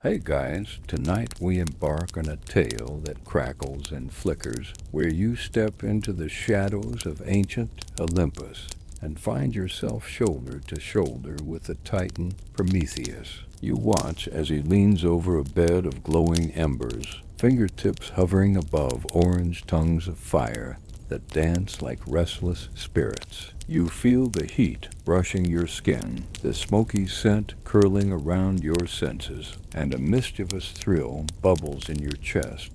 Hey guys, tonight we embark on a tale that crackles and flickers, where you step into the shadows of ancient Olympus and find yourself shoulder to shoulder with the Titan Prometheus. You watch as he leans over a bed of glowing embers, fingertips hovering above orange tongues of fire that dance like restless spirits. You feel the heat brushing your skin, the smoky scent curling around your senses, and a mischievous thrill bubbles in your chest.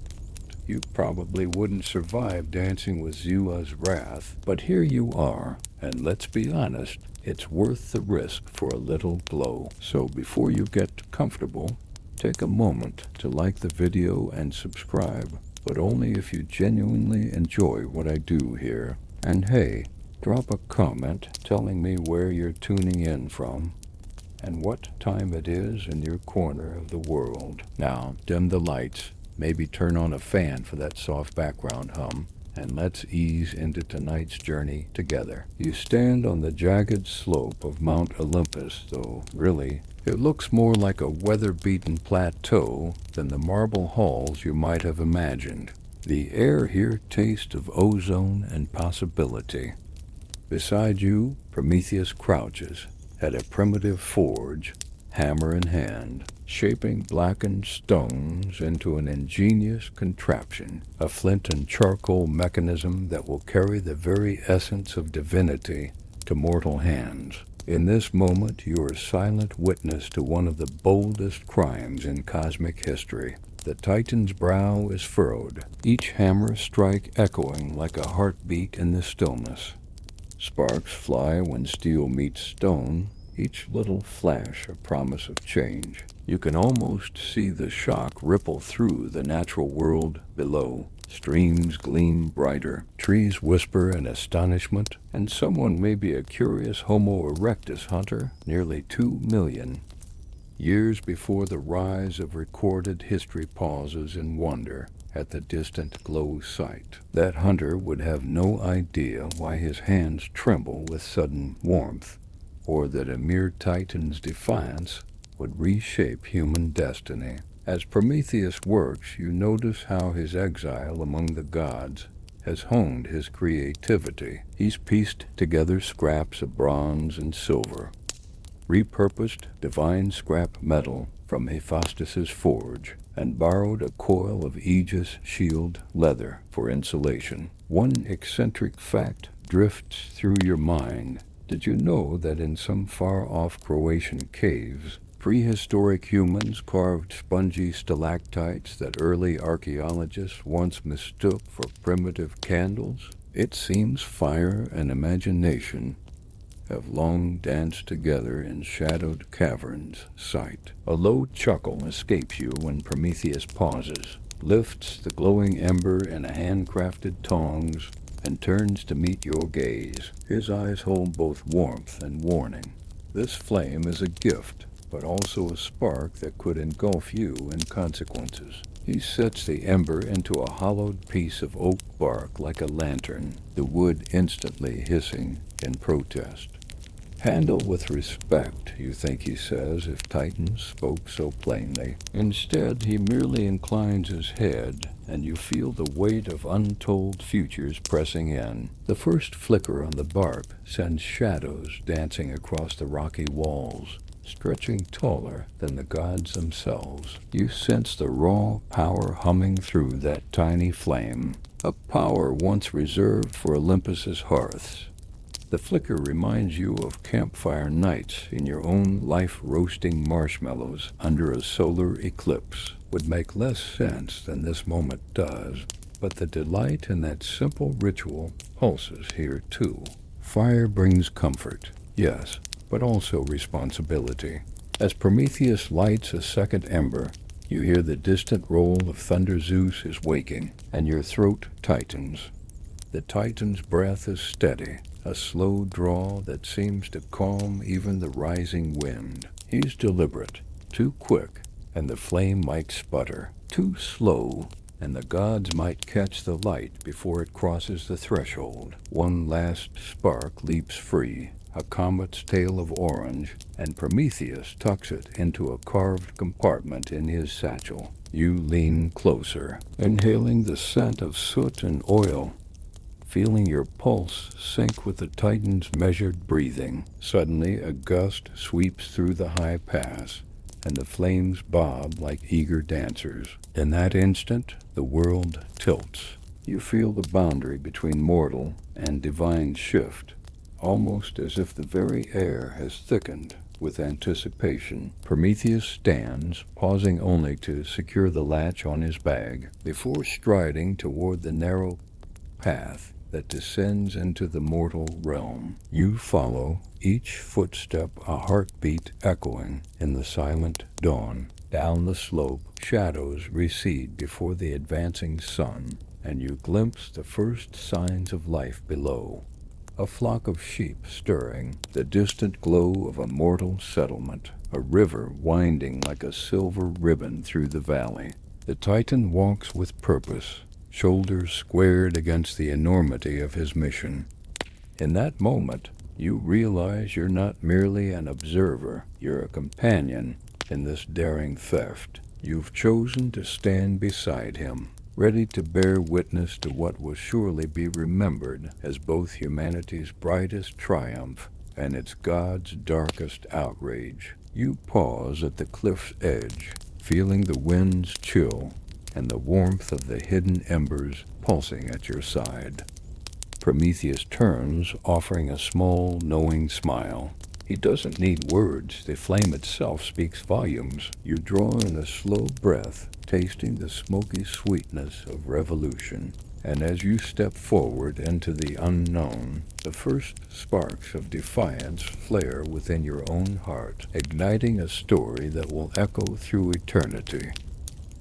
You probably wouldn't survive dancing with Zula's wrath, but here you are, and let's be honest, it's worth the risk for a little glow. So before you get comfortable, take a moment to like the video and subscribe, but only if you genuinely enjoy what I do here. And hey, drop a comment telling me where you're tuning in from and what time it is in your corner of the world. Now, dim the lights, maybe turn on a fan for that soft background hum, and let's ease into tonight's journey together. You stand on the jagged slope of Mount Olympus, though really, it looks more like a weather-beaten plateau than the marble halls you might have imagined. The air here tastes of ozone and possibility. Beside you, Prometheus crouches at a primitive forge, hammer in hand, shaping blackened stones into an ingenious contraption, a flint and charcoal mechanism that will carry the very essence of divinity to mortal hands. In this moment, you are silent witness to one of the boldest crimes in cosmic history. The Titan's brow is furrowed, each hammer strike echoing like a heartbeat in the stillness. Sparks fly when steel meets stone, each little flash a promise of change. You can almost see the shock ripple through the natural world below. Streams gleam brighter, trees whisper in astonishment, and someone may be a curious Homo erectus hunter nearly 2 million years before the rise of recorded history pauses in wonder at the distant glow sight. That hunter would have no idea why his hands tremble with sudden warmth, or that a mere Titan's defiance would reshape human destiny. As Prometheus works, you notice how his exile among the gods has honed his creativity. He's pieced together scraps of bronze and silver, repurposed divine scrap metal from Hephaestus's forge, and borrowed a coil of Aegis shield leather for insulation. One eccentric fact drifts through your mind. Did you know that in some far-off Croatian caves, prehistoric humans carved spongy stalactites that early archaeologists once mistook for primitive candles? It seems fire and imagination have long danced together in shadowed caverns' sight. A low chuckle escapes you when Prometheus pauses, lifts the glowing ember in a handcrafted tongs, and turns to meet your gaze. His eyes hold both warmth and warning. This flame is a gift, but also a spark that could engulf you in consequences. He sets the ember into a hollowed piece of oak bark like a lantern, the wood instantly hissing in protest. Handle with respect, you think he says, if Titan spoke so plainly. Instead, he merely inclines his head, and you feel the weight of untold futures pressing in. The first flicker on the bark sends shadows dancing across the rocky walls, stretching taller than the gods themselves. You sense the raw power humming through that tiny flame, a power once reserved for Olympus's hearths. The flicker reminds you of campfire nights in your own life-roasting marshmallows under a solar eclipse. Would make less sense than this moment does, but the delight in that simple ritual pulses here too. Fire brings comfort, yes, but also responsibility. As Prometheus lights a second ember, you hear the distant roll of Thunder Zeus is waking, and your throat tightens. The Titan's breath is steady, a slow draw that seems to calm even the rising wind. He's deliberate, too quick, and the flame might sputter. Too slow, and the gods might catch the light before it crosses the threshold. One last spark leaps free, a comet's tail of orange, and Prometheus tucks it into a carved compartment in his satchel. You lean closer, inhaling the scent of soot and oil, feeling your pulse sync with the Titan's measured breathing. Suddenly, a gust sweeps through the high pass, and the flames bob like eager dancers. In that instant, the world tilts. You feel the boundary between mortal and divine shift, almost as if the very air has thickened with anticipation. Prometheus stands, pausing only to secure the latch on his bag, before striding toward the narrow path that descends into the mortal realm. You follow, each footstep a heartbeat echoing in the silent dawn. Down the slope, shadows recede before the advancing sun, and you glimpse the first signs of life below. A flock of sheep stirring, the distant glow of a mortal settlement, a river winding like a silver ribbon through the valley. The Titan walks with purpose, shoulders squared against the enormity of his mission. In that moment, you realize you're not merely an observer, you're a companion in this daring theft. You've chosen to stand beside him, ready to bear witness to what will surely be remembered as both humanity's brightest triumph and its God's darkest outrage. You pause at the cliff's edge, feeling the wind's chill and the warmth of the hidden embers pulsing at your side. Prometheus turns, offering a small, knowing smile. He doesn't need words. The flame itself speaks volumes. You draw in a slow breath, tasting the smoky sweetness of revolution. And as you step forward into the unknown, the first sparks of defiance flare within your own heart, igniting a story that will echo through eternity.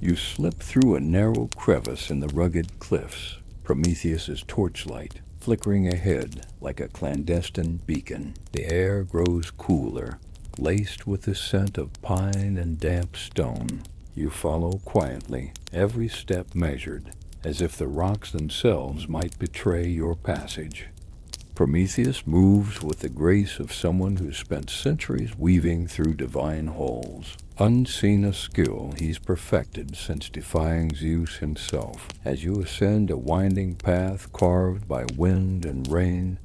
You slip through a narrow crevice in the rugged cliffs, Prometheus's torchlight flickering ahead like a clandestine beacon. The air grows cooler, laced with the scent of pine and damp stone. You follow quietly, every step measured, as if the rocks themselves might betray your passage. Prometheus moves with the grace of someone who's spent centuries weaving through divine holes. Unseen a skill he's perfected since defying Zeus himself. As you ascend a winding path carved by wind and rain,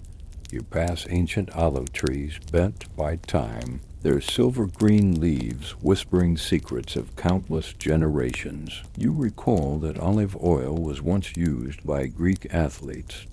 you pass ancient olive trees bent by time, their silver-green leaves whispering secrets of countless generations. You recall that olive oil was once used by Greek athletes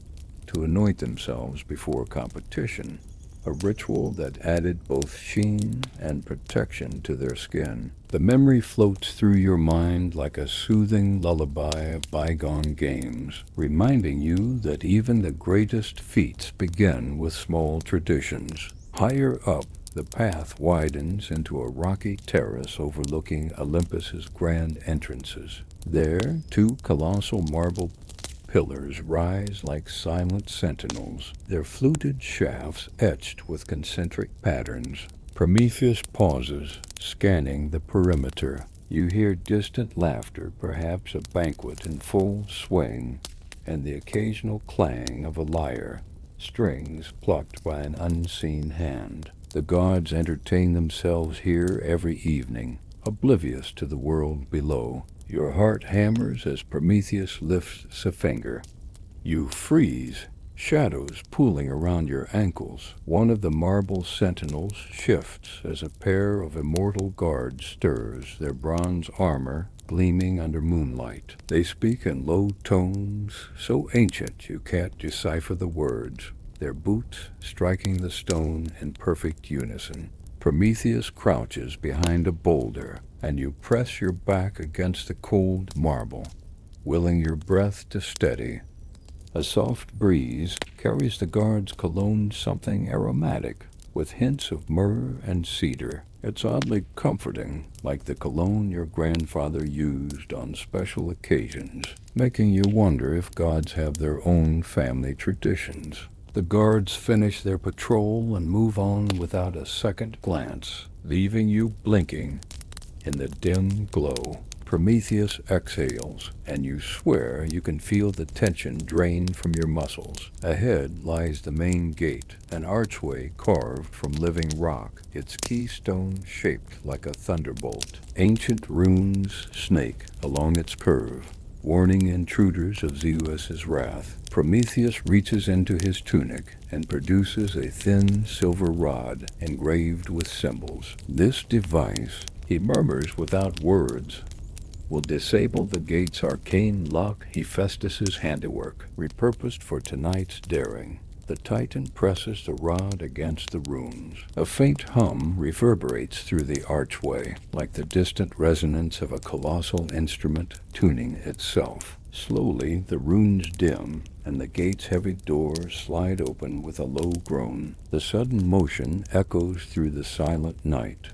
to anoint themselves before competition, a ritual that added both sheen and protection to their skin. The memory floats through your mind like a soothing lullaby of bygone games, reminding you that even the greatest feats begin with small traditions. Higher up, the path widens into a rocky terrace overlooking Olympus's grand entrances. There, two colossal marble pillars rise like silent sentinels, their fluted shafts etched with concentric patterns. Prometheus pauses, scanning the perimeter. You hear distant laughter, perhaps a banquet in full swing, and the occasional clang of a lyre, strings plucked by an unseen hand. The gods entertain themselves here every evening, oblivious to the world below. Your heart hammers as Prometheus lifts a finger. You freeze, shadows pooling around your ankles. One of the marble sentinels shifts as a pair of immortal guards stirs, their bronze armor gleaming under moonlight. They speak in low tones, so ancient you can't decipher the words, their boots striking the stone in perfect unison. Prometheus crouches behind a boulder, and you press your back against the cold marble, willing your breath to steady. A soft breeze carries the guard's cologne, something aromatic, with hints of myrrh and cedar. It's oddly comforting, like the cologne your grandfather used on special occasions, making you wonder if gods have their own family traditions. The guards finish their patrol and move on without a second glance, leaving you blinking in the dim glow. Prometheus exhales, and you swear you can feel the tension drain from your muscles. Ahead lies the main gate, an archway carved from living rock, its keystone shaped like a thunderbolt. Ancient runes snake along its curve, warning intruders of Zeus's wrath. Prometheus reaches into his tunic and produces a thin silver rod engraved with symbols. This device, he murmurs without words, will disable the gate's arcane lock, Hephaestus's handiwork, repurposed for tonight's daring. The Titan presses the rod against the runes. A faint hum reverberates through the archway, like the distant resonance of a colossal instrument tuning itself. Slowly, the runes dim, and the gate's heavy doors slide open with a low groan. The sudden motion echoes through the silent night,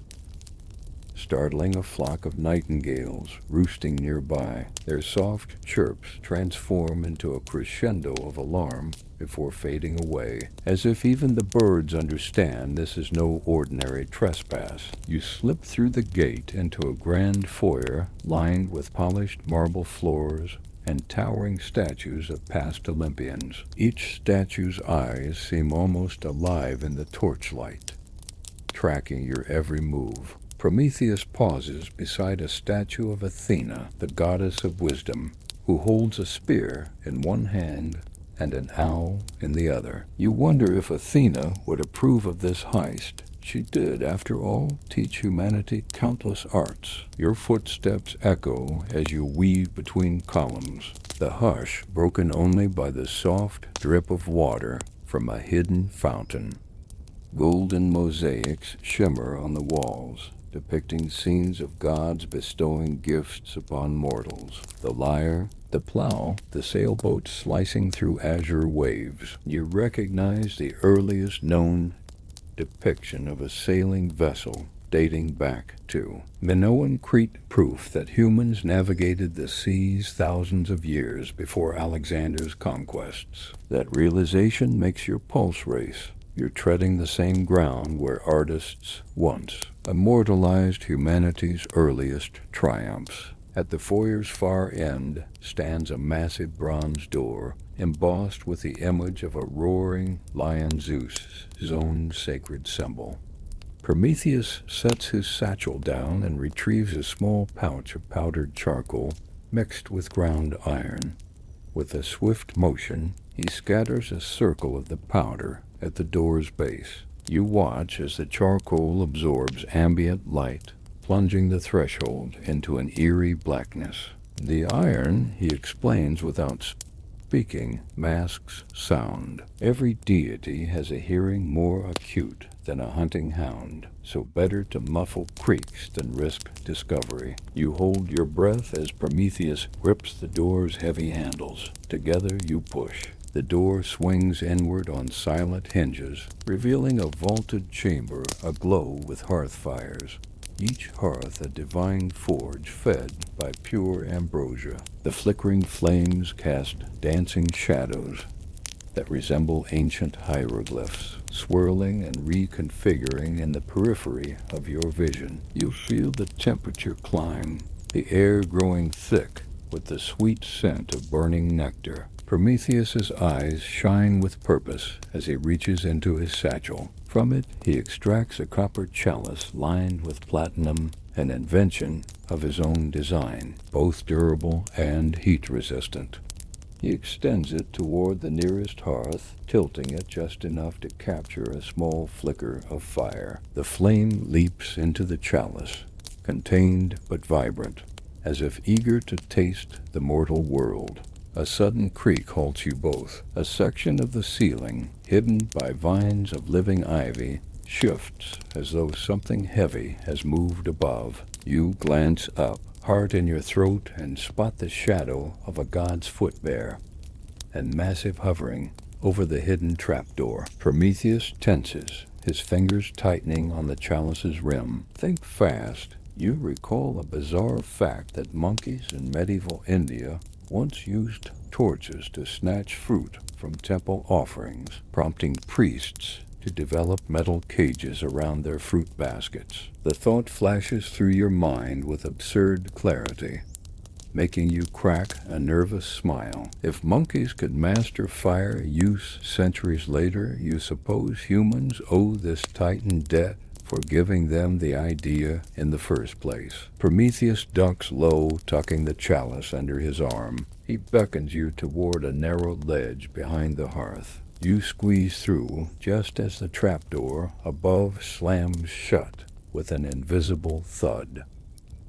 startling a flock of nightingales roosting nearby. Their soft chirps transform into a crescendo of alarm before fading away, as if even the birds understand this is no ordinary trespass. You slip through the gate into a grand foyer lined with polished marble floors and towering statues of past Olympians. Each statue's eyes seem almost alive in the torchlight, tracking your every move. Prometheus pauses beside a statue of Athena, the goddess of wisdom, who holds a spear in one hand and an owl in the other. You wonder if Athena would approve of this heist. She did, after all, teach humanity countless arts. Your footsteps echo as you weave between columns, the hush broken only by the soft drip of water from a hidden fountain. Golden mosaics shimmer on the walls, depicting scenes of gods bestowing gifts upon mortals. The lyre, the plow, the sailboat slicing through azure waves. You recognize the earliest known depiction of a sailing vessel dating back to Minoan Crete, proof that humans navigated the seas thousands of years before Alexander's conquests. That realization makes your pulse race. You're treading the same ground where artists once immortalized humanity's earliest triumphs. At the foyer's far end stands a massive bronze door, embossed with the image of a roaring lion, Zeus, his own sacred symbol. Prometheus sets his satchel down and retrieves a small pouch of powdered charcoal mixed with ground iron. With a swift motion, he scatters a circle of the powder at the door's base. You watch as the charcoal absorbs ambient light, plunging the threshold into an eerie blackness. The iron, he explains without speaking, masks sound. Every deity has a hearing more acute than a hunting hound, so better to muffle creaks than risk discovery. You hold your breath as Prometheus grips the door's heavy handles. Together you push. The door swings inward on silent hinges, revealing a vaulted chamber aglow with hearth fires. Each hearth a divine forge fed by pure ambrosia. The flickering flames cast dancing shadows that resemble ancient hieroglyphs, swirling and reconfiguring in the periphery of your vision. You feel the temperature climb, the air growing thick with the sweet scent of burning nectar. Prometheus's eyes shine with purpose as he reaches into his satchel. From it, he extracts a copper chalice lined with platinum, an invention of his own design, both durable and heat-resistant. He extends it toward the nearest hearth, tilting it just enough to capture a small flicker of fire. The flame leaps into the chalice, contained but vibrant, as if eager to taste the mortal world. A sudden creak halts you both. A section of the ceiling, hidden by vines of living ivy, shifts as though something heavy has moved above. You glance up, heart in your throat, and spot the shadow of a god's foot there, and massive hovering over the hidden trapdoor. Prometheus tenses, his fingers tightening on the chalice's rim. Think fast. You recall a bizarre fact that monkeys in medieval India once used torches to snatch fruit from temple offerings, prompting priests to develop metal cages around their fruit baskets. The thought flashes through your mind with absurd clarity, making you crack a nervous smile. If monkeys could master fire use centuries later, you suppose humans owe this titan debt for giving them the idea in the first place. Prometheus ducks low, tucking the chalice under his arm. He beckons you toward a narrow ledge behind the hearth. You squeeze through just as the trapdoor above slams shut with an invisible thud.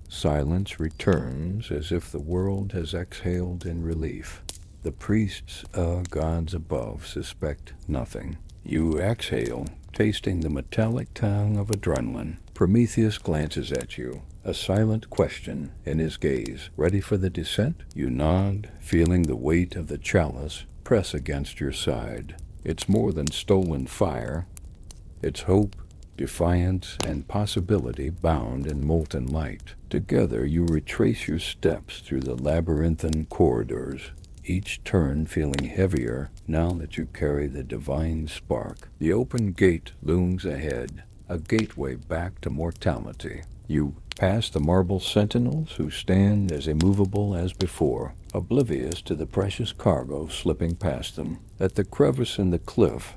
Silence returns as if the world has exhaled in relief. The priests, gods above, suspect nothing. You exhale, tasting the metallic tang of adrenaline. Prometheus glances at you, a silent question in his gaze. Ready for the descent? You nod, feeling the weight of the chalice press against your side. It's more than stolen fire. It's hope, defiance, and possibility bound in molten light. Together you retrace your steps through the labyrinthine corridors, each turn feeling heavier now that you carry the divine spark. The open gate looms ahead, a gateway back to mortality. You pass the marble sentinels who stand as immovable as before, oblivious to the precious cargo slipping past them. At the crevice in the cliff,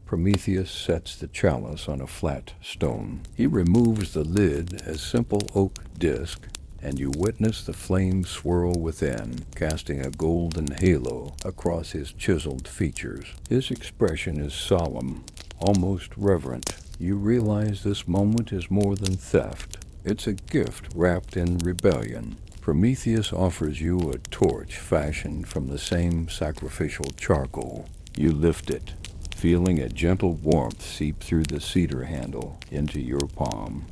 Prometheus sets the chalice on a flat stone. He removes the lid, a simple oak disc, and you witness the flame swirl within, casting a golden halo across his chiseled features. His expression is solemn, almost reverent. You realize this moment is more than theft. It's a gift wrapped in rebellion. Prometheus offers you a torch fashioned from the same sacrificial charcoal. You lift it, feeling a gentle warmth seep through the cedar handle into your palm.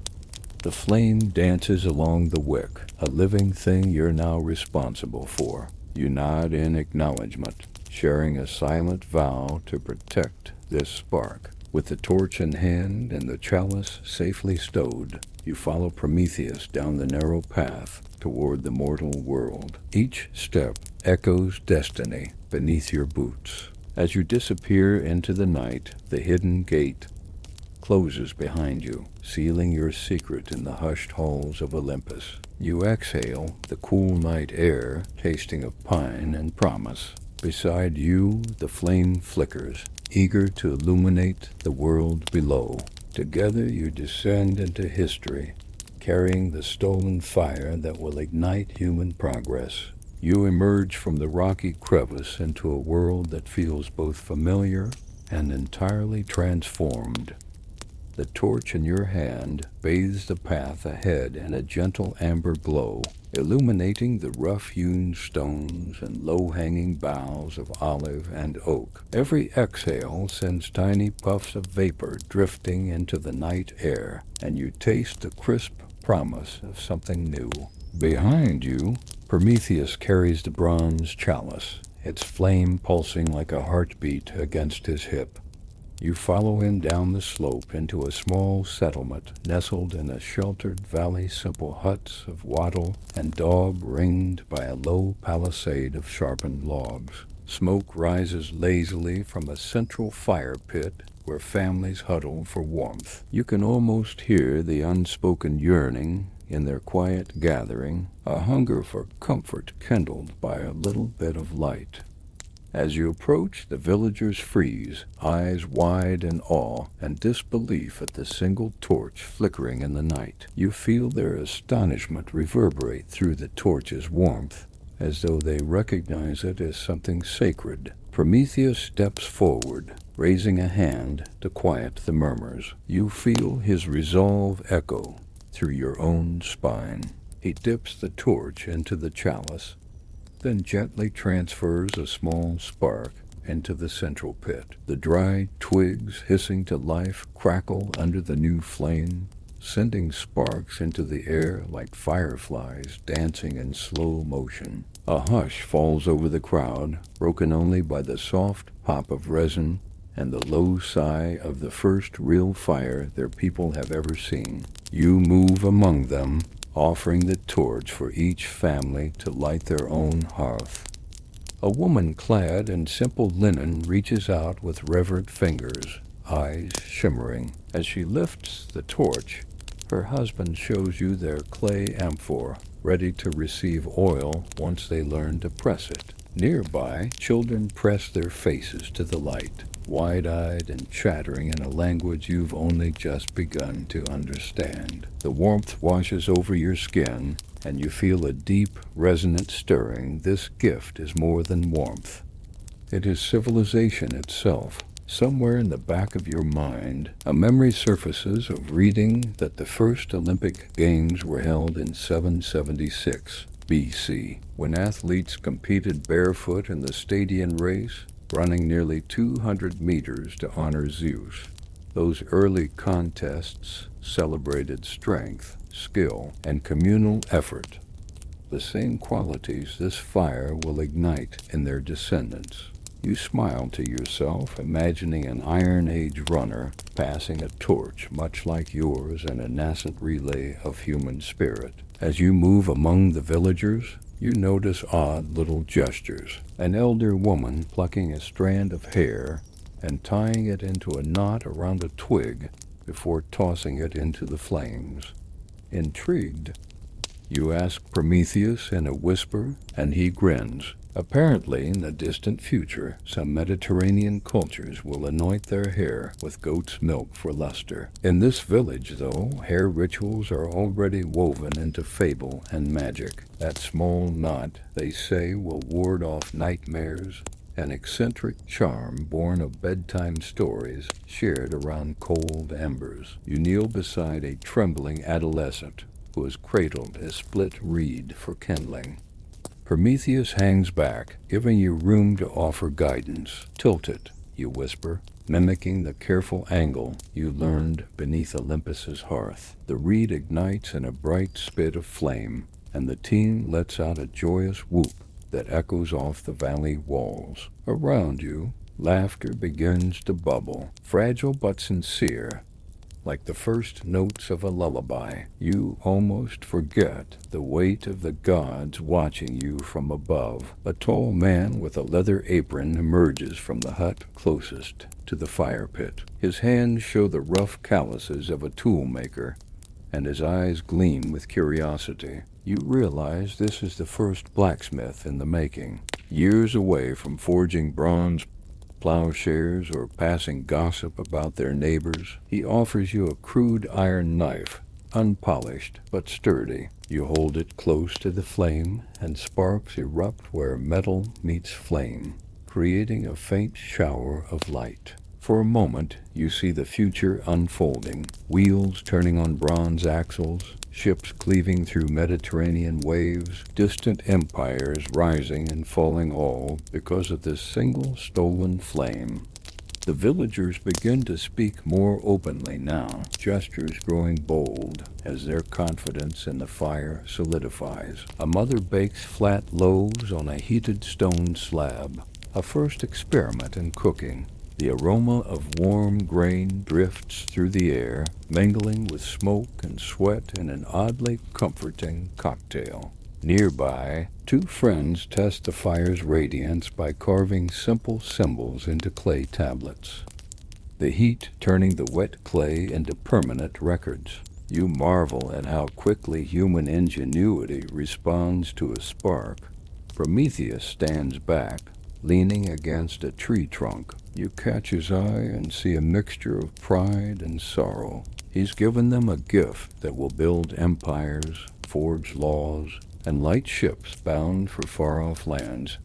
The flame dances along the wick, a living thing you're now responsible for. You nod in acknowledgement, sharing a silent vow to protect this spark. With the torch in hand and the chalice safely stowed, you follow Prometheus down the narrow path toward the mortal world. Each step echoes destiny beneath your boots. As you disappear into the night, the hidden gate closes behind you, sealing your secret in the hushed halls of Olympus. You exhale the cool night air, tasting of pine and promise. Beside you, the flame flickers, eager to illuminate the world below. Together you descend into history, carrying the stolen fire that will ignite human progress. You emerge from the rocky crevice into a world that feels both familiar and entirely transformed. The torch in your hand bathes the path ahead in a gentle amber glow, illuminating the rough-hewn stones and low-hanging boughs of olive and oak. Every exhale sends tiny puffs of vapor drifting into the night air, and you taste the crisp promise of something new. Behind you, Prometheus carries the bronze chalice, its flame pulsing like a heartbeat against his hip. You follow him down the slope into a small settlement nestled in a sheltered valley, simple huts of wattle and daub ringed by a low palisade of sharpened logs. Smoke rises lazily from a central fire pit where families huddle for warmth. You can almost hear the unspoken yearning in their quiet gathering, a hunger for comfort kindled by a little bit of light. As you approach, the villagers freeze, eyes wide in awe and disbelief at the single torch flickering in the night. You feel their astonishment reverberate through the torch's warmth, as though they recognize it as something sacred. Prometheus steps forward, raising a hand to quiet the murmurs. You feel his resolve echo through your own spine. He dips the torch into the chalice, then gently transfers a small spark into the central pit. The dry twigs hissing to life crackle under the new flame, sending sparks into the air like fireflies dancing in slow motion. A hush falls over the crowd, broken only by the soft pop of resin and the low sigh of the first real fire their people have ever seen. You move among them, offering the torch for each family to light their own hearth. A woman clad in simple linen reaches out with reverent fingers, eyes shimmering. As she lifts the torch, her husband shows you their clay amphora, ready to receive oil once they learn to press it. Nearby, children press their faces to the light, wide-eyed and chattering in a language you've only just begun to understand. The warmth washes over your skin, and you feel a deep, resonant stirring. This gift is more than warmth. It is civilization itself. Somewhere in the back of your mind, a memory surfaces of reading that the first Olympic Games were held in 776 BC, when athletes competed barefoot in the Stadian race, running nearly 200 meters to honor Zeus. Those early contests celebrated strength, skill, and communal effort, the same qualities this fire will ignite in their descendants. You smile to yourself, imagining an Iron Age runner passing a torch much like yours in a nascent relay of human spirit. As you move among the villagers, you notice odd little gestures. An elder woman plucking a strand of hair and tying it into a knot around a twig before tossing it into the flames. Intrigued, you ask Prometheus in a whisper, and he grins. Apparently, in the distant future, some Mediterranean cultures will anoint their hair with goat's milk for luster. In this village, though, hair rituals are already woven into fable and magic. That small knot, they say, will ward off nightmares, an eccentric charm born of bedtime stories shared around cold embers. You kneel beside a trembling adolescent who has cradled a split reed for kindling. Prometheus hangs back, giving you room to offer guidance. Tilt it, you whisper, mimicking the careful angle you learned beneath Olympus's hearth. The reed ignites in a bright spit of flame, and the team lets out a joyous whoop that echoes off the valley walls. Around you, laughter begins to bubble, fragile but sincere, like the first notes of a lullaby. You almost forget the weight of the gods watching you from above. A tall man with a leather apron emerges from the hut closest to the fire pit. His hands show the rough calluses of a toolmaker, and his eyes gleam with curiosity. You realize this is the first blacksmith in the making. Years away from forging bronze plowshares or passing gossip about their neighbors, he offers you a crude iron knife, unpolished but sturdy. You hold it close to the flame, and sparks erupt where metal meets flame, creating a faint shower of light. For a moment, you see the future unfolding, wheels turning on bronze axles, ships cleaving through Mediterranean waves, distant empires rising and falling all because of this single stolen flame. The villagers begin to speak more openly now, gestures growing bold as their confidence in the fire solidifies. A mother bakes flat loaves on a heated stone slab, a first experiment in cooking. The aroma of warm grain drifts through the air, mingling with smoke and sweat in an oddly comforting cocktail. Nearby, two friends test the fire's radiance by carving simple symbols into clay tablets, the heat turning the wet clay into permanent records. You marvel at how quickly human ingenuity responds to a spark. Prometheus stands back, leaning against a tree trunk. You catch his eye and see a mixture of pride and sorrow. He's given them a gift that will build empires, forge laws, and light ships bound for far-off lands.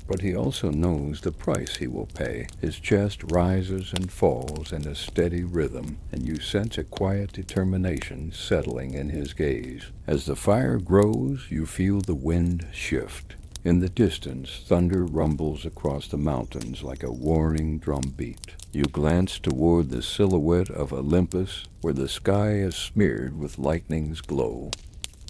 But he also knows the price he will pay. His chest rises and falls in a steady rhythm, and you sense a quiet determination settling in his gaze. As the fire grows, you feel the wind shift. In the distance, thunder rumbles across the mountains like a warning drumbeat. You glance toward the silhouette of Olympus, where the sky is smeared with lightning's glow.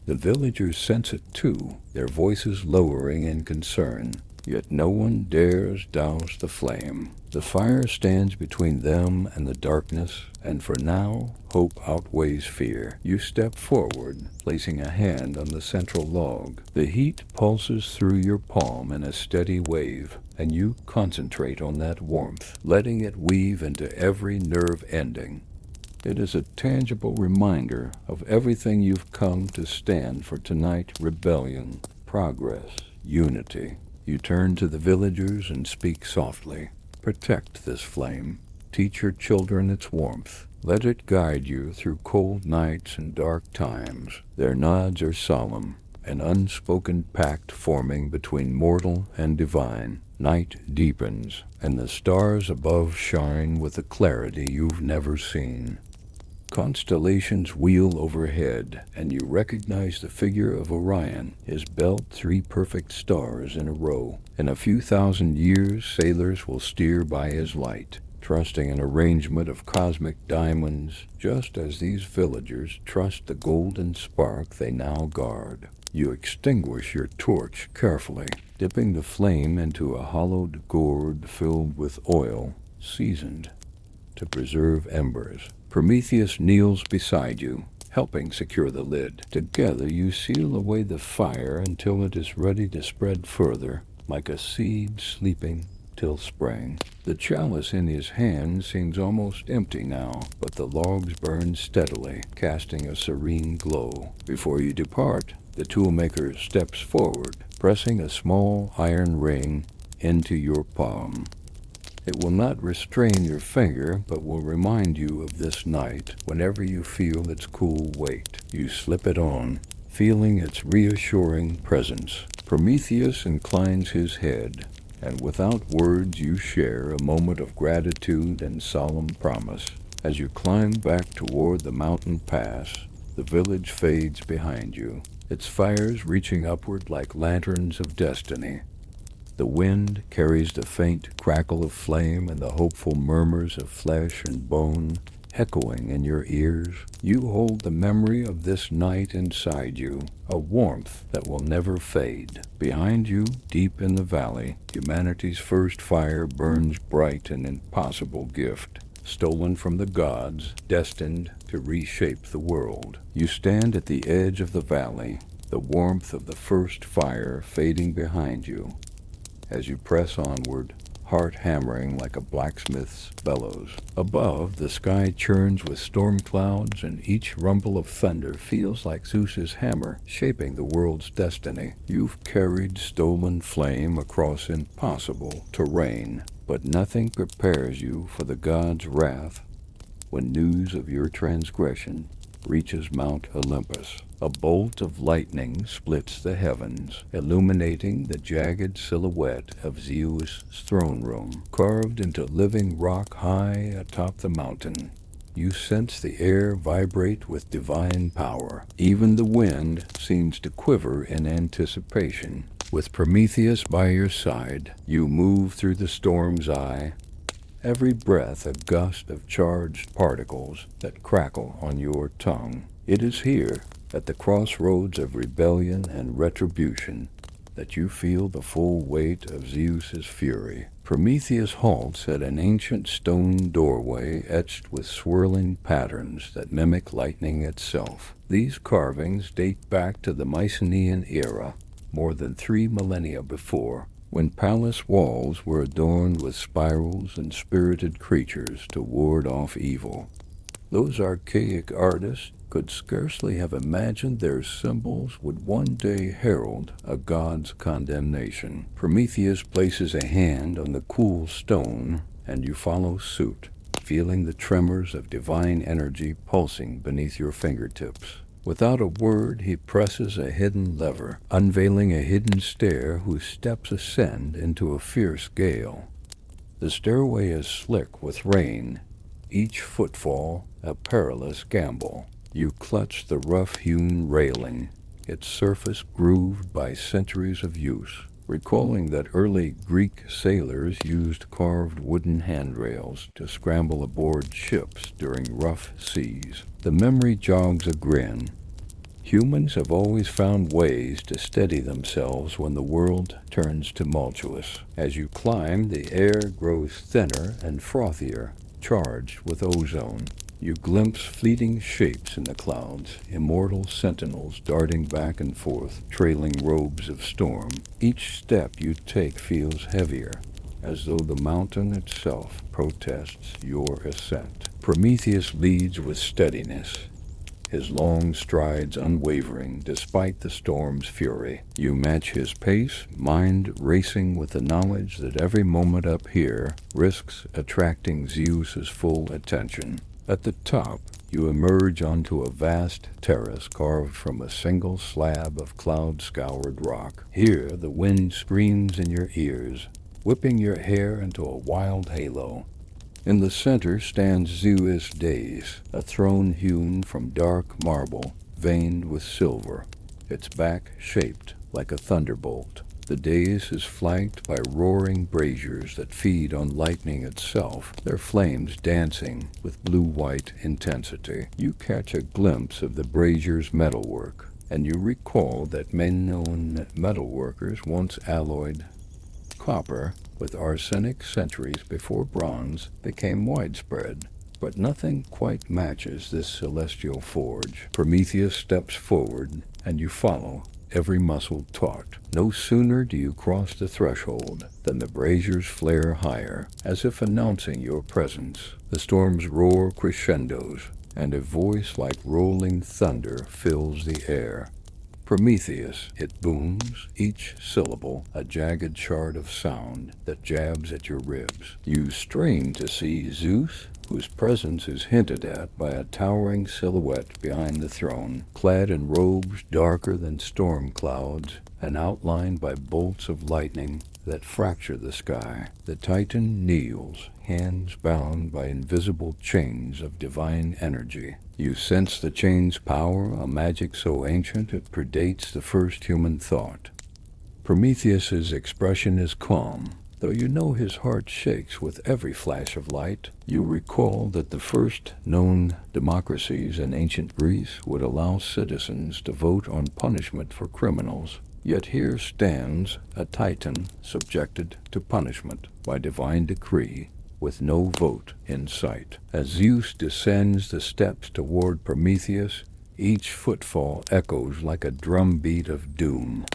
The villagers sense it too, their voices lowering in concern. yet no one dares douse the flame. The fire stands between them and the darkness, and for now, hope outweighs fear. You step forward, placing a hand on the central log. The heat pulses through your palm in a steady wave, and you concentrate on that warmth, letting it weave into every nerve ending. It is a tangible reminder of everything you've come to stand for tonight: rebellion, progress, unity. You turn to the villagers and speak softly. Protect this flame. Teach your children its warmth. Let it guide you through cold nights and dark times. Their nods are solemn, an unspoken pact forming between mortal and divine. Night deepens, and the stars above shine with a clarity you've never seen. Constellations wheel overhead, and you recognize the figure of Orion, his belt 3 perfect stars in a row. In a few thousand years, sailors will steer by his light, trusting an arrangement of cosmic diamonds, just as these villagers trust the golden spark they now guard. You extinguish your torch carefully, dipping the flame into a hollowed gourd filled with oil, seasoned to preserve embers. Prometheus kneels beside you, helping secure the lid. Together you seal away the fire until it is ready to spread further, like a seed sleeping till spring. The chalice in his hand seems almost empty now, but the logs burn steadily, casting a serene glow. Before you depart, the toolmaker steps forward, pressing a small iron ring into your palm. It will not restrain your finger, but will remind you of this night whenever you feel its cool weight. You slip it on, feeling its reassuring presence. Prometheus inclines his head, and without words you share a moment of gratitude and solemn promise. As you climb back toward the mountain pass, the village fades behind you, its fires reaching upward like lanterns of destiny. The wind carries the faint crackle of flame and the hopeful murmurs of flesh and bone echoing in your ears. You hold the memory of this night inside you, a warmth that will never fade. Behind you, deep in the valley, humanity's first fire burns bright, an impossible gift, stolen from the gods, destined to reshape the world. You stand at the edge of the valley, the warmth of the first fire fading behind you. As you press onward, heart hammering like a blacksmith's bellows. Above, the sky churns with storm clouds, and each rumble of thunder feels like Zeus's hammer, shaping the world's destiny. You've carried stolen flame across impossible terrain, but nothing prepares you for the god's wrath when news of your transgression reaches Mount Olympus. A bolt of lightning splits the heavens, illuminating the jagged silhouette of Zeus' throne room, carved into living rock high atop the mountain. You sense the air vibrate with divine power. Even the wind seems to quiver in anticipation. With Prometheus by your side, you move through the storm's eye, every breath a gust of charged particles that crackle on your tongue. It is here, at the crossroads of rebellion and retribution, that you feel the full weight of Zeus's fury. Prometheus halts at an ancient stone doorway etched with swirling patterns that mimic lightning itself. These carvings date back to the Mycenaean era, more than 3 millennia before, when palace walls were adorned with spirals and spirited creatures to ward off evil. Those archaic artists could scarcely have imagined their symbols would one day herald a god's condemnation. Prometheus places a hand on the cool stone, and you follow suit, feeling the tremors of divine energy pulsing beneath your fingertips. Without a word, he presses a hidden lever, unveiling a hidden stair whose steps ascend into a fierce gale. The stairway is slick with rain, each footfall a perilous gamble. You clutch the rough-hewn railing, its surface grooved by centuries of use, recalling that early Greek sailors used carved wooden handrails to scramble aboard ships during rough seas. The memory jogs a grin. Humans have always found ways to steady themselves when the world turns tumultuous. As you climb, the air grows thinner and frothier, charged with ozone. You glimpse fleeting shapes in the clouds, immortal sentinels darting back and forth, trailing robes of storm. Each step you take feels heavier, as though the mountain itself protests your ascent. Prometheus leads with steadiness, his long strides unwavering despite the storm's fury. You match his pace, mind racing with the knowledge that every moment up here risks attracting Zeus's full attention. At the top, you emerge onto a vast terrace carved from a single slab of cloud-scoured rock. Here, the wind screams in your ears, whipping your hair into a wild halo. In the center stands Zeus' dais, a throne hewn from dark marble, veined with silver, its back shaped like a thunderbolt. The dais is flanked by roaring braziers that feed on lightning itself, their flames dancing with blue-white intensity. You catch a glimpse of the braziers' metalwork, and you recall that men-known metalworkers once alloyed copper with arsenic centuries before bronze became widespread. But nothing quite matches this celestial forge. Prometheus steps forward, and you follow, every muscle taut. No sooner do you cross the threshold than the braziers flare higher, as if announcing your presence. The storm's roar crescendos, and a voice like rolling thunder fills the air. Prometheus, it booms, each syllable a jagged shard of sound that jabs at your ribs. You strain to see Zeus, whose presence is hinted at by a towering silhouette behind the throne, clad in robes darker than storm clouds and outlined by bolts of lightning that fracture the sky. The Titan kneels, hands bound by invisible chains of divine energy. You sense the chain's power, a magic so ancient it predates the first human thought. Prometheus's expression is calm, though you know his heart shakes with every flash of light. You recall that the first known democracies in ancient Greece would allow citizens to vote on punishment for criminals. Yet here stands a Titan subjected to punishment by divine decree, with no vote in sight. As Zeus descends the steps toward Prometheus, each footfall echoes like a drumbeat of doom.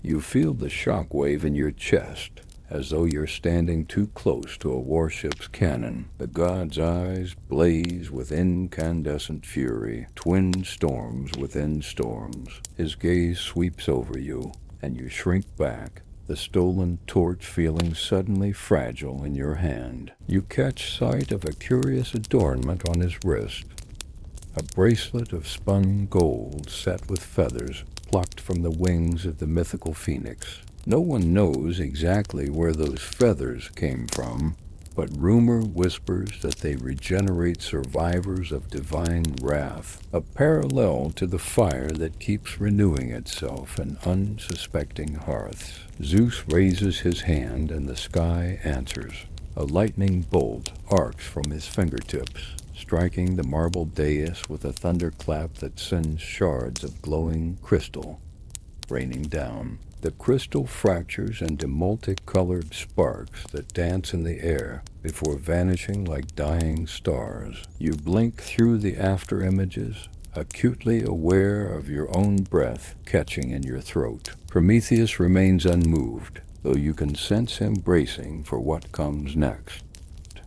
You feel the shock wave in your chest, as though you're standing too close to a warship's cannon. The god's eyes blaze with incandescent fury, twin storms within storms. His gaze sweeps over you, and you shrink back, the stolen torch feeling suddenly fragile in your hand. You catch sight of a curious adornment on his wrist, a bracelet of spun gold set with feathers plucked from the wings of the mythical phoenix. No one knows exactly where those feathers came from, but rumor whispers that they regenerate survivors of divine wrath, a parallel to the fire that keeps renewing itself in unsuspecting hearths. Zeus raises his hand and the sky answers. A lightning bolt arcs from his fingertips, striking the marble dais with a thunderclap that sends shards of glowing crystal raining down. The crystal fractures into multicolored sparks that dance in the air before vanishing like dying stars. You blink through the after images, acutely aware of your own breath catching in your throat. Prometheus remains unmoved, though you can sense him bracing for what comes next.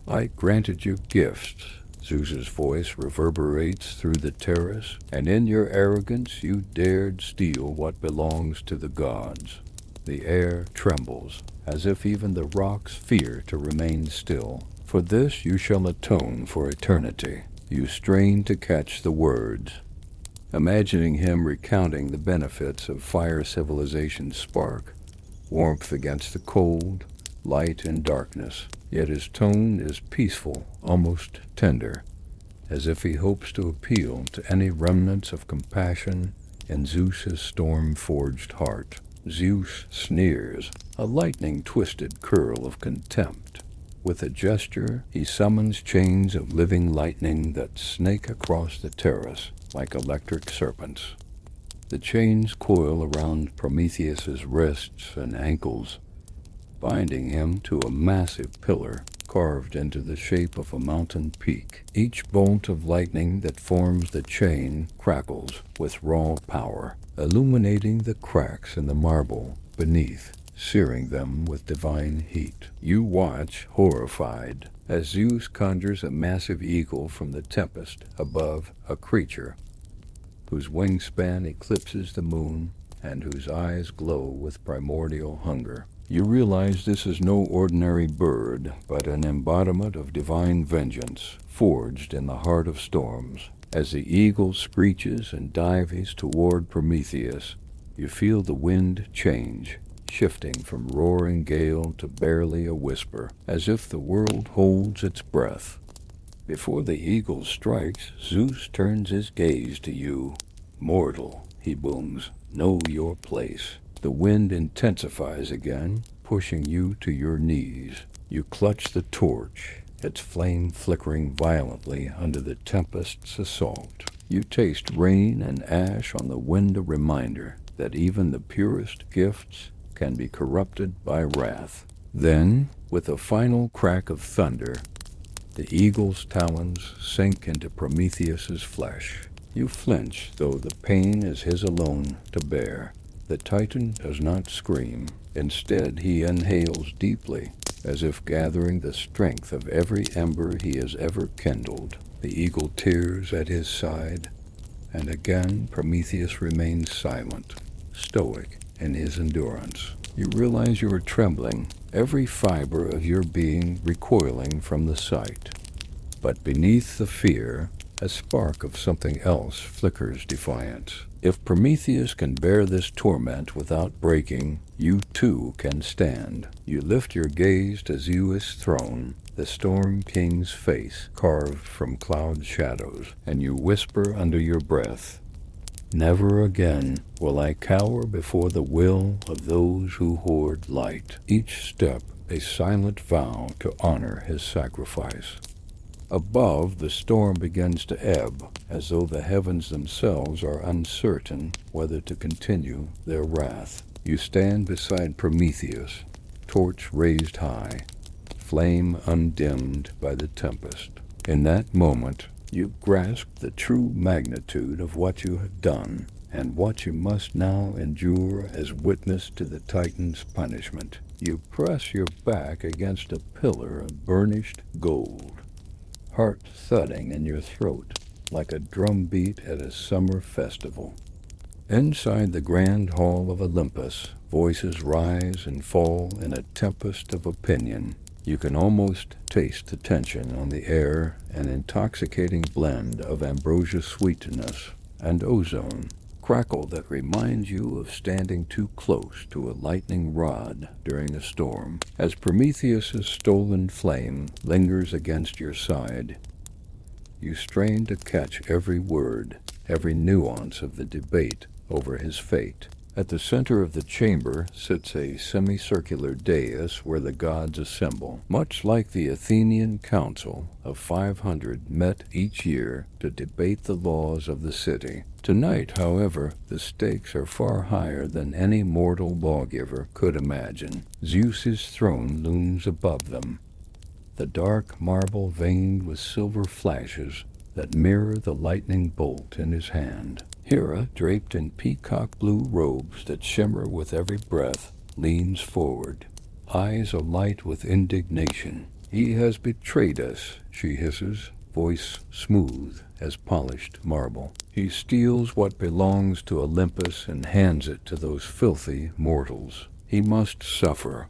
I granted you gifts. Zeus's voice reverberates through the terrace, and in your arrogance you dared steal what belongs to the gods. The air trembles, as if even the rocks fear to remain still. For this you shall atone for eternity. You strain to catch the words, imagining him recounting the benefits of fire civilization's spark, warmth against the cold, light in darkness. Yet his tone is peaceful, almost tender, as if he hopes to appeal to any remnants of compassion in Zeus's storm-forged heart. Zeus sneers, a lightning-twisted curl of contempt. With a gesture, he summons chains of living lightning that snake across the terrace like electric serpents. The chains coil around Prometheus's wrists and ankles, binding him to a massive pillar carved into the shape of a mountain peak. Each bolt of lightning that forms the chain crackles with raw power, illuminating the cracks in the marble beneath, searing them with divine heat. You watch, horrified, as Zeus conjures a massive eagle from the tempest above, a creature whose wingspan eclipses the moon and whose eyes glow with primordial hunger. You realize this is no ordinary bird, but an embodiment of divine vengeance, forged in the heart of storms. As the eagle screeches and dives toward Prometheus, you feel the wind change, shifting from roaring gale to barely a whisper, as if the world holds its breath. Before the eagle strikes, Zeus turns his gaze to you. "Mortal," he booms, "know your place." The wind intensifies again, pushing you to your knees. You clutch the torch, its flame flickering violently under the tempest's assault. You taste rain and ash on the wind, a reminder that even the purest gifts can be corrupted by wrath. Then, with a final crack of thunder, the eagle's talons sink into Prometheus's flesh. You flinch, though the pain is his alone to bear. The Titan does not scream. Instead, he inhales deeply, as if gathering the strength of every ember he has ever kindled. The eagle tears at his side, and again Prometheus remains silent, stoic in his endurance. You realize you are trembling, every fiber of your being recoiling from the sight. But beneath the fear, a spark of something else flickers defiance. If Prometheus can bear this torment without breaking, you too can stand. You lift your gaze to Zeus' throne, the Storm King's face carved from cloud shadows, and you whisper under your breath, "Never again will I cower before the will of those who hoard light." Each step a silent vow to honor his sacrifice. Above, the storm begins to ebb, as though the heavens themselves are uncertain whether to continue their wrath. You stand beside Prometheus, torch raised high, flame undimmed by the tempest. In that moment, you grasp the true magnitude of what you have done, and what you must now endure as witness to the Titan's punishment. You press your back against a pillar of burnished gold, heart thudding in your throat like a drumbeat at a summer festival. Inside the grand hall of Olympus, voices rise and fall in a tempest of opinion. You can almost taste the tension on the air, an intoxicating blend of ambrosia sweetness and ozone, crackle that reminds you of standing too close to a lightning rod during a storm. As Prometheus's stolen flame lingers against your side, you strain to catch every word, every nuance of the debate over his fate. At the center of the chamber sits a semicircular dais where the gods assemble, much like the Athenian Council of 500 met each year to debate the laws of the city. Tonight, however, the stakes are far higher than any mortal lawgiver could imagine. Zeus's throne looms above them, the dark marble veined with silver flashes that mirror the lightning bolt in his hand. Hera, draped in peacock blue robes that shimmer with every breath, leans forward, eyes alight with indignation. "He has betrayed us," she hisses, voice smooth as polished marble. "He steals what belongs to Olympus and hands it to those filthy mortals. He must suffer."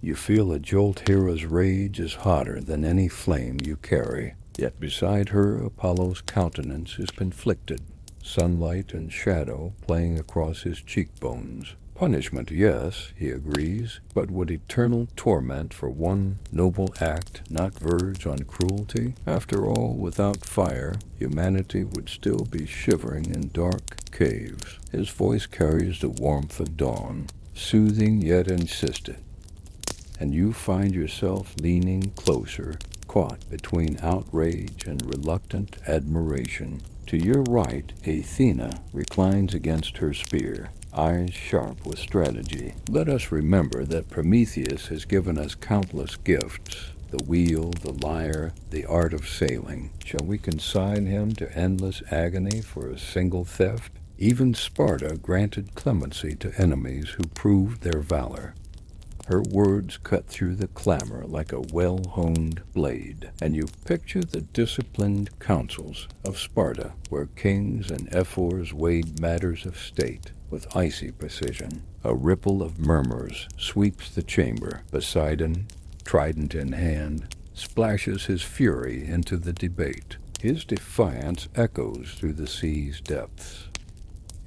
You feel a jolt. Hera's rage is hotter than any flame you carry. Yet beside her, Apollo's countenance is conflicted, sunlight and shadow playing across his cheekbones. Punishment, yes, he agrees, but would eternal torment for one noble act not verge on cruelty? After all, without fire, humanity would still be shivering in dark caves. His voice carries the warmth of dawn, soothing yet insistent, and you find yourself leaning closer, caught between outrage and reluctant admiration. To your right, Athena reclines against her spear, eyes sharp with strategy. Let us remember that Prometheus has given us countless gifts: the wheel, the lyre, the art of sailing. Shall we consign him to endless agony for a single theft? Even Sparta granted clemency to enemies who proved their valor. Her words cut through the clamor like a well-honed blade, and you picture the disciplined councils of Sparta, where kings and ephors weighed matters of state with icy precision. A ripple of murmurs sweeps the chamber. Poseidon, trident in hand, splashes his fury into the debate. His defiance echoes through the sea's depths.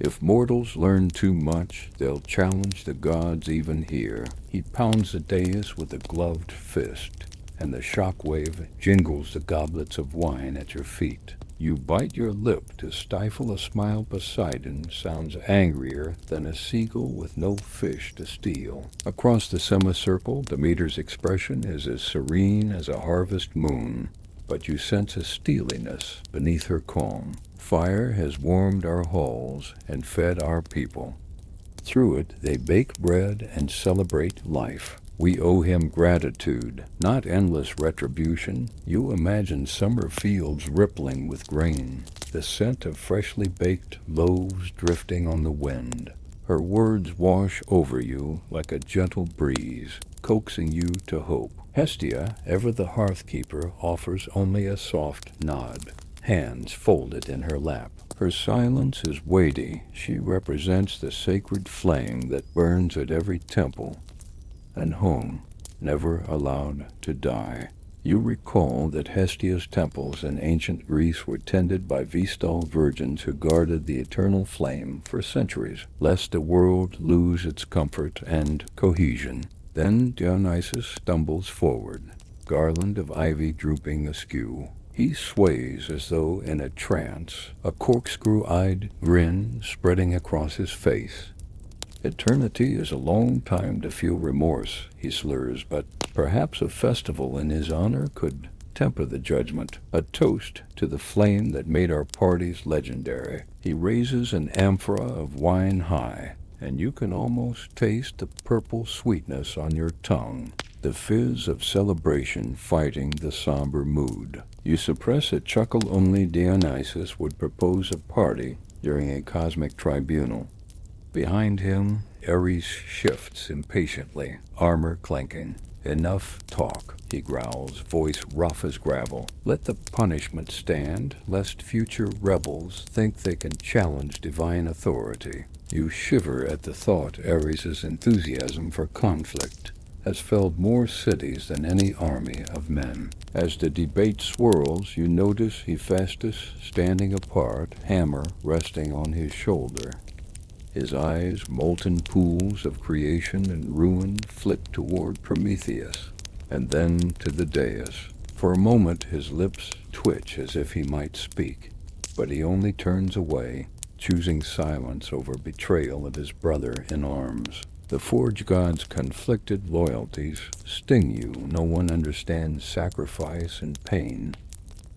If mortals learn too much, they'll challenge the gods even here. He pounds the dais with a gloved fist, and the shockwave jingles the goblets of wine at your feet. You bite your lip to stifle a smile. Poseidon sounds angrier than a seagull with no fish to steal. Across the semicircle, Demeter's expression is as serene as a harvest moon, but you sense a steeliness beneath her calm. Fire has warmed our halls and fed our people. Through it they bake bread and celebrate life. We owe him gratitude, not endless retribution. You imagine summer fields rippling with grain, the scent of freshly baked loaves drifting on the wind. Her words wash over you like a gentle breeze, coaxing you to hope. Hestia, ever the hearth-keeper, offers only a soft nod, hands folded in her lap. Her silence is weighty. She represents the sacred flame that burns at every temple and home, never allowed to die. You recall that Hestia's temples in ancient Greece were tended by Vestal virgins who guarded the eternal flame for centuries, lest the world lose its comfort and cohesion. Then Dionysus stumbles forward, garland of ivy drooping askew. He sways as though in a trance, a corkscrew-eyed grin spreading across his face. Eternity is a long time to feel remorse, he slurs, but perhaps a festival in his honor could temper the judgment, a toast to the flame that made our parties legendary. He raises an amphora of wine high, and you can almost taste the purple sweetness on your tongue, the fizz of celebration fighting the somber mood. You suppress a chuckle. Only Dionysus would propose a party during a cosmic tribunal. Behind him, Ares shifts impatiently, armor clanking. Enough talk, he growls, voice rough as gravel. Let the punishment stand, lest future rebels think they can challenge divine authority. You shiver at the thought. Ares' enthusiasm for conflict has felled more cities than any army of men. As the debate swirls, you notice Hephaestus standing apart, hammer resting on his shoulder. His eyes, molten pools of creation and ruin, flit toward Prometheus, and then to the dais. For a moment his lips twitch as if he might speak, but he only turns away, choosing silence over betrayal of his brother in arms. The Forge God's conflicted loyalties sting you. No one understands sacrifice and pain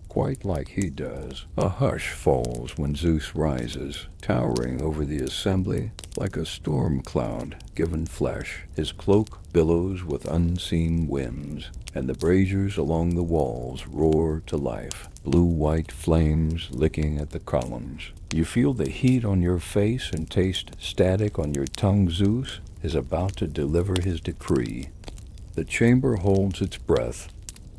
quite like he does. A hush falls when Zeus rises, towering over the assembly like a storm cloud given flesh. His cloak billows with unseen winds, and the braziers along the walls roar to life, blue-white flames licking at the columns. You feel the heat on your face and taste static on your tongue. Zeus is about to deliver his decree. The chamber holds its breath,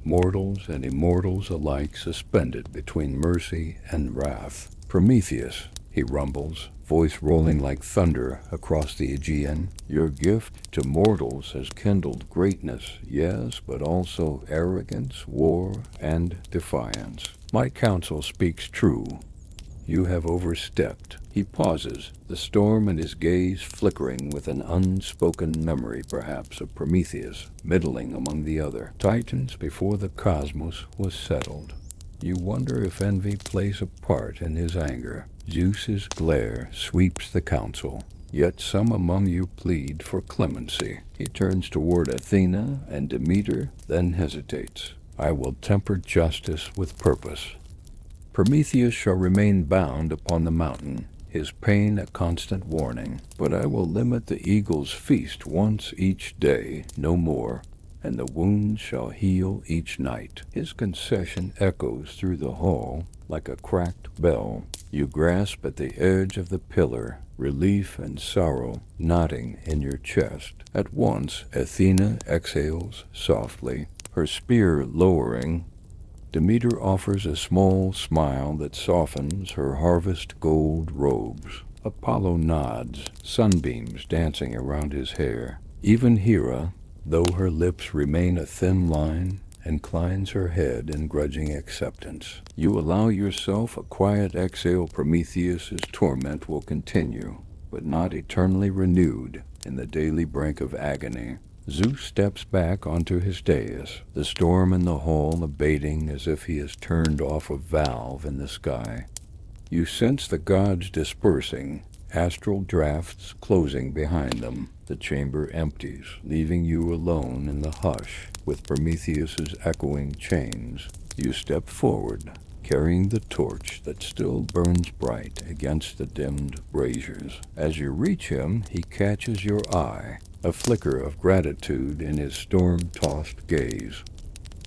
mortals and immortals alike suspended between mercy and wrath. Prometheus, he rumbles, voice rolling like thunder across the Aegean. Your gift to mortals has kindled greatness, yes, but also arrogance, war, and defiance. My counsel speaks true. You have overstepped. He pauses, the storm in his gaze flickering with an unspoken memory, perhaps, of Prometheus, middling among the other Titans before the cosmos was settled. You wonder if envy plays a part in his anger. Zeus's glare sweeps the council, yet some among you plead for clemency. He turns toward Athena and Demeter, then hesitates. I will temper justice with purpose. Prometheus shall remain bound upon the mountain, his pain a constant warning. But I will limit the eagle's feast once each day, no more, and the wound shall heal each night. His concession echoes through the hall like a cracked bell. You grasp at the edge of the pillar, relief and sorrow knotting in your chest. At once Athena exhales softly, her spear lowering. Demeter offers a small smile that softens her harvest gold robes. Apollo nods, sunbeams dancing around his hair. Even Hera, though her lips remain a thin line, inclines her head in grudging acceptance. You allow yourself a quiet exhale. Prometheus's torment will continue, but not eternally renewed in the daily brink of agony. Zeus steps back onto his dais, the storm in the hall abating as if he has turned off a valve in the sky. You sense the gods dispersing, astral drafts closing behind them. The chamber empties, leaving you alone in the hush with Prometheus's echoing chains. You step forward, carrying the torch that still burns bright against the dimmed braziers. As you reach him, he catches your eye, a flicker of gratitude in his storm-tossed gaze.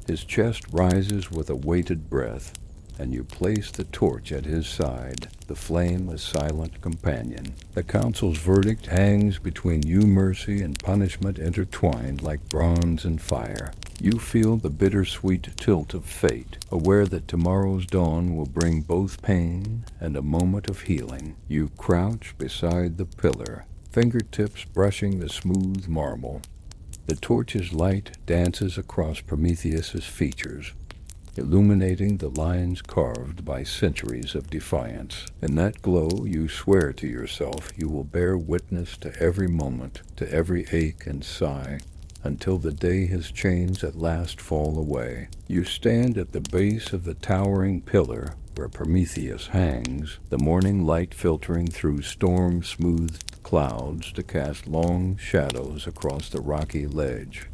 His chest rises with a weighted breath, and you place the torch at his side, the flame a silent companion. The council's verdict hangs between you, mercy, and punishment intertwined like bronze and fire. You feel the bittersweet tilt of fate, aware that tomorrow's dawn will bring both pain and a moment of healing. You crouch beside the pillar, fingertips brushing the smooth marble. The torch's light dances across Prometheus's features, illuminating the lines carved by centuries of defiance. In that glow, you swear to yourself you will bear witness to every moment, to every ache and sigh, until the day his chains at last fall away. You stand at the base of the towering pillar where Prometheus hangs, the morning light filtering through storm-smoothed clouds to cast long shadows across the rocky ledge.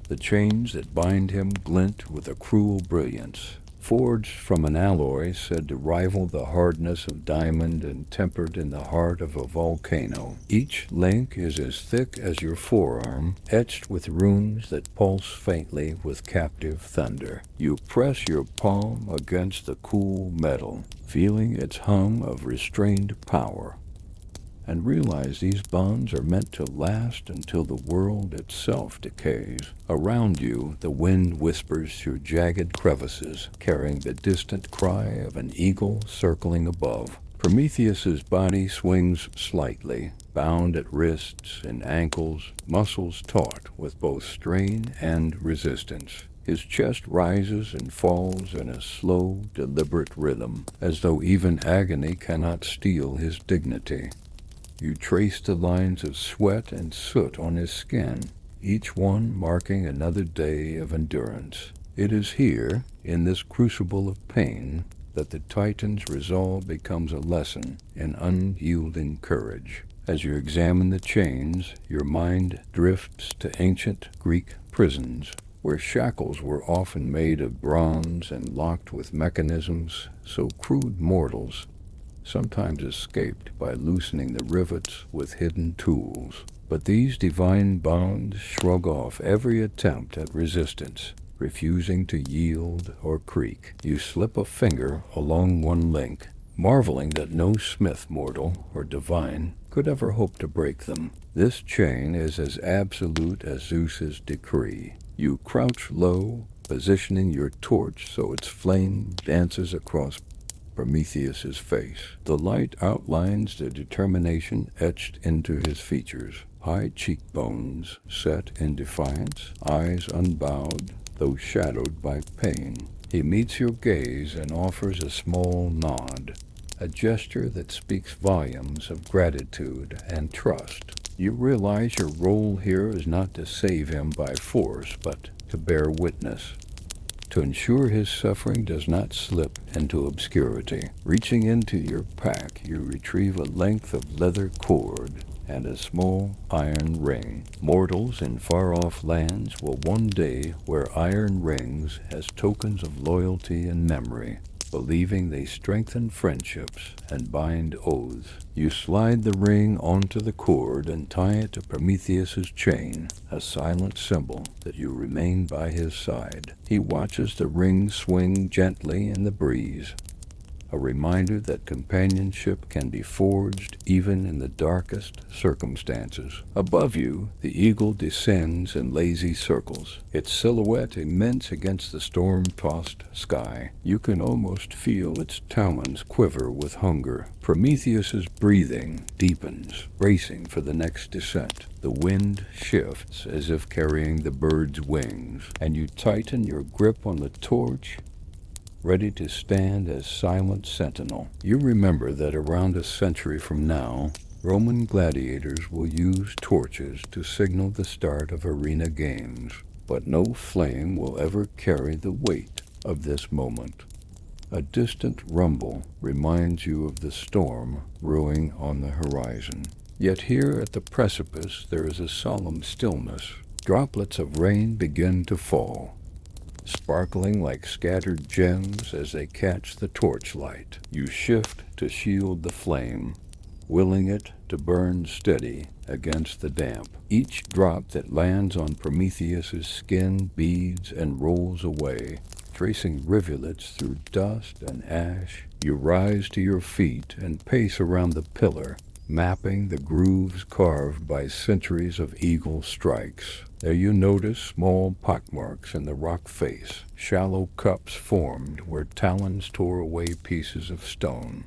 The chains that bind him glint with a cruel brilliance, forged from an alloy said to rival the hardness of diamond and tempered in the heart of a volcano. Each link is as thick as your forearm, etched with runes that pulse faintly with captive thunder. You press your palm against the cool metal, feeling its hum of restrained power, and realize these bonds are meant to last until the world itself decays. Around you, the wind whispers through jagged crevices, carrying the distant cry of an eagle circling above. Prometheus's body swings slightly, bound at wrists and ankles, muscles taut with both strain and resistance. His chest rises and falls in a slow, deliberate rhythm, as though even agony cannot steal his dignity. You trace the lines of sweat and soot on his skin, each one marking another day of endurance. It is here, in this crucible of pain, that the Titan's resolve becomes a lesson in unyielding courage. As you examine the chains, your mind drifts to ancient Greek prisons, where shackles were often made of bronze and locked with mechanisms so crude mortals sometimes escaped by loosening the rivets with hidden tools. But these divine bonds shrug off every attempt at resistance, refusing to yield or creak. You slip a finger along one link, marveling that no smith mortal or divine could ever hope to break them. This chain is as absolute as Zeus's decree. You crouch low, positioning your torch so its flame dances across Prometheus's face. The light outlines the determination etched into his features. High cheekbones set in defiance, eyes unbowed, though shadowed by pain. He meets your gaze and offers a small nod, a gesture that speaks volumes of gratitude and trust. You realize your role here is not to save him by force, but to bear witness, to ensure his suffering does not slip into obscurity. Reaching into your pack, you retrieve a length of leather cord and a small iron ring. Mortals in far-off lands will one day wear iron rings as tokens of loyalty and memory. believing they strengthen friendships and bind oaths. You slide the ring onto the cord and tie it to Prometheus's chain, a silent symbol that you remain by his side. He watches the ring swing gently in the breeze, a reminder that companionship can be forged even in the darkest circumstances. Above you, the eagle descends in lazy circles, its silhouette immense against the storm-tossed sky. You can almost feel its talons quiver with hunger. Prometheus's breathing deepens, bracing for the next descent. The wind shifts as if carrying the bird's wings, and you tighten your grip on the torch, ready to stand as silent sentinel. You remember that around a century from now, Roman gladiators will use torches to signal the start of arena games, but no flame will ever carry the weight of this moment. A distant rumble reminds you of the storm brewing on the horizon. Yet here at the precipice there is a solemn stillness. Droplets of rain begin to fall, sparkling like scattered gems as they catch the torchlight. You shift to shield the flame, willing it to burn steady against the damp. Each drop that lands on Prometheus's skin beads and rolls away, tracing rivulets through dust and ash. You rise to your feet and pace around the pillar, mapping the grooves carved by centuries of eagle strikes. There you notice small pockmarks in the rock face, shallow cups formed where talons tore away pieces of stone.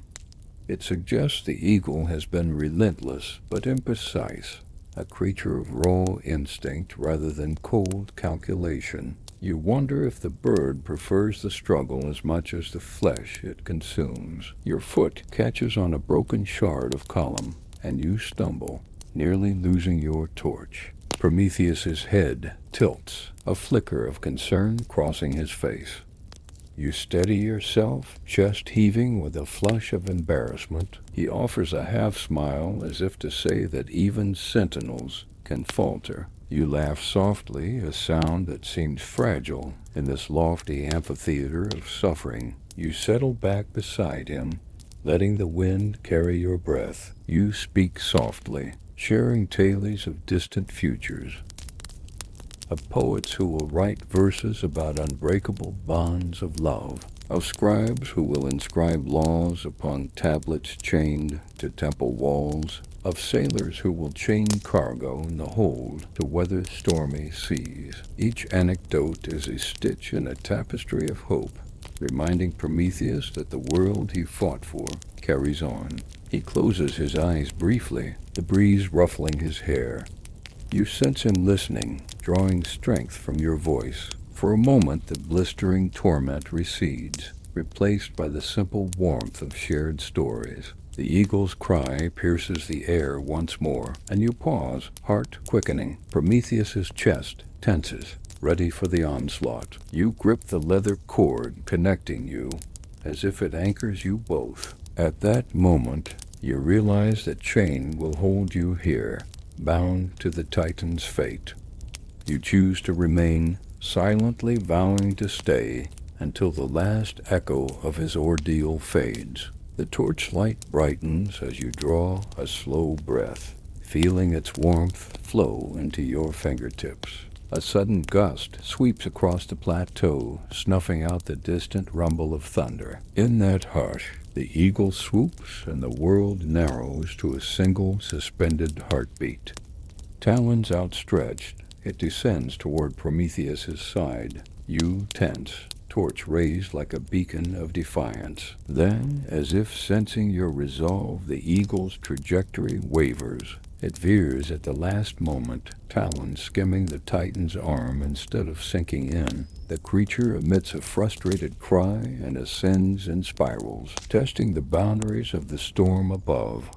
It suggests the eagle has been relentless but imprecise, a creature of raw instinct rather than cold calculation. You wonder if the bird prefers the struggle as much as the flesh it consumes. Your foot catches on a broken shard of column, and you stumble, nearly losing your torch. Prometheus's head tilts, a flicker of concern crossing his face. You steady yourself, chest heaving with a flush of embarrassment. He offers a half-smile as if to say that even sentinels can falter. You laugh softly, a sound that seems fragile in this lofty amphitheater of suffering. You settle back beside him, letting the wind carry your breath. You speak softly, sharing tales of distant futures, of poets who will write verses about unbreakable bonds of love, of scribes who will inscribe laws upon tablets chained to temple walls, of sailors who will chain cargo in the hold to weather stormy seas. Each anecdote is a stitch in a tapestry of hope, reminding Prometheus that the world he fought for carries on. He closes his eyes briefly, the breeze ruffling his hair. You sense him listening, drawing strength from your voice. For a moment the blistering torment recedes, replaced by the simple warmth of shared stories. The eagle's cry pierces the air once more, and you pause, heart quickening. Prometheus's chest tenses, ready for the onslaught. You grip the leather cord connecting you, as if it anchors you both. At that moment, you realize that chain will hold you here, bound to the Titan's fate. You choose to remain, silently vowing to stay until the last echo of his ordeal fades. The torchlight brightens as you draw a slow breath, feeling its warmth flow into your fingertips. A sudden gust sweeps across the plateau, snuffing out the distant rumble of thunder. In that hush, the eagle swoops and the world narrows to a single suspended heartbeat. Talons outstretched, it descends toward Prometheus's side. You tense, torch raised like a beacon of defiance. Then, as if sensing your resolve, the eagle's trajectory wavers. It veers at the last moment, talons skimming the Titan's arm instead of sinking in. The creature emits a frustrated cry and ascends in spirals, testing the boundaries of the storm above.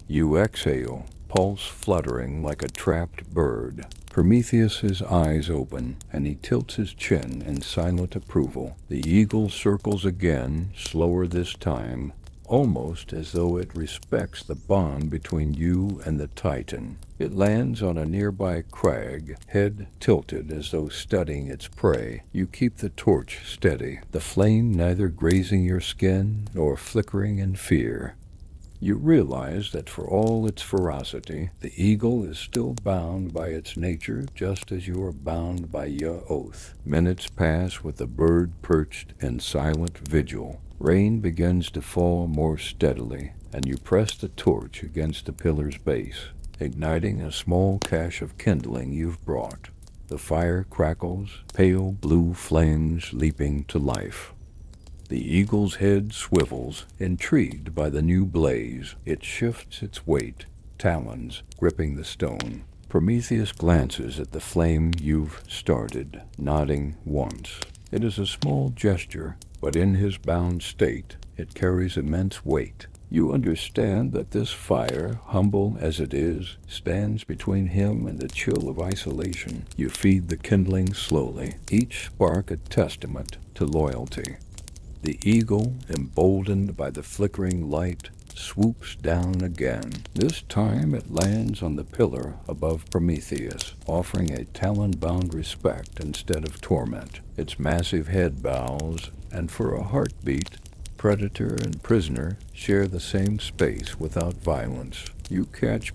You exhale, pulse fluttering like a trapped bird. Prometheus's eyes open, and he tilts his chin in silent approval. The eagle circles again, slower this time, almost as though it respects the bond between you and the Titan. It lands on a nearby crag, head tilted as though studying its prey. You keep the torch steady, the flame neither grazing your skin nor flickering in fear. You realize that for all its ferocity, the eagle is still bound by its nature just as you are bound by your oath. Minutes pass with the bird perched in silent vigil. Rain begins to fall more steadily, and you press the torch against the pillar's base, igniting a small cache of kindling you've brought. The fire crackles, pale blue flames leaping to life. The eagle's head swivels, intrigued by the new blaze. It shifts its weight, talons gripping the stone. Prometheus glances at the flame you've started, nodding once. It is a small gesture, but in his bound state, it carries immense weight. You understand that this fire, humble as it is, stands between him and the chill of isolation. You feed the kindling slowly, each spark a testament to loyalty. The eagle, emboldened by the flickering light, swoops down again. This time it lands on the pillar above Prometheus, offering a talon-bound respect instead of torment. Its massive head bows, and for a heartbeat, predator and prisoner share the same space without violence. You catch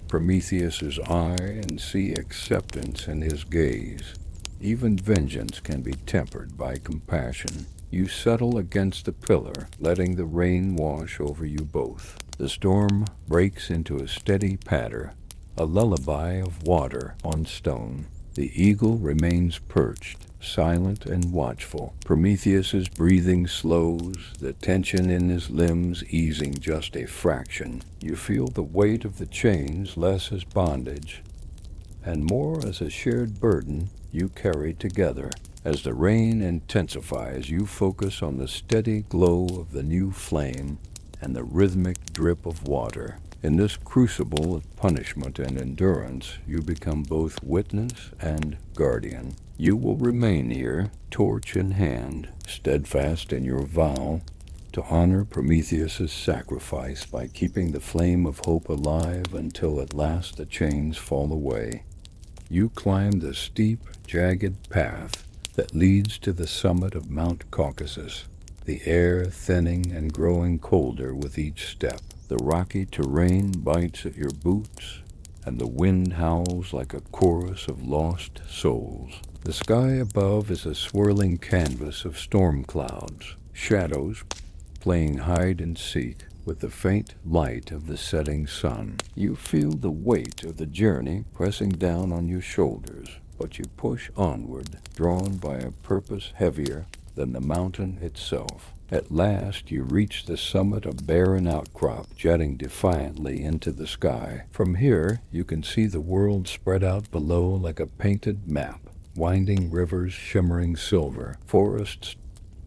Prometheus's eye and see acceptance in his gaze. Even vengeance can be tempered by compassion. You settle against the pillar, letting the rain wash over you both. The storm breaks into a steady patter, a lullaby of water on stone. The eagle remains perched, silent and watchful. Prometheus's breathing slows, the tension in his limbs easing just a fraction. You feel the weight of the chains less as bondage, and more as a shared burden you carry together. As the rain intensifies, you focus on the steady glow of the new flame and the rhythmic drip of water. In this crucible of punishment and endurance, you become both witness and guardian. You will remain here, torch in hand, steadfast in your vow to honor Prometheus's sacrifice by keeping the flame of hope alive until at last the chains fall away. You climb the steep, jagged path that leads to the summit of Mount Caucasus, the air thinning and growing colder with each step. The rocky terrain bites at your boots, and the wind howls like a chorus of lost souls. The sky above is a swirling canvas of storm clouds, shadows playing hide and seek with the faint light of the setting sun. You feel the weight of the journey pressing down on your shoulders, but you push onward, drawn by a purpose heavier than the mountain itself. At last you reach the summit, a barren outcrop jetting defiantly into the sky. From here you can see the world spread out below like a painted map, winding rivers shimmering silver, forests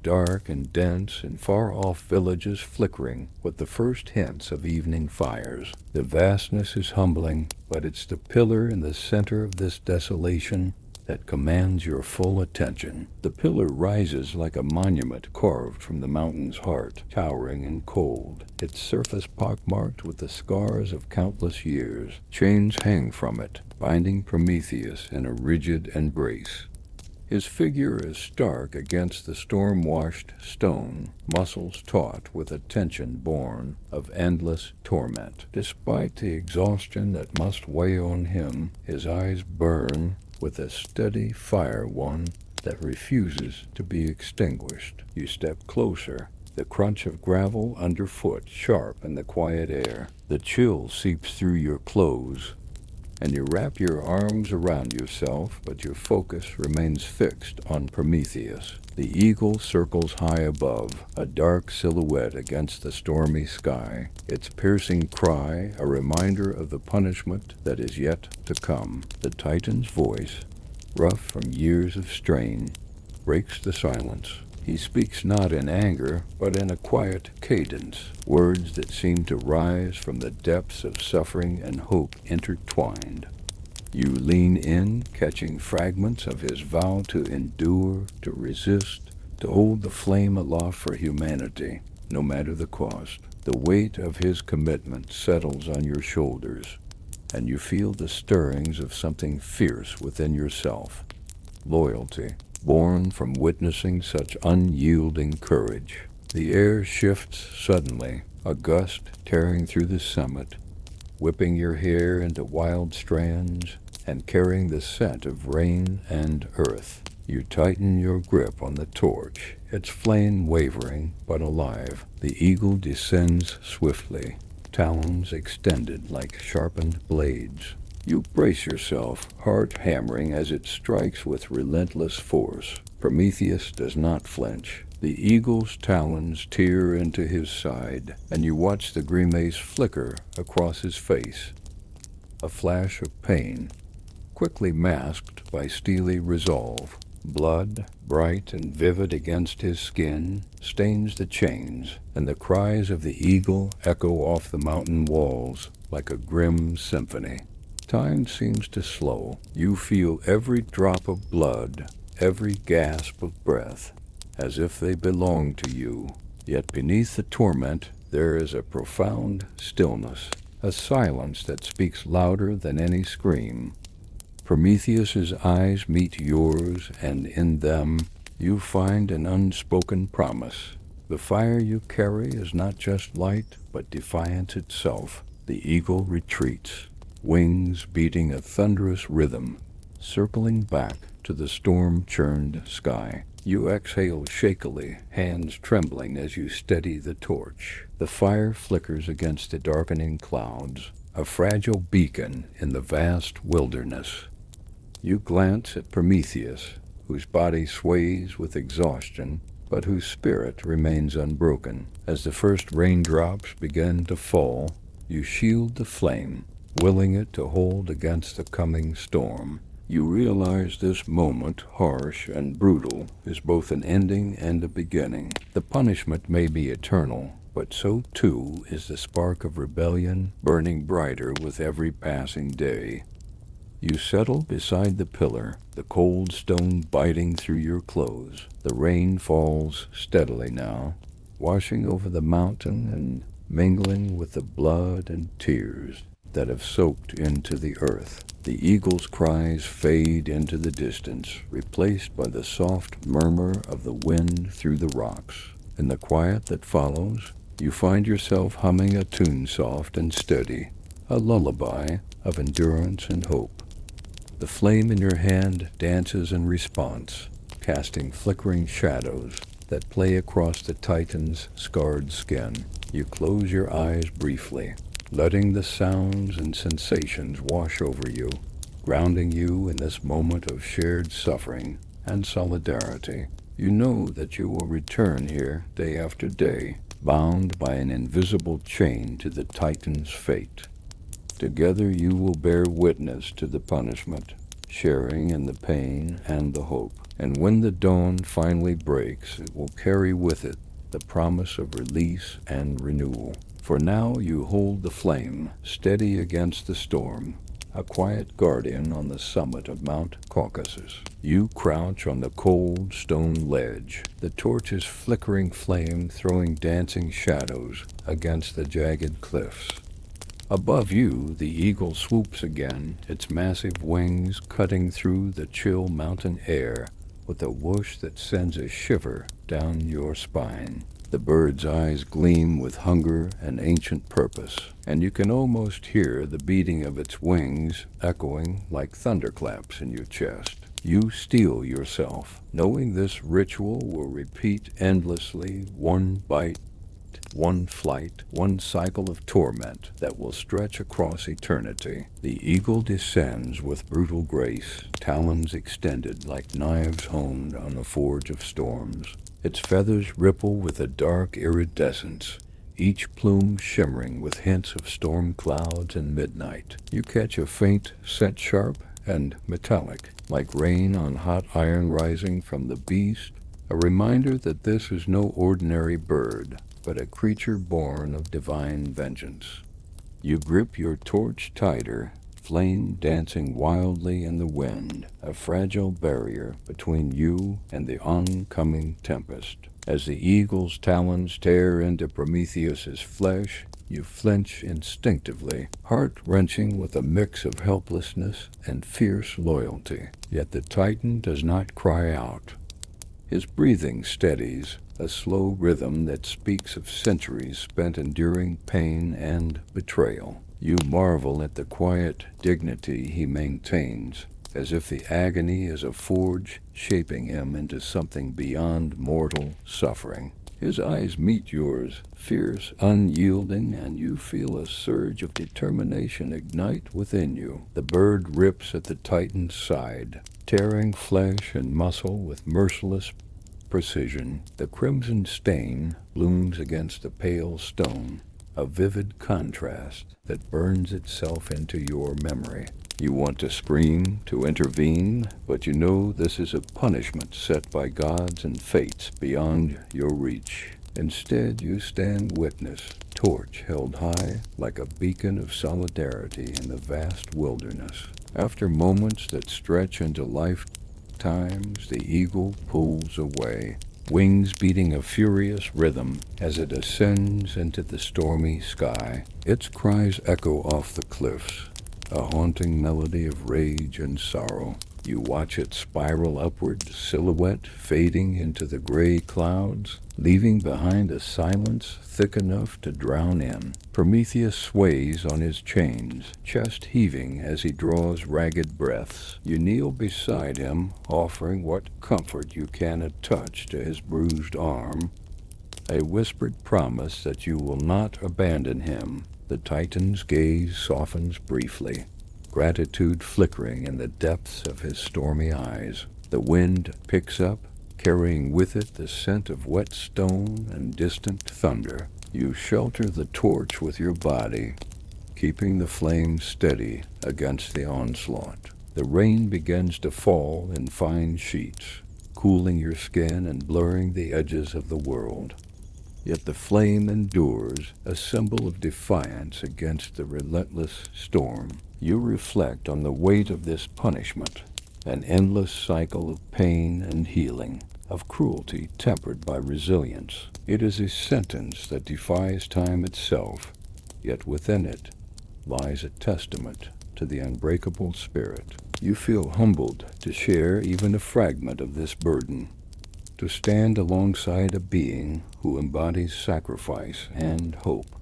dark and dense, and far-off villages flickering with the first hints of evening fires. The vastness is humbling, but it's the pillar in the center of this desolation that commands your full attention. The pillar rises like a monument carved from the mountain's heart, towering and cold, its surface pockmarked with the scars of countless years. Chains hang from it, binding Prometheus in a rigid embrace. His figure is stark against the storm-washed stone, muscles taut with a tension born of endless torment. Despite the exhaustion that must weigh on him, his eyes burn with a steady fire, one that refuses to be extinguished. You step closer, the crunch of gravel underfoot sharp in the quiet air. The chill seeps through your clothes, and you wrap your arms around yourself, but your focus remains fixed on Prometheus. The eagle circles high above, a dark silhouette against the stormy sky, its piercing cry a reminder of the punishment that is yet to come. The Titan's voice, rough from years of strain, breaks the silence. He speaks not in anger, but in a quiet cadence, words that seem to rise from the depths of suffering and hope intertwined. You lean in, catching fragments of his vow to endure, to resist, to hold the flame aloft for humanity, no matter the cost. The weight of his commitment settles on your shoulders, and you feel the stirrings of something fierce within yourself. Loyalty, born from witnessing such unyielding courage. The air shifts suddenly, a gust tearing through the summit, whipping your hair into wild strands and carrying the scent of rain and earth. You tighten your grip on the torch, its flame wavering but alive. The eagle descends swiftly, talons extended like sharpened blades. You brace yourself, heart hammering as it strikes with relentless force. Prometheus does not flinch. The eagle's talons tear into his side, and you watch the grimace flicker across his face. A flash of pain, quickly masked by steely resolve. Blood, bright and vivid against his skin, stains the chains, and the cries of the eagle echo off the mountain walls like a grim symphony. Time seems to slow. You feel every drop of blood, every gasp of breath, as if they belong to you. Yet beneath the torment, there is a profound stillness, a silence that speaks louder than any scream. Prometheus's eyes meet yours, and in them you find an unspoken promise. The fire you carry is not just light, but defiance itself. The eagle retreats, wings beating a thunderous rhythm, circling back to the storm-churned sky. You exhale shakily, hands trembling as you steady the torch. The fire flickers against the darkening clouds, a fragile beacon in the vast wilderness. You glance at Prometheus, whose body sways with exhaustion, but whose spirit remains unbroken. As the first raindrops begin to fall, you shield the flame, willing it to hold against the coming storm. You realize this moment, harsh and brutal, is both an ending and a beginning. The punishment may be eternal, but so too is the spark of rebellion, burning brighter with every passing day. You settle beside the pillar, the cold stone biting through your clothes. The rain falls steadily now, washing over the mountain and mingling with the blood and tears that have soaked into the earth. The eagle's cries fade into the distance, replaced by the soft murmur of the wind through the rocks. In the quiet that follows, you find yourself humming a tune soft and steady, a lullaby of endurance and hope. The flame in your hand dances in response, casting flickering shadows that play across the Titan's scarred skin. You close your eyes briefly, letting the sounds and sensations wash over you, grounding you in this moment of shared suffering and solidarity. You know that you will return here day after day, bound by an invisible chain to the Titan's fate. Together you will bear witness to the punishment, sharing in the pain and the hope. And when the dawn finally breaks, it will carry with it the promise of release and renewal. For now you hold the flame, steady against the storm, a quiet guardian on the summit of Mount Caucasus. You crouch on the cold stone ledge, the torch's flickering flame throwing dancing shadows against the jagged cliffs. Above you, the eagle swoops again, its massive wings cutting through the chill mountain air with a whoosh that sends a shiver down your spine. The bird's eyes gleam with hunger and ancient purpose, and you can almost hear the beating of its wings echoing like thunderclaps in your chest. You steel yourself, knowing this ritual will repeat endlessly, one bite, one flight, one cycle of torment that will stretch across eternity. The eagle descends with brutal grace, talons extended like knives honed on a forge of storms. Its feathers ripple with a dark iridescence, each plume shimmering with hints of storm clouds and midnight. You catch a faint scent sharp and metallic, like rain on hot iron rising from the beast, a reminder that this is no ordinary bird, but a creature born of divine vengeance. You grip your torch tighter, flame dancing wildly in the wind, a fragile barrier between you and the oncoming tempest. As the eagle's talons tear into Prometheus's flesh, you flinch instinctively, heart-wrenching with a mix of helplessness and fierce loyalty. Yet the Titan does not cry out. His breathing steadies, a slow rhythm that speaks of centuries spent enduring pain and betrayal. You marvel at the quiet dignity he maintains, as if the agony is a forge shaping him into something beyond mortal suffering. His eyes meet yours, fierce, unyielding, and you feel a surge of determination ignite within you. The bird rips at the Titan's side, tearing flesh and muscle with merciless precision. The crimson stain blooms against the pale stone, a vivid contrast that burns itself into your memory. You want to scream, to intervene, but you know this is a punishment set by gods and fates beyond your reach. Instead, you stand witness, torch held high like a beacon of solidarity in the vast wilderness. After moments that stretch into lifetimes, the eagle pulls away, wings beating a furious rhythm as it ascends into the stormy sky. Its cries echo off the cliffs, a haunting melody of rage and sorrow. You watch it spiral upward, silhouette fading into the gray clouds, leaving behind a silence thick enough to drown in. Prometheus sways on his chains, chest heaving as he draws ragged breaths. You kneel beside him, offering what comfort you can attach to his bruised arm, a whispered promise that you will not abandon him. The Titan's gaze softens briefly, gratitude flickering in the depths of his stormy eyes. The wind picks up, carrying with it the scent of wet stone and distant thunder. You shelter the torch with your body, keeping the flame steady against the onslaught. The rain begins to fall in fine sheets, cooling your skin and blurring the edges of the world. Yet the flame endures, a symbol of defiance against the relentless storm. You reflect on the weight of this punishment, an endless cycle of pain and healing, of cruelty tempered by resilience. It is a sentence that defies time itself, yet within it lies a testament to the unbreakable spirit. You feel humbled to share even a fragment of this burden, to stand alongside a being who embodies sacrifice and hope.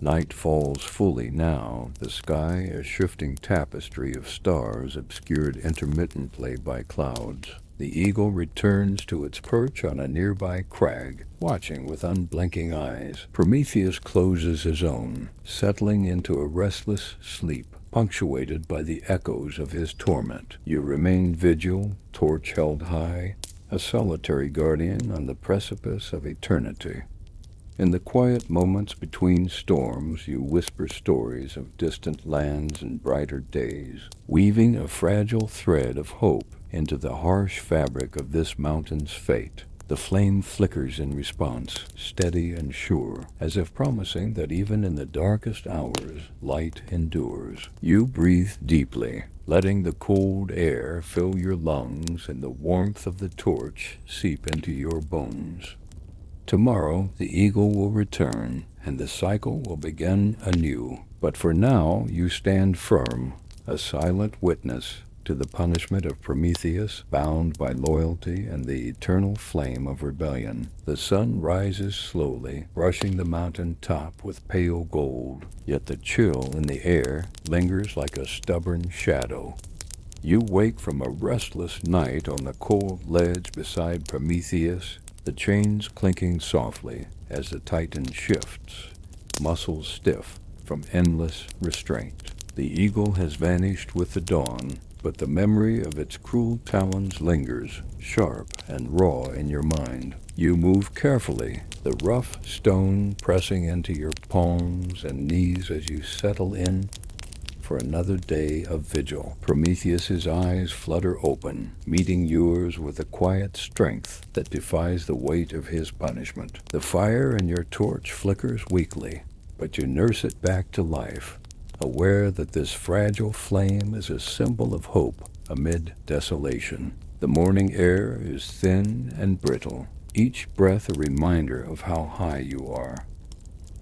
Night falls fully now, the sky a shifting tapestry of stars obscured intermittently by clouds. The eagle returns to its perch on a nearby crag, watching with unblinking eyes. Prometheus closes his own, settling into a restless sleep, punctuated by the echoes of his torment. You remain vigil, torch held high, a solitary guardian on the precipice of eternity. In the quiet moments between storms, you whisper stories of distant lands and brighter days, weaving a fragile thread of hope into the harsh fabric of this mountain's fate. The flame flickers in response, steady and sure, as if promising that even in the darkest hours, light endures. You breathe deeply, letting the cold air fill your lungs and the warmth of the torch seep into your bones. Tomorrow, the eagle will return, and the cycle will begin anew. But for now, you stand firm, a silent witness to the punishment of Prometheus, bound by loyalty and the eternal flame of rebellion. The sun rises slowly, brushing the mountain top with pale gold, yet the chill in the air lingers like a stubborn shadow. You wake from a restless night on the cold ledge beside Prometheus, the chains clinking softly as the Titan shifts, muscles stiff from endless restraint. The eagle has vanished with the dawn, but the memory of its cruel talons lingers, sharp and raw in your mind. You move carefully, the rough stone pressing into your palms and knees as you settle in for another day of vigil. Prometheus's eyes flutter open, meeting yours with a quiet strength that defies the weight of his punishment. The fire in your torch flickers weakly, but you nurse it back to life, aware that this fragile flame is a symbol of hope amid desolation. The morning air is thin and brittle, each breath a reminder of how high you are,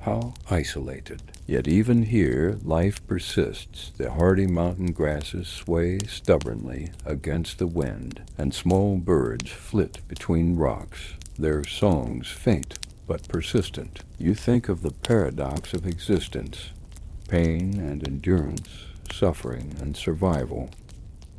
how isolated. Yet even here, life persists. The hardy mountain grasses sway stubbornly against the wind, and small birds flit between rocks, their songs faint but persistent. You think of the paradox of existence, pain and endurance, suffering and survival,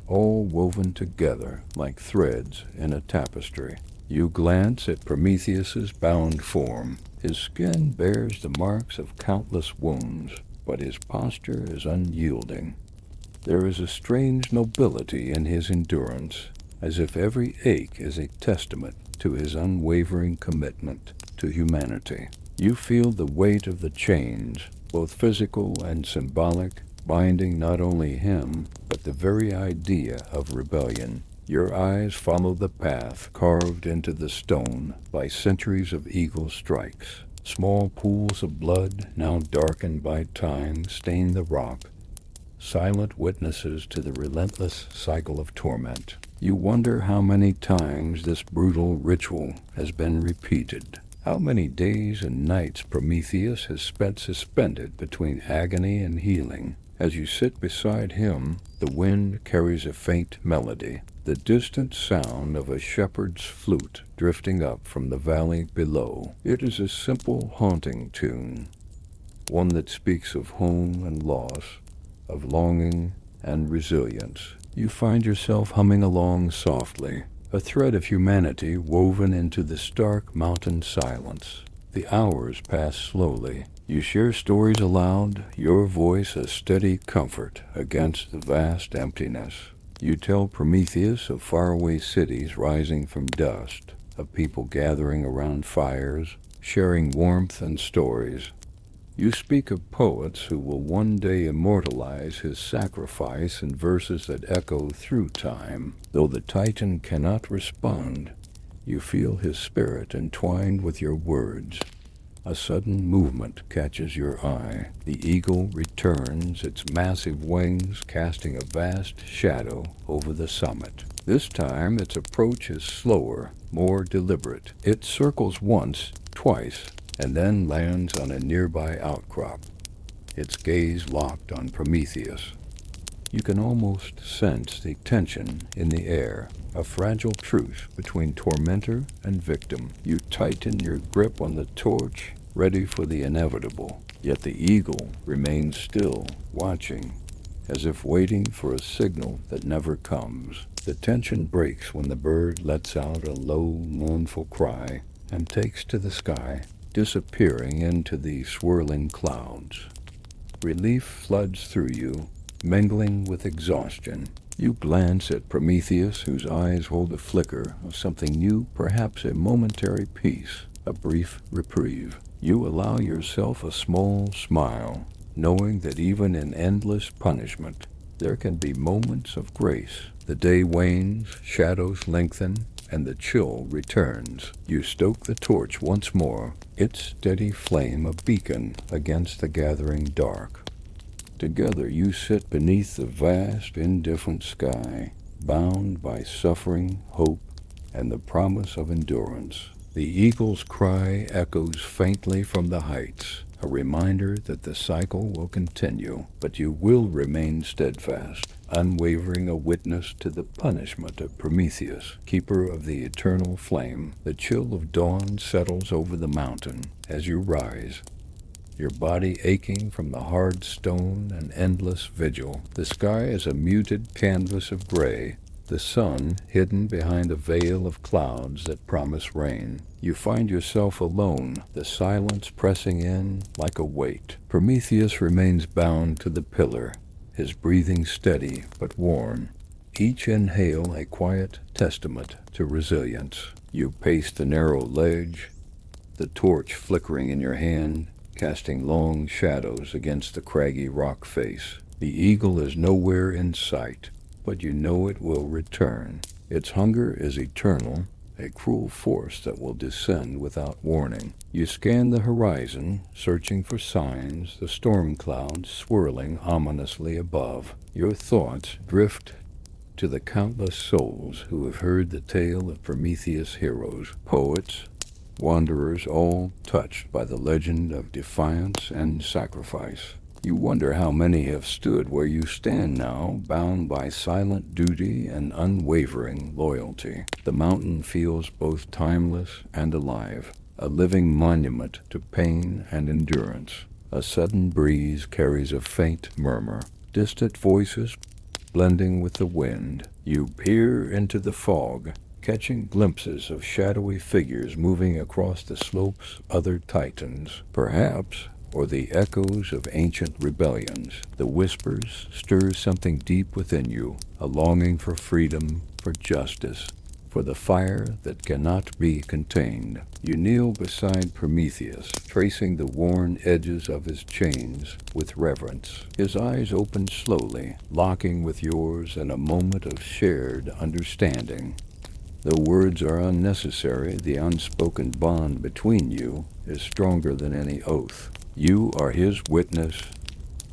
all woven together like threads in a tapestry. You glance at Prometheus's bound form. His skin bears the marks of countless wounds, but his posture is unyielding. There is a strange nobility in his endurance, as if every ache is a testament to his unwavering commitment to humanity. You feel the weight of the chains, both physical and symbolic, binding not only him, but the very idea of rebellion. Your eyes follow the path carved into the stone by centuries of eagle strikes. Small pools of blood, now darkened by time, stain the rock, silent witnesses to the relentless cycle of torment. You wonder how many times this brutal ritual has been repeated. How many days and nights Prometheus has spent suspended between agony and healing. As you sit beside him, the wind carries a faint melody, the distant sound of a shepherd's flute drifting up from the valley below. It is a simple, haunting tune, one that speaks of home and loss, of longing and resilience. You find yourself humming along softly, a thread of humanity woven into the stark mountain silence. The hours pass slowly. You share stories aloud, your voice a steady comfort against the vast emptiness. You tell Prometheus of faraway cities rising from dust, of people gathering around fires, sharing warmth and stories. You speak of poets who will one day immortalize his sacrifice in verses that echo through time. Though the Titan cannot respond, you feel his spirit entwined with your words. A sudden movement catches your eye. The eagle returns, its massive wings casting a vast shadow over the summit. This time its approach is slower, more deliberate. It circles once, twice, and then lands on a nearby outcrop, its gaze locked on Prometheus. You can almost sense the tension in the air, a fragile truce between tormentor and victim. You tighten your grip on the torch, ready for the inevitable. Yet the eagle remains still, watching, as if waiting for a signal that never comes. The tension breaks when the bird lets out a low, mournful cry and takes to the sky, disappearing into the swirling clouds. Relief floods through you, mingling with exhaustion. You glance at Prometheus, whose eyes hold a flicker of something new, perhaps a momentary peace, a brief reprieve. You allow yourself a small smile, knowing that even in endless punishment, there can be moments of grace. The day wanes, shadows lengthen, and the chill returns. You stoke the torch once more, its steady flame a beacon against the gathering dark. Together you sit beneath the vast, indifferent sky, bound by suffering, hope, and the promise of endurance. The eagle's cry echoes faintly from the heights, a reminder that the cycle will continue, but you will remain steadfast, unwavering, a witness to the punishment of Prometheus, keeper of the eternal flame. The chill of dawn settles over the mountain as you rise, your body aching from the hard stone and endless vigil. The sky is a muted canvas of gray, the sun hidden behind a veil of clouds that promise rain. You find yourself alone, the silence pressing in like a weight. Prometheus remains bound to the pillar, his breathing steady but worn, each inhale a quiet testament to resilience. You pace the narrow ledge, the torch flickering in your hand, casting long shadows against the craggy rock face. The eagle is nowhere in sight, but you know it will return. Its hunger is eternal, a cruel force that will descend without warning. You scan the horizon, searching for signs, the storm clouds swirling ominously above. Your thoughts drift to the countless souls who have heard the tale of Prometheus' heroes, poets, wanderers, all touched by the legend of defiance and sacrifice. You wonder how many have stood where you stand now, bound by silent duty and unwavering loyalty. The mountain feels both timeless and alive, a living monument to pain and endurance. A sudden breeze carries a faint murmur, distant voices blending with the wind. You peer into the fog, catching glimpses of shadowy figures moving across the slopes, other titans, perhaps, or the echoes of ancient rebellions. The whispers stir something deep within you, a longing for freedom, for justice, for the fire that cannot be contained. You kneel beside Prometheus, tracing the worn edges of his chains with reverence. His eyes open slowly, locking with yours in a moment of shared understanding. The words are unnecessary. The unspoken bond between you is stronger than any oath. You are his witness,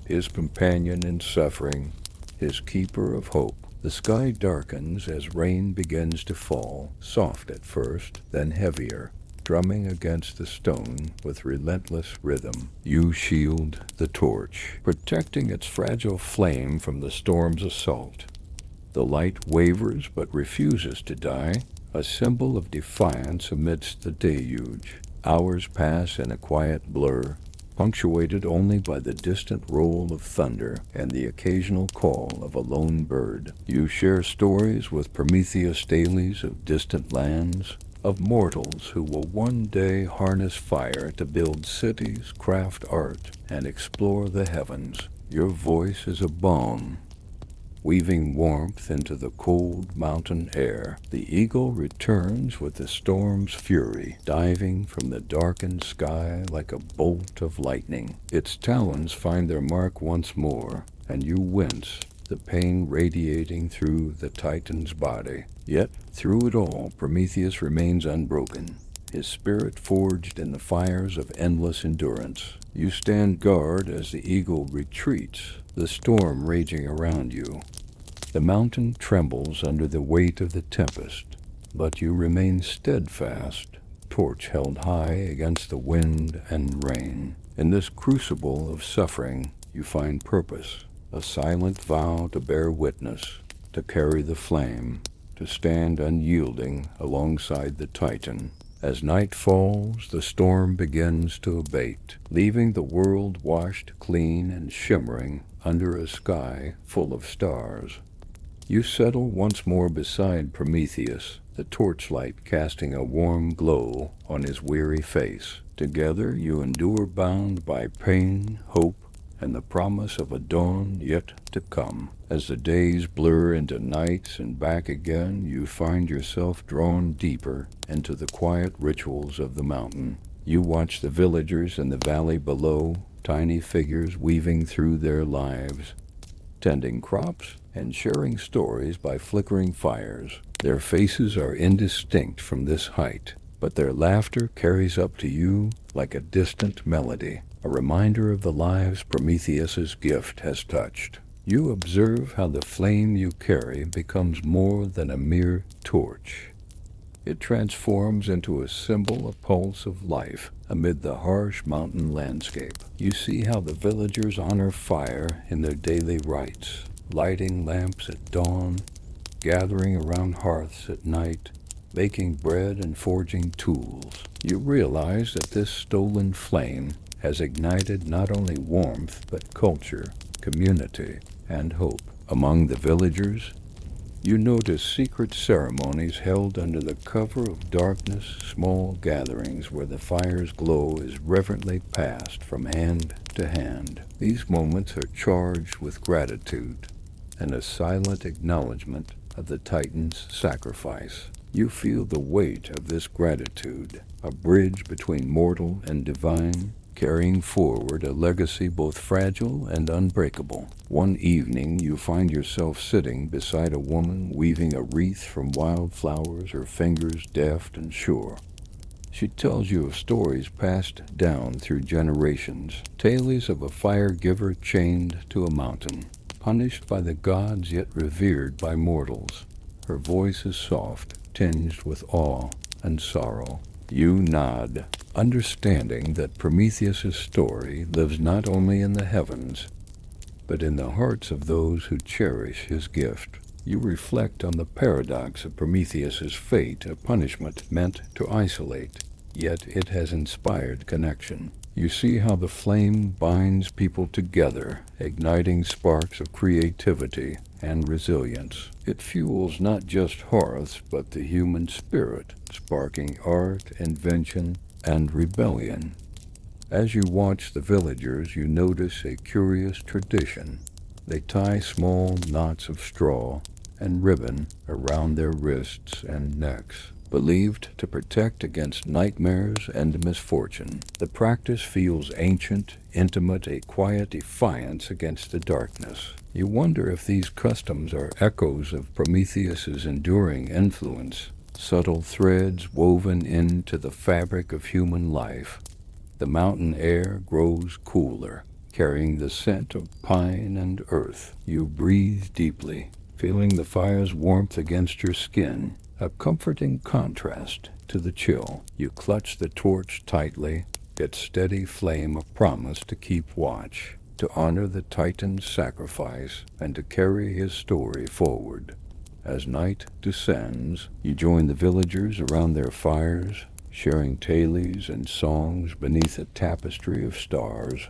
his companion in suffering, his keeper of hope. The sky darkens as rain begins to fall, soft at first, then heavier, drumming against the stone with relentless rhythm. You shield the torch, protecting its fragile flame from the storm's assault. The light wavers but refuses to die, a symbol of defiance amidst the deluge. Hours pass in a quiet blur, punctuated only by the distant roll of thunder and the occasional call of a lone bird. You share stories with Prometheus dailies of distant lands, of mortals who will one day harness fire to build cities, craft art, and explore the heavens. Your voice is a balm, weaving warmth into the cold mountain air. The eagle returns with the storm's fury, diving from the darkened sky like a bolt of lightning. Its talons find their mark once more, and you wince, the pain radiating through the titan's body. Yet, through it all, Prometheus remains unbroken, his spirit forged in the fires of endless endurance. You stand guard as the eagle retreats, the storm raging around you. The mountain trembles under the weight of the tempest, but you remain steadfast, torch held high against the wind and rain. In this crucible of suffering, you find purpose, a silent vow to bear witness, to carry the flame, to stand unyielding alongside the Titan. As night falls, the storm begins to abate, leaving the world washed clean and shimmering under a sky full of stars. You settle once more beside Prometheus, the torchlight casting a warm glow on his weary face. Together you endure, bound by pain, hope, and the promise of a dawn yet to come. As the days blur into nights and back again, you find yourself drawn deeper into the quiet rituals of the mountain. You watch the villagers in the valley below, tiny figures weaving through their lives, tending crops and sharing stories by flickering fires. Their faces are indistinct from this height, but their laughter carries up to you like a distant melody, a reminder of the lives Prometheus's gift has touched. You observe how the flame you carry becomes more than a mere torch. It transforms into a symbol, a pulse of life amid the harsh mountain landscape. You see how the villagers honor fire in their daily rites, lighting lamps at dawn, gathering around hearths at night, baking bread and forging tools. You realize that this stolen flame has ignited not only warmth but culture, community, and hope. Among the villagers, you notice secret ceremonies held under the cover of darkness, small gatherings where the fire's glow is reverently passed from hand to hand. These moments are charged with gratitude and a silent acknowledgement of the Titan's sacrifice. You feel the weight of this gratitude, a bridge between mortal and divine, carrying forward a legacy both fragile and unbreakable. One evening, you find yourself sitting beside a woman weaving a wreath from wildflowers, her fingers deft and sure. She tells you of stories passed down through generations, tales of a fire giver chained to a mountain, punished by the gods yet revered by mortals. Her voice is soft, tinged with awe and sorrow. You nod, understanding that Prometheus's story lives not only in the heavens, but in the hearts of those who cherish his gift. You reflect on the paradox of Prometheus's fate, a punishment meant to isolate, yet it has inspired connection. You see how the flame binds people together, igniting sparks of creativity and resilience. It fuels not just hearths, but the human spirit, sparking art, invention, and rebellion. As you watch the villagers, you notice a curious tradition. They tie small knots of straw and ribbon around their wrists and necks, believed to protect against nightmares and misfortune. The practice feels ancient, intimate, a quiet defiance against the darkness. You wonder if these customs are echoes of Prometheus's enduring influence, subtle threads woven into the fabric of human life. The mountain air grows cooler, carrying the scent of pine and earth. You breathe deeply, feeling the fire's warmth against your skin, a comforting contrast to the chill. You clutch the torch tightly, its steady flame a promise to keep watch, to honor the Titan's sacrifice, and to carry his story forward. As night descends, you join the villagers around their fires, sharing tales and songs beneath a tapestry of stars.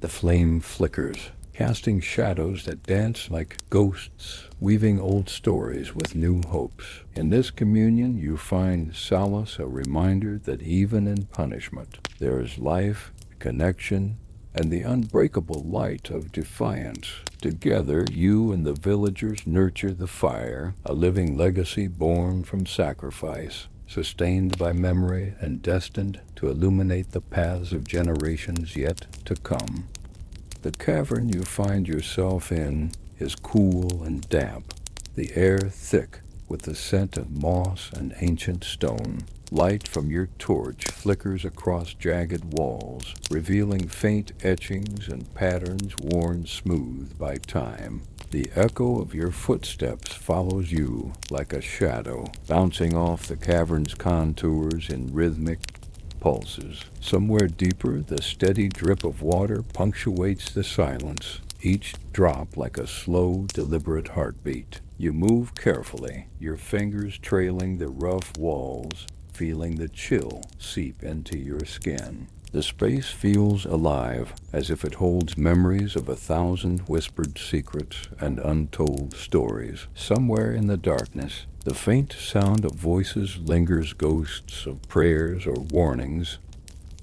The flame flickers, casting shadows that dance like ghosts, weaving old stories with new hopes. In this communion, you find solace, a reminder that even in punishment, there is life, connection, and the unbreakable light of defiance. Together, you and the villagers nurture the fire, a living legacy born from sacrifice, sustained by memory and destined to illuminate the paths of generations yet to come. The cavern you find yourself in is cool and damp, the air thick with the scent of moss and ancient stone. Light from your torch flickers across jagged walls, revealing faint etchings and patterns worn smooth by time. The echo of your footsteps follows you like a shadow, bouncing off the cavern's contours in rhythmic pulses. Somewhere deeper, the steady drip of water punctuates the silence, each drop like a slow, deliberate heartbeat. You move carefully, your fingers trailing the rough walls, feeling the chill seep into your skin. The space feels alive, as if it holds memories of 1,000 whispered secrets and untold stories. Somewhere in the darkness, the faint sound of voices lingers, ghosts of prayers or warnings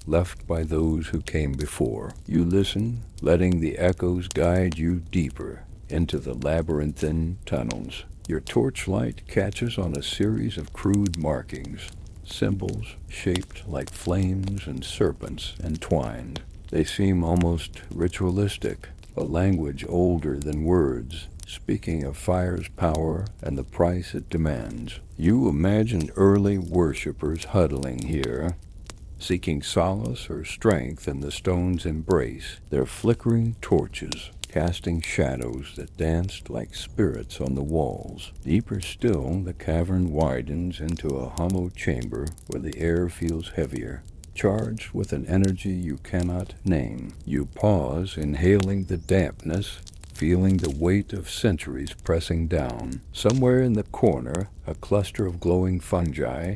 left by those who came before. You listen, letting the echoes guide you deeper into the labyrinthine tunnels. Your torchlight catches on a series of crude markings, symbols shaped like flames and serpents entwined. They seem almost ritualistic, a language older than words, speaking of fire's power and the price it demands. You imagine early worshippers huddling here, seeking solace or strength in the stone's embrace, their flickering torches casting shadows that danced like spirits on the walls. Deeper still, the cavern widens into a hollow chamber where the air feels heavier, charged with an energy you cannot name. You pause, inhaling the dampness, feeling the weight of centuries pressing down. Somewhere in the corner, a cluster of glowing fungi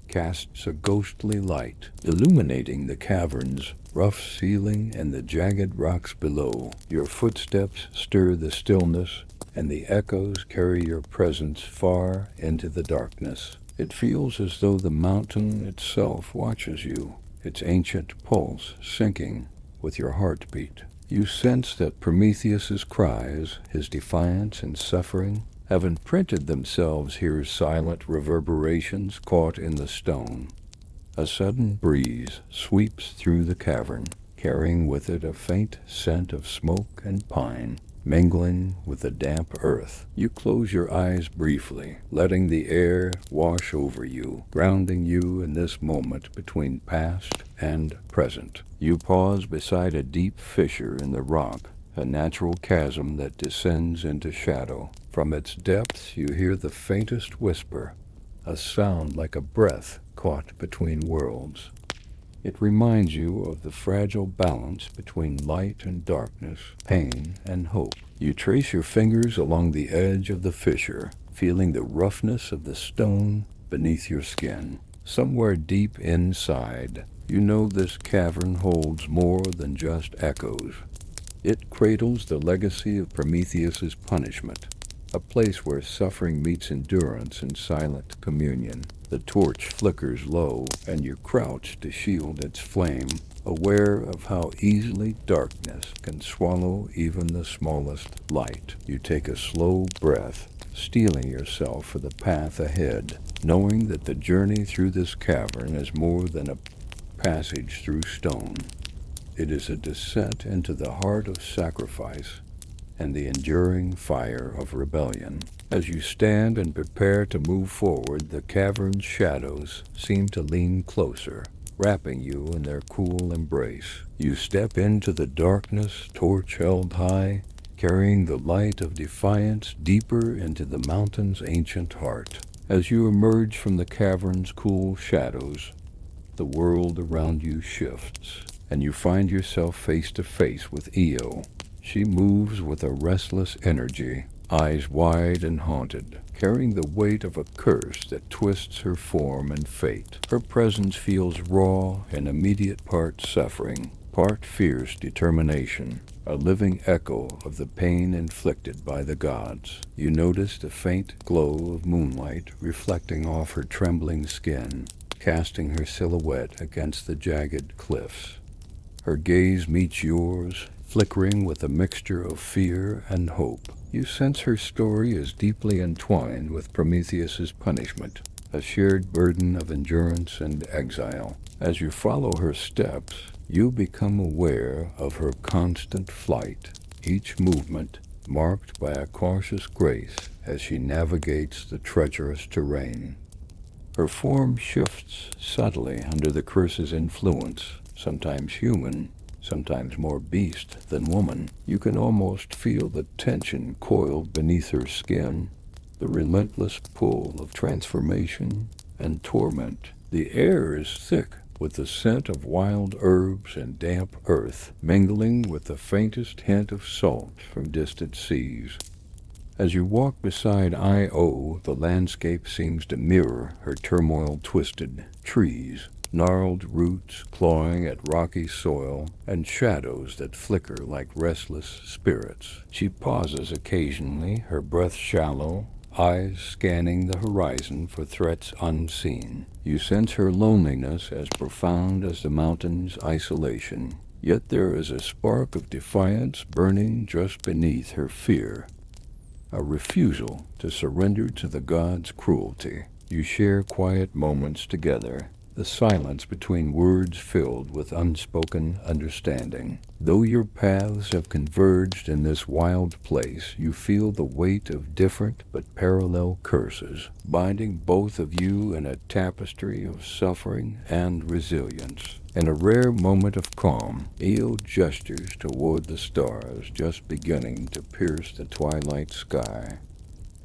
casts a ghostly light, illuminating the cavern's rough ceiling and the jagged rocks below. Your footsteps stir the stillness, and the echoes carry your presence far into the darkness. It feels as though the mountain itself watches you, its ancient pulse syncing with your heartbeat. You sense that Prometheus's cries, his defiance and suffering, have imprinted themselves here, silent reverberations caught in the stone. A sudden breeze sweeps through the cavern, carrying with it a faint scent of smoke and pine, mingling with the damp earth. You close your eyes briefly, letting the air wash over you, grounding you in this moment between past and present. You pause beside a deep fissure in the rock, a natural chasm that descends into shadow. From its depths you hear the faintest whisper, a sound like a breath caught between worlds. It reminds you of the fragile balance between light and darkness, pain and hope. You trace your fingers along the edge of the fissure, feeling the roughness of the stone beneath your skin. Somewhere deep inside, you know this cavern holds more than just echoes. It cradles the legacy of Prometheus's punishment, a place where suffering meets endurance in silent communion. The torch flickers low, and you crouch to shield its flame, aware of how easily darkness can swallow even the smallest light. You take a slow breath, steeling yourself for the path ahead, knowing that the journey through this cavern is more than a passage through stone. It is a descent into the heart of sacrifice and the enduring fire of rebellion. As you stand and prepare to move forward, the cavern's shadows seem to lean closer, wrapping you in their cool embrace. You step into the darkness, torch held high, carrying the light of defiance deeper into the mountain's ancient heart. As you emerge from the cavern's cool shadows, the world around you shifts, and you find yourself face to face with Io. She moves with a restless energy, eyes wide and haunted, carrying the weight of a curse that twists her form and fate. Her presence feels raw and immediate, part suffering, part fierce determination, a living echo of the pain inflicted by the gods. You notice the faint glow of moonlight reflecting off her trembling skin, casting her silhouette against the jagged cliffs. Her gaze meets yours, flickering with a mixture of fear and hope. You sense her story is deeply entwined with Prometheus's punishment, a shared burden of endurance and exile. As you follow her steps, you become aware of her constant flight, each movement marked by a cautious grace as she navigates the treacherous terrain. Her form shifts subtly under the curse's influence, sometimes human, sometimes more beast than woman. You can almost feel the tension coiled beneath her skin, the relentless pull of transformation and torment. The air is thick with the scent of wild herbs and damp earth, mingling with the faintest hint of salt from distant seas. As you walk beside Io, the landscape seems to mirror her turmoil-twisted trees, gnarled roots clawing at rocky soil, and shadows that flicker like restless spirits. She pauses occasionally, her breath shallow, eyes scanning the horizon for threats unseen. You sense her loneliness as profound as the mountain's isolation, yet there is a spark of defiance burning just beneath her fear, a refusal to surrender to the gods' cruelty. You share quiet moments together, the silence between words filled with unspoken understanding. Though your paths have converged in this wild place, you feel the weight of different but parallel curses, binding both of you in a tapestry of suffering and resilience. In a rare moment of calm, Io gestures toward the stars just beginning to pierce the twilight sky.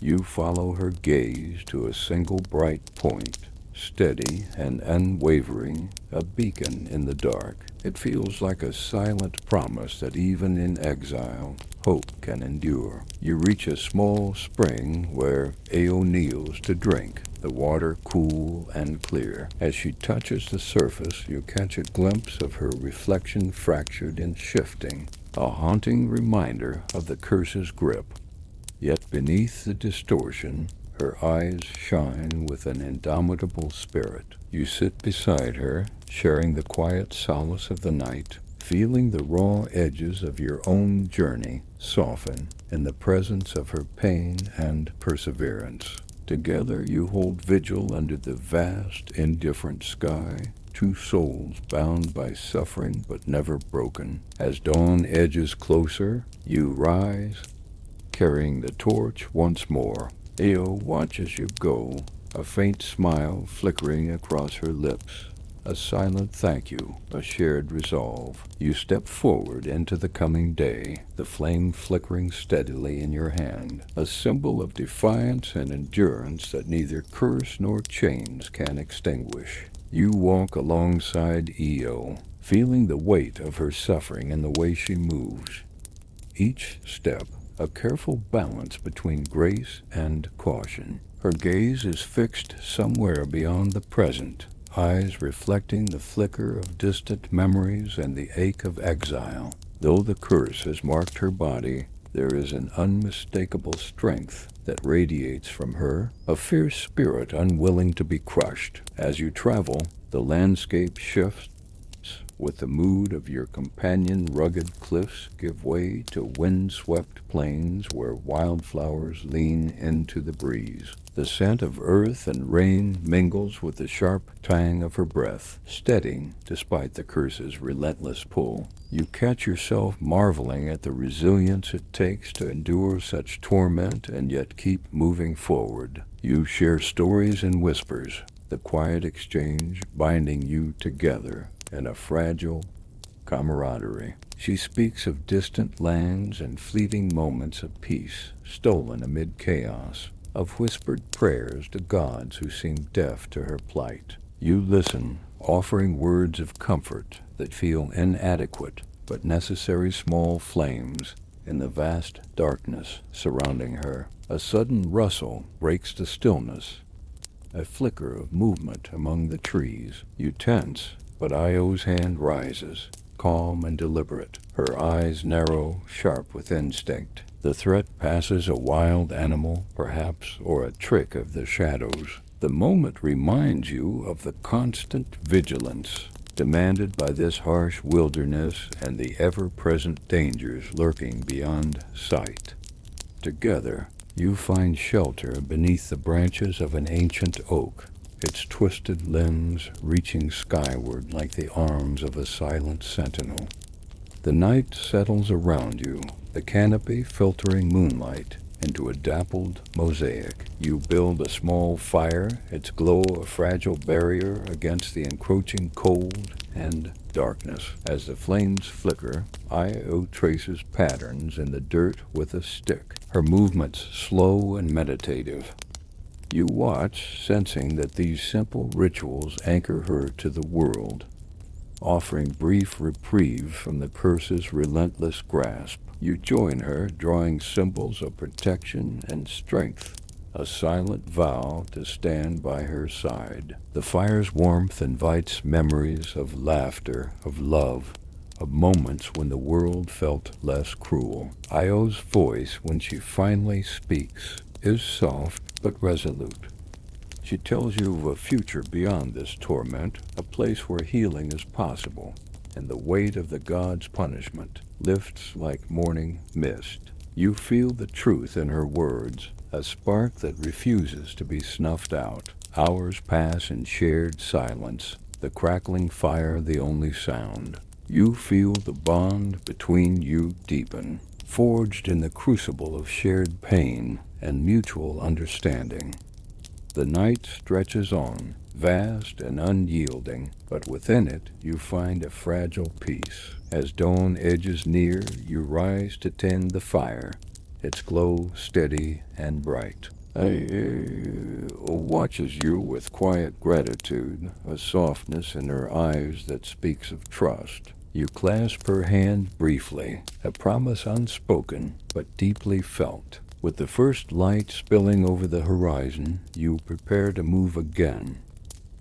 You follow her gaze to a single bright point, steady and unwavering, a beacon in the dark. It feels like a silent promise that even in exile, hope can endure. You reach a small spring where Io kneels to drink, the water cool and clear. As she touches the surface, you catch a glimpse of her reflection fractured and shifting, a haunting reminder of the curse's grip. Yet beneath the distortion, her eyes shine with an indomitable spirit. You sit beside her, sharing the quiet solace of the night, feeling the raw edges of your own journey soften in the presence of her pain and perseverance. Together you hold vigil under the vast, indifferent sky, two souls bound by suffering but never broken. As dawn edges closer, you rise, carrying the torch once more. Io watches you go, a faint smile flickering across her lips. A silent thank you, a shared resolve. You step forward into the coming day, the flame flickering steadily in your hand, a symbol of defiance and endurance that neither curse nor chains can extinguish. You walk alongside Io, feeling the weight of her suffering in the way she moves. Each step, a careful balance between grace and caution. Her gaze is fixed somewhere beyond the present, eyes reflecting the flicker of distant memories and the ache of exile. Though the curse has marked her body, there is an unmistakable strength that radiates from her, a fierce spirit unwilling to be crushed. As you travel, the landscape shifts with the mood of your companion. Rugged cliffs give way to wind-swept plains where wildflowers lean into the breeze. The scent of earth and rain mingles with the sharp tang of her breath, steadying despite the curse's relentless pull. You catch yourself marveling at the resilience it takes to endure such torment and yet keep moving forward. You share stories in whispers, the quiet exchange binding you together in a fragile camaraderie. She speaks of distant lands and fleeting moments of peace, stolen amid chaos, of whispered prayers to gods who seem deaf to her plight. You listen, offering words of comfort that feel inadequate but necessary, small flames in the vast darkness surrounding her. A sudden rustle breaks the stillness, a flicker of movement among the trees. You tense, but Io's hand rises, calm and deliberate, her eyes narrow, sharp with instinct. The threat passes, a wild animal, perhaps, or a trick of the shadows. The moment reminds you of the constant vigilance demanded by this harsh wilderness and the ever-present dangers lurking beyond sight. Together, you find shelter beneath the branches of an ancient oak, its twisted limbs reaching skyward like the arms of a silent sentinel. The night settles around you, the canopy filtering moonlight into a dappled mosaic. You build a small fire, its glow a fragile barrier against the encroaching cold and darkness. As the flames flicker, Io traces patterns in the dirt with a stick, her movements slow and meditative. You watch, sensing that these simple rituals anchor her to the world, offering brief reprieve from the curse's relentless grasp. You join her, drawing symbols of protection and strength, a silent vow to stand by her side. The fire's warmth invites memories of laughter, of love, of moments when the world felt less cruel. Io's voice, when she finally speaks, is soft but resolute. She tells you of a future beyond this torment, a place where healing is possible, and the weight of the god's punishment lifts like morning mist. You feel the truth in her words, a spark that refuses to be snuffed out. Hours pass in shared silence, the crackling fire the only sound. You feel the bond between you deepen, forged in the crucible of shared pain and mutual understanding. The night stretches on, vast and unyielding, but within it you find a fragile peace. As dawn edges near, you rise to tend the fire, its glow steady and bright. Watches you with quiet gratitude, a softness in her eyes that speaks of trust. You clasp her hand briefly, a promise unspoken but deeply felt. With the first light spilling over the horizon, you prepare to move again,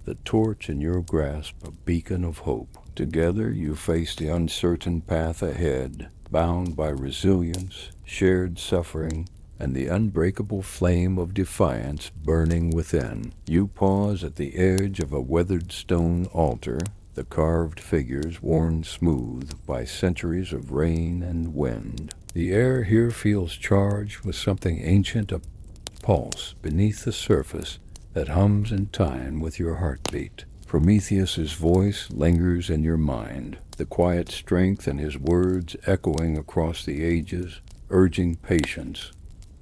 the torch in your grasp a beacon of hope. Together you face the uncertain path ahead, bound by resilience, shared suffering, and the unbreakable flame of defiance burning within. You pause at the edge of a weathered stone altar, the carved figures worn smooth by centuries of rain and wind. The air here feels charged with something ancient, a pulse beneath the surface that hums in time with your heartbeat. Prometheus's voice lingers in your mind, the quiet strength in his words echoing across the ages, urging patience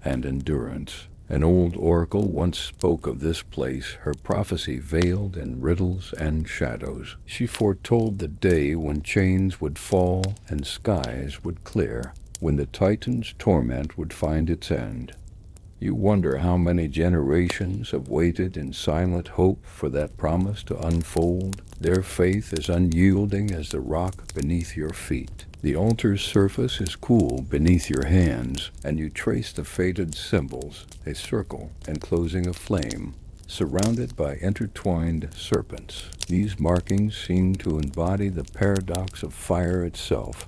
and endurance. An old oracle once spoke of this place, her prophecy veiled in riddles and shadows. She foretold the day when chains would fall and skies would clear, when the Titan's torment would find its end. You wonder how many generations have waited in silent hope for that promise to unfold. Their faith is unyielding as the rock beneath your feet. The altar's surface is cool beneath your hands, and you trace the faded symbols, a circle enclosing a flame, surrounded by intertwined serpents. These markings seem to embody the paradox of fire itself,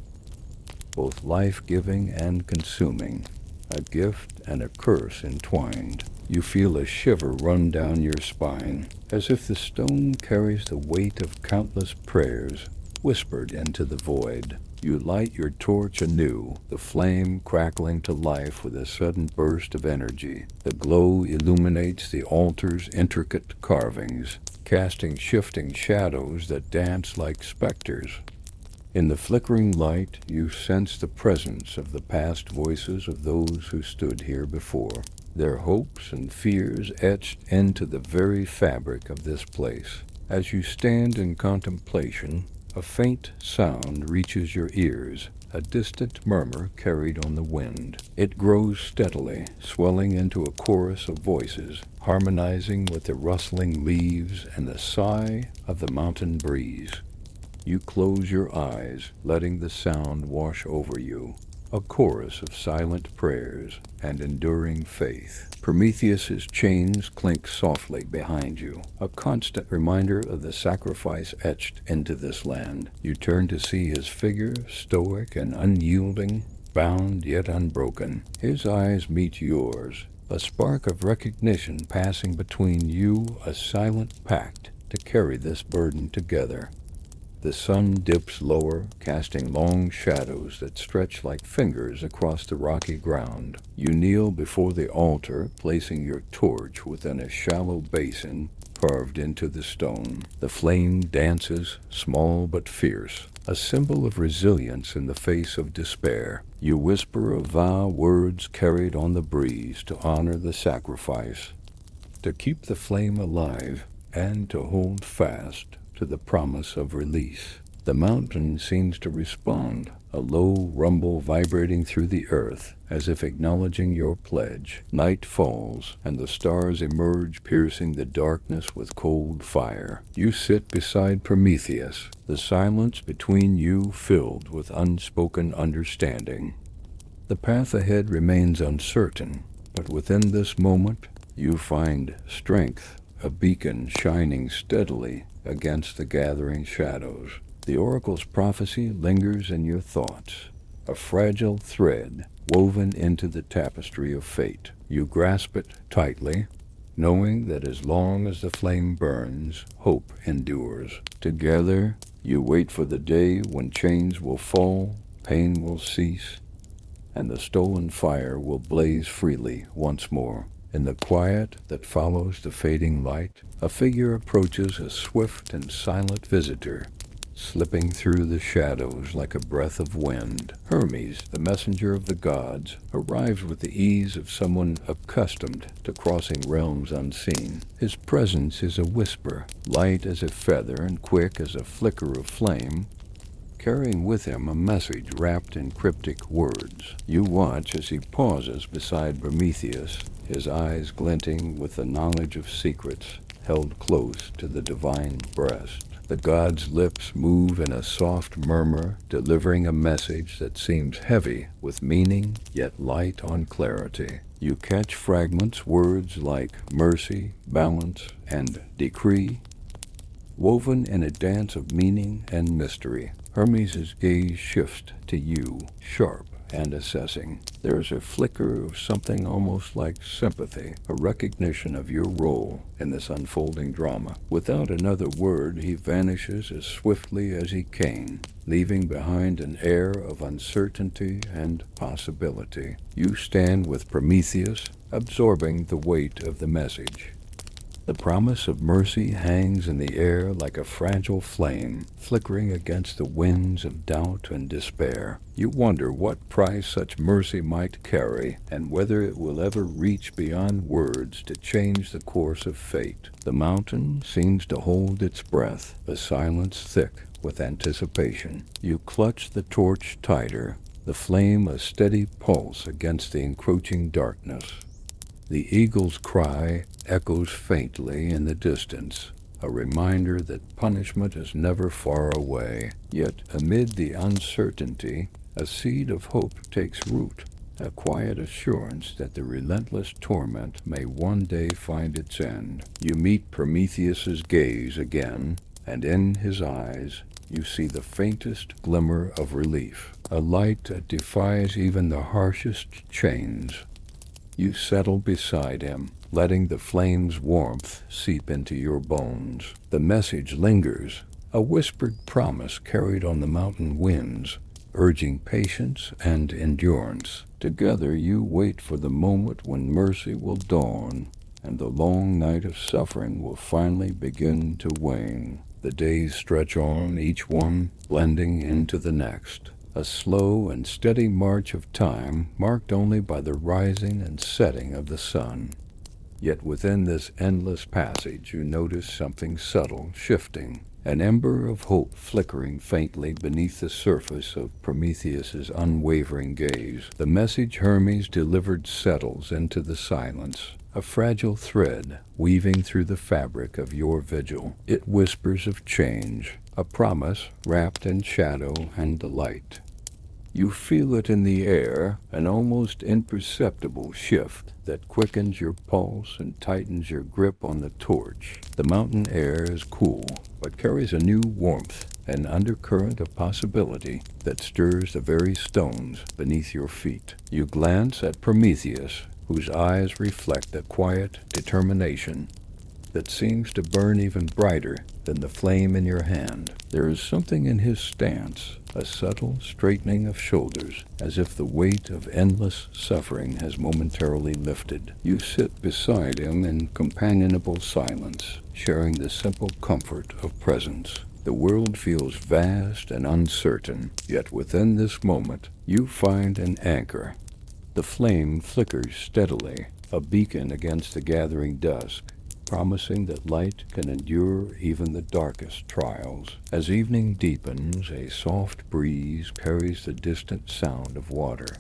both life-giving and consuming, a gift and a curse entwined. You feel a shiver run down your spine, as if the stone carries the weight of countless prayers whispered into the void. You light your torch anew, the flame crackling to life with a sudden burst of energy. The glow illuminates the altar's intricate carvings, casting shifting shadows that dance like specters. In the flickering light, you sense the presence of the past voices of those who stood here before, their hopes and fears etched into the very fabric of this place. As you stand in contemplation, a faint sound reaches your ears, a distant murmur carried on the wind. It grows steadily, swelling into a chorus of voices, harmonizing with the rustling leaves and the sigh of the mountain breeze. You close your eyes, letting the sound wash over you, a chorus of silent prayers and enduring faith. Prometheus's chains clink softly behind you, a constant reminder of the sacrifice etched into this land. You turn to see his figure, stoic and unyielding, bound yet unbroken. His eyes meet yours, a spark of recognition passing between you, a silent pact to carry this burden together. The sun dips lower, casting long shadows that stretch like fingers across the rocky ground. You kneel before the altar, placing your torch within a shallow basin carved into the stone. The flame dances, small but fierce, a symbol of resilience in the face of despair. You whisper a vow, words carried on the breeze to honor the sacrifice, to keep the flame alive, and to hold fast to the promise of release. The mountain seems to respond, a low rumble vibrating through the earth, as if acknowledging your pledge. Night falls, and the stars emerge, piercing the darkness with cold fire. You sit beside Prometheus, the silence between you filled with unspoken understanding. The path ahead remains uncertain, but within this moment, you find strength, a beacon shining steadily against the gathering shadows. The oracle's prophecy lingers in your thoughts, a fragile thread woven into the tapestry of fate. You grasp it tightly, knowing that as long as the flame burns, hope endures. Together, you wait for the day when chains will fall, pain will cease, and the stolen fire will blaze freely once more. In the quiet that follows the fading light, a figure approaches, a swift and silent visitor, slipping through the shadows like a breath of wind. Hermes, the messenger of the gods, arrives with the ease of someone accustomed to crossing realms unseen. His presence is a whisper, light as a feather and quick as a flicker of flame, carrying with him a message wrapped in cryptic words. You watch as he pauses beside Prometheus, his eyes glinting with the knowledge of secrets held close to the divine breast. The god's lips move in a soft murmur, delivering a message that seems heavy with meaning, yet light on clarity. You catch fragments, words like mercy, balance, and decree, woven in a dance of meaning and mystery. Hermes' gaze shifts to you, sharp and assessing. There is a flicker of something almost like sympathy, a recognition of your role in this unfolding drama. Without another word, he vanishes as swiftly as he came, leaving behind an air of uncertainty and possibility. You stand with Prometheus, absorbing the weight of the message. The promise of mercy hangs in the air like a fragile flame, flickering against the winds of doubt and despair. You wonder what price such mercy might carry, and whether it will ever reach beyond words to change the course of fate. The mountain seems to hold its breath, the silence thick with anticipation. You clutch the torch tighter, the flame a steady pulse against the encroaching darkness. The eagle's cry echoes faintly in the distance, a reminder that punishment is never far away. Yet, amid the uncertainty, a seed of hope takes root, a quiet assurance that the relentless torment may one day find its end. You meet Prometheus's gaze again, and in his eyes you see the faintest glimmer of relief, a light that defies even the harshest chains. You settle beside him, letting the flame's warmth seep into your bones. The message lingers, a whispered promise carried on the mountain winds, urging patience and endurance. Together you wait for the moment when mercy will dawn, and the long night of suffering will finally begin to wane. The days stretch on, each one blending into the next. A slow and steady march of time marked only by the rising and setting of the sun. Yet within this endless passage you notice something subtle shifting, an ember of hope flickering faintly beneath the surface of Prometheus's unwavering gaze. The message Hermes delivered settles into the silence, a fragile thread weaving through the fabric of your vigil. It whispers of change, a promise wrapped in shadow and light. You feel it in the air, an almost imperceptible shift that quickens your pulse and tightens your grip on the torch. The mountain air is cool, but carries a new warmth, an undercurrent of possibility that stirs the very stones beneath your feet. You glance at Prometheus, whose eyes reflect a quiet determination that seems to burn even brighter than the flame in your hand. There is something in his stance, a subtle straightening of shoulders, as if the weight of endless suffering has momentarily lifted. You sit beside him in companionable silence, sharing the simple comfort of presence. The world feels vast and uncertain, yet within this moment you find an anchor. The flame flickers steadily, a beacon against the gathering dusk, promising that light can endure even the darkest trials. As evening deepens, a soft breeze carries the distant sound of water,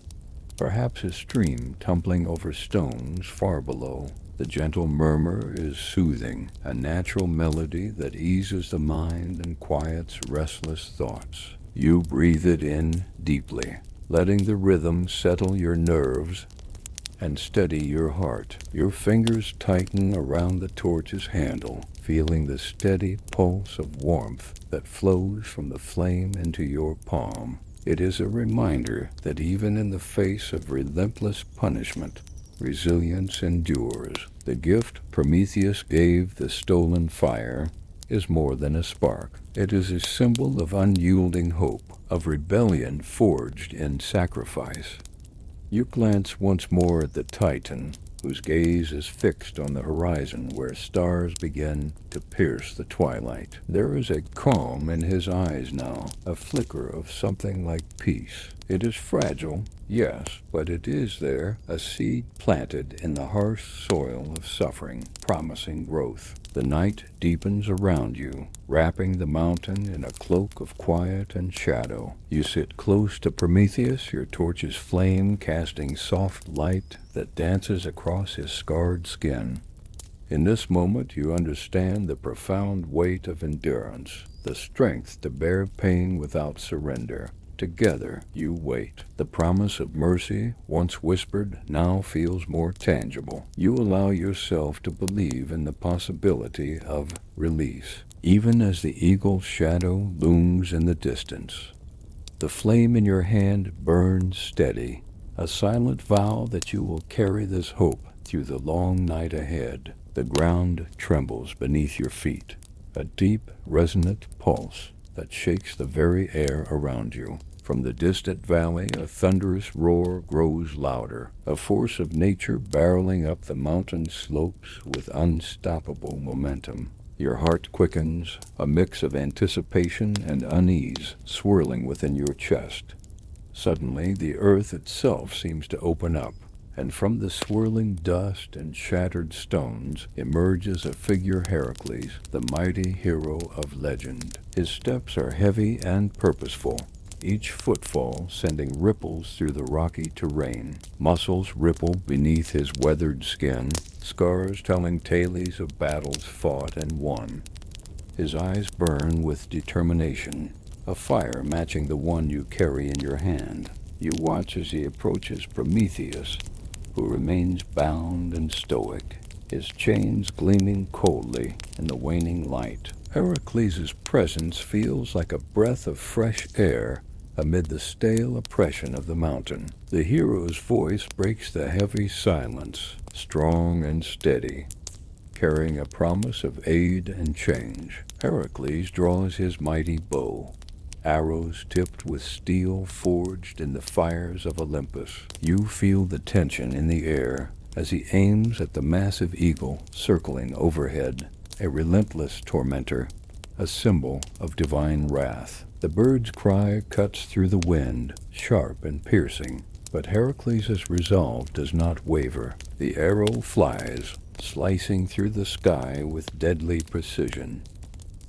perhaps a stream tumbling over stones far below. The gentle murmur is soothing, a natural melody that eases the mind and quiets restless thoughts. You breathe it in deeply, letting the rhythm settle your nerves and steady your heart. Your fingers tighten around the torch's handle, feeling the steady pulse of warmth that flows from the flame into your palm. It is a reminder that even in the face of relentless punishment, resilience endures. The gift Prometheus gave the stolen fire is more than a spark. It is a symbol of unyielding hope, of rebellion forged in sacrifice. You glance once more at the Titan, whose gaze is fixed on the horizon where stars begin to pierce the twilight. There is a calm in his eyes now, a flicker of something like peace. It is fragile, yes, but it is there, a seed planted in the harsh soil of suffering, promising growth. The night deepens around you, wrapping the mountain in a cloak of quiet and shadow. You sit close to Prometheus, your torch's flame casting soft light that dances across his scarred skin. In this moment you understand the profound weight of endurance, the strength to bear pain without surrender. Together you wait. The promise of mercy, once whispered, now feels more tangible. You allow yourself to believe in the possibility of release, even as the eagle's shadow looms in the distance. The flame in your hand burns steady, a silent vow that you will carry this hope through the long night ahead. The ground trembles beneath your feet, a deep, resonant pulse that shakes the very air around you. From the distant valley, a thunderous roar grows louder, a force of nature barreling up the mountain slopes with unstoppable momentum. Your heart quickens, a mix of anticipation and unease swirling within your chest. Suddenly, the earth itself seems to open up, and from the swirling dust and shattered stones emerges a figure Heracles, the mighty hero of legend. His steps are heavy and purposeful, each footfall sending ripples through the rocky terrain. Muscles ripple beneath his weathered skin, scars telling tales of battles fought and won. His eyes burn with determination, a fire matching the one you carry in your hand. You watch as he approaches Prometheus, who remains bound and stoic, his chains gleaming coldly in the waning light. Heracles' presence feels like a breath of fresh air amid the stale oppression of the mountain. The hero's voice breaks the heavy silence, strong and steady, carrying a promise of aid and change. Heracles draws his mighty bow, arrows tipped with steel forged in the fires of Olympus. You feel the tension in the air as he aims at the massive eagle circling overhead, a relentless tormentor, a symbol of divine wrath. The bird's cry cuts through the wind, sharp and piercing, but Heracles' resolve does not waver. The arrow flies, slicing through the sky with deadly precision.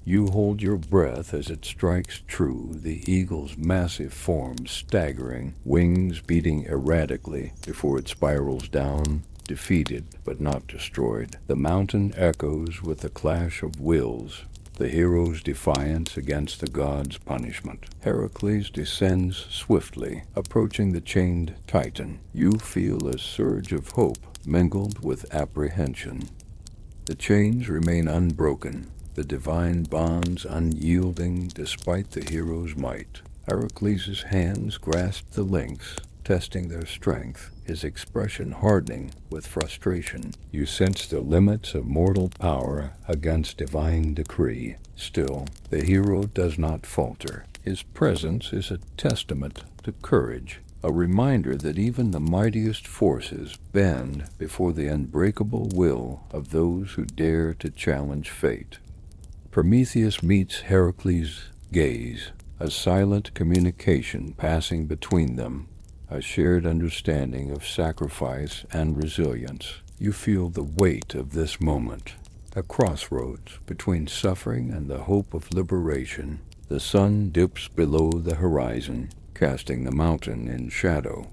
You hold your breath as it strikes true, the eagle's massive form staggering, wings beating erratically before it spirals down, defeated but not destroyed. The mountain echoes with the clash of wills, the hero's defiance against the god's punishment. Heracles descends swiftly, approaching the chained Titan. You feel a surge of hope mingled with apprehension. The chains remain unbroken, the divine bonds unyielding despite the hero's might. Heracles' hands grasp the links, testing their strength, his expression hardening with frustration. You sense the limits of mortal power against divine decree. Still, the hero does not falter. His presence is a testament to courage, a reminder that even the mightiest forces bend before the unbreakable will of those who dare to challenge fate. Prometheus meets Heracles' gaze, a silent communication passing between them, a shared understanding of sacrifice and resilience. You feel the weight of this moment, a crossroads between suffering and the hope of liberation. The sun dips below the horizon, casting the mountain in shadow.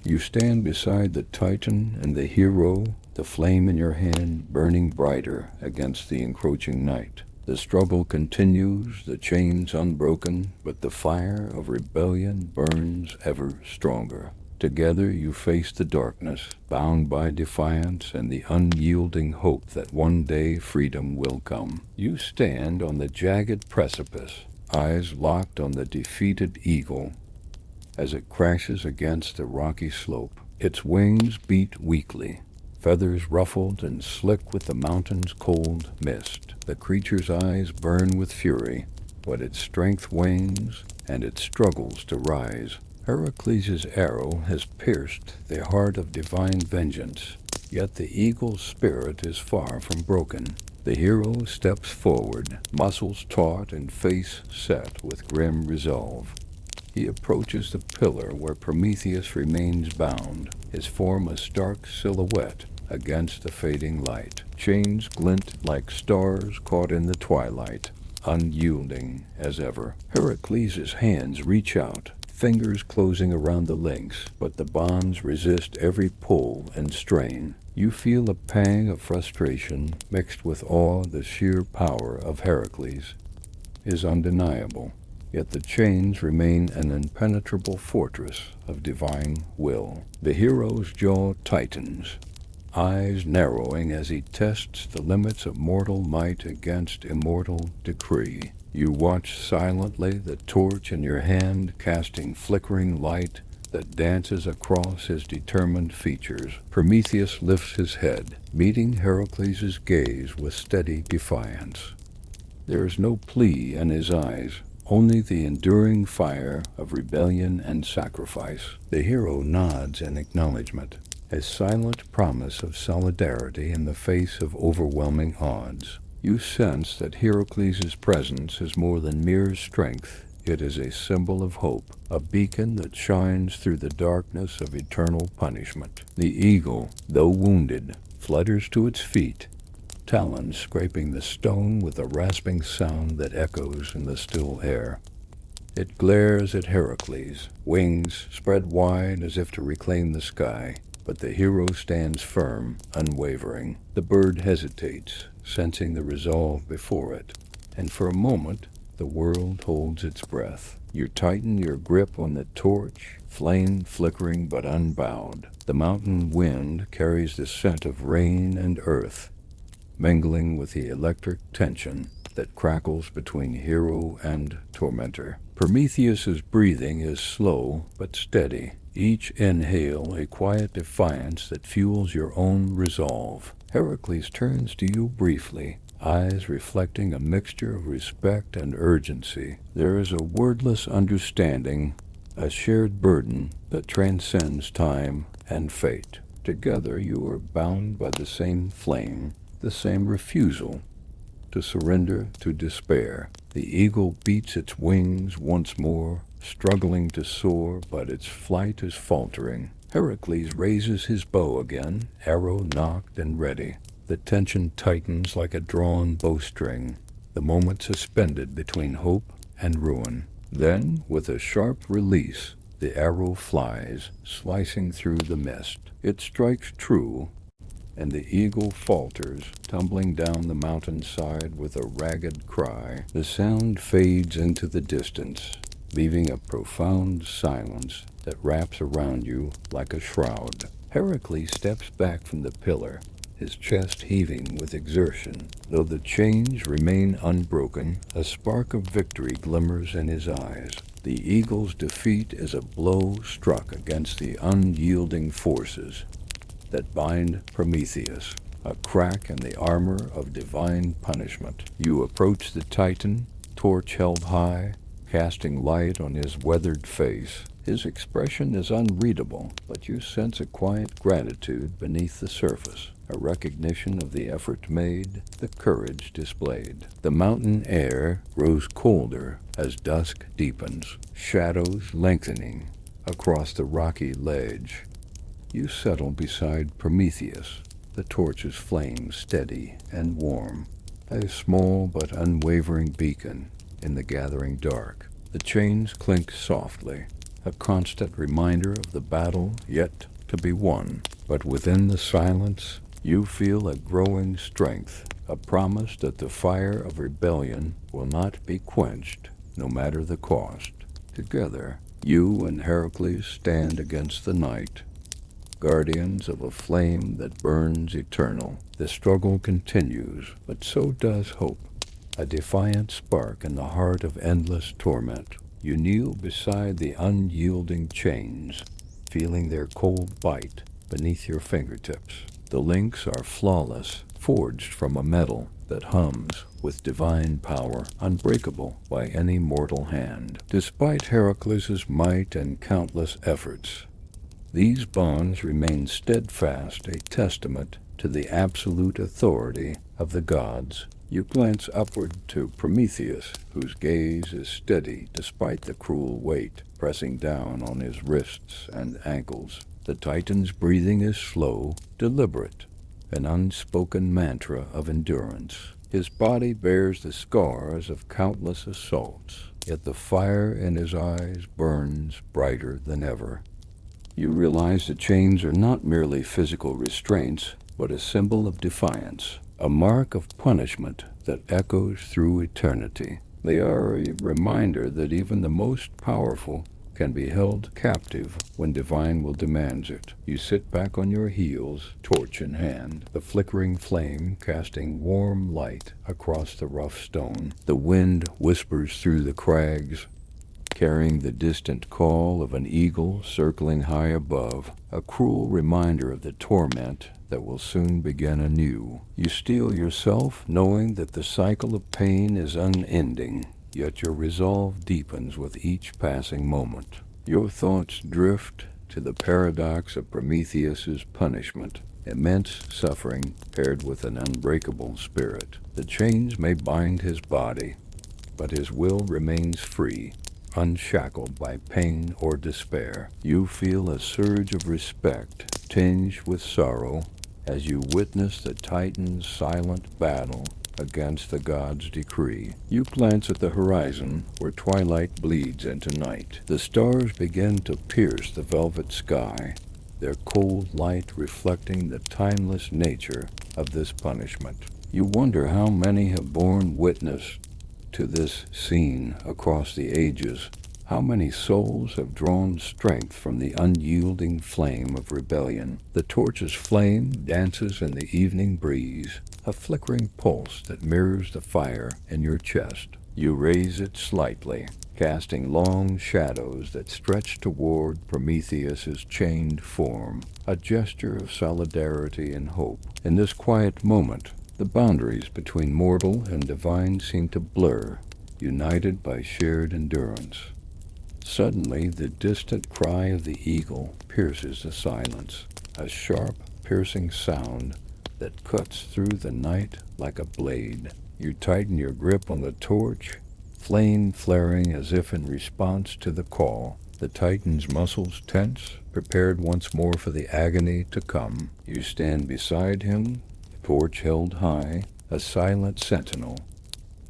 You stand beside the Titan and the hero, the flame in your hand burning brighter against the encroaching night. The struggle continues, the chains unbroken, but the fire of rebellion burns ever stronger. Together you face the darkness, bound by defiance and the unyielding hope that one day freedom will come. You stand on the jagged precipice, eyes locked on the defeated eagle as it crashes against the rocky slope. Its wings beat weakly, feathers ruffled and slick with the mountain's cold mist. The creature's eyes burn with fury, but its strength wanes and it struggles to rise. Heracles' arrow has pierced the heart of divine vengeance, yet the eagle's spirit is far from broken. The hero steps forward, muscles taut and face set with grim resolve. He approaches the pillar where Prometheus remains bound, his form a stark silhouette against the fading light. Chains glint like stars caught in the twilight, unyielding as ever. Heracles' hands reach out, fingers closing around the links, but the bonds resist every pull and strain. You feel a pang of frustration mixed with awe. The sheer power of Heracles is undeniable, yet the chains remain an impenetrable fortress of divine will. The hero's jaw tightens, eyes narrowing as he tests the limits of mortal might against immortal decree. You watch silently, the torch in your hand casting flickering light that dances across his determined features. Prometheus lifts his head, meeting Heracles' gaze with steady defiance. There is no plea in his eyes, only the enduring fire of rebellion and sacrifice. The hero nods in acknowledgement, a silent promise of solidarity in the face of overwhelming odds. You sense that Heracles' presence is more than mere strength. It is a symbol of hope, a beacon that shines through the darkness of eternal punishment. The eagle, though wounded, flutters to its feet, talons scraping the stone with a rasping sound that echoes in the still air. It glares at Heracles, wings spread wide as if to reclaim the sky, but the hero stands firm, unwavering. The bird hesitates, sensing the resolve before it, and for a moment the world holds its breath. You tighten your grip on the torch, flame flickering but unbowed. The mountain wind carries the scent of rain and earth, mingling with the electric tension that crackles between hero and tormentor. Prometheus's breathing is slow but steady, each inhale a quiet defiance that fuels your own resolve. Heracles turns to you briefly, eyes reflecting a mixture of respect and urgency. There is a wordless understanding, a shared burden that transcends time and fate. Together you are bound by the same flame, the same refusal to surrender to despair. The eagle beats its wings once more, struggling to soar, but its flight is faltering. Heracles raises his bow again, arrow nocked and ready. The tension tightens like a drawn bowstring, the moment suspended between hope and ruin. Then, with a sharp release, the arrow flies, slicing through the mist. It strikes true, and the eagle falters, tumbling down the mountainside with a ragged cry. The sound fades into the distance, leaving a profound silence that wraps around you like a shroud. Heracles steps back from the pillar, his chest heaving with exertion. Though the chains remain unbroken, a spark of victory glimmers in his eyes. The eagle's defeat is a blow struck against the unyielding forces that bind Prometheus, a crack in the armor of divine punishment. You approach the Titan, torch held high, casting light on his weathered face. His expression is unreadable, but you sense a quiet gratitude beneath the surface, a recognition of the effort made, the courage displayed. The mountain air grows colder as dusk deepens, shadows lengthening across the rocky ledge. You settle beside Prometheus, the torch's flame steady and warm, a small but unwavering beacon in the gathering dark. The chains clink softly, a constant reminder of the battle yet to be won. But within the silence, you feel a growing strength, a promise that the fire of rebellion will not be quenched, no matter the cost. Together, you and Heracles stand against the night, guardians of a flame that burns eternal. The struggle continues, but so does hope, a defiant spark in the heart of endless torment. You kneel beside the unyielding chains, feeling their cold bite beneath your fingertips. The links are flawless, forged from a metal that hums with divine power, unbreakable by any mortal hand. Despite Heracles' might and countless efforts, these bonds remain steadfast, a testament to the absolute authority of the gods. You glance upward to Prometheus, whose gaze is steady despite the cruel weight pressing down on his wrists and ankles. The Titan's breathing is slow, deliberate, an unspoken mantra of endurance. His body bears the scars of countless assaults, yet the fire in his eyes burns brighter than ever. You realize the chains are not merely physical restraints, but a symbol of defiance, a mark of punishment that echoes through eternity. They are a reminder that even the most powerful can be held captive when divine will demands it. You sit back on your heels, torch in hand, the flickering flame casting warm light across the rough stone. The wind whispers through the crags, carrying the distant call of an eagle circling high above, a cruel reminder of the torment that will soon begin anew. You steel yourself, knowing that the cycle of pain is unending, yet your resolve deepens with each passing moment. Your thoughts drift to the paradox of Prometheus's punishment, immense suffering paired with an unbreakable spirit. The chains may bind his body, but his will remains free, unshackled by pain or despair. You feel a surge of respect tinged with sorrow as you witness the Titan's silent battle against the god's decree. You glance at the horizon where twilight bleeds into night. The stars begin to pierce the velvet sky, their cold light reflecting the timeless nature of this punishment. You wonder how many have borne witness to this scene across the ages. How many souls have drawn strength from the unyielding flame of rebellion? The torch's flame dances in the evening breeze, a flickering pulse that mirrors the fire in your chest. You raise it slightly, casting long shadows that stretch toward Prometheus's chained form, a gesture of solidarity and hope. In this quiet moment, the boundaries between mortal and divine seem to blur, united by shared endurance. Suddenly, the distant cry of the eagle pierces the silence, a sharp, piercing sound that cuts through the night like a blade. You tighten your grip on the torch, flame flaring as if in response to the call. The Titan's muscles tense, prepared once more for the agony to come. You stand beside him, torch held high, a silent sentinel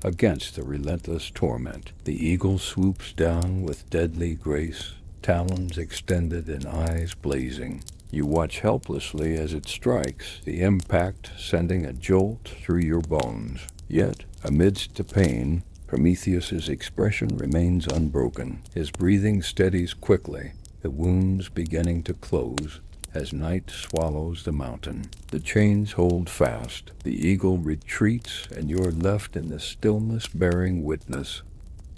against the relentless torment. The eagle swoops down with deadly grace, talons extended and eyes blazing. You watch helplessly as it strikes, the impact sending a jolt through your bones. Yet, amidst the pain, Prometheus's expression remains unbroken. His breathing steadies quickly, the wounds beginning to close as night swallows the mountain. The chains hold fast, the eagle retreats, and you're left in the stillness bearing witness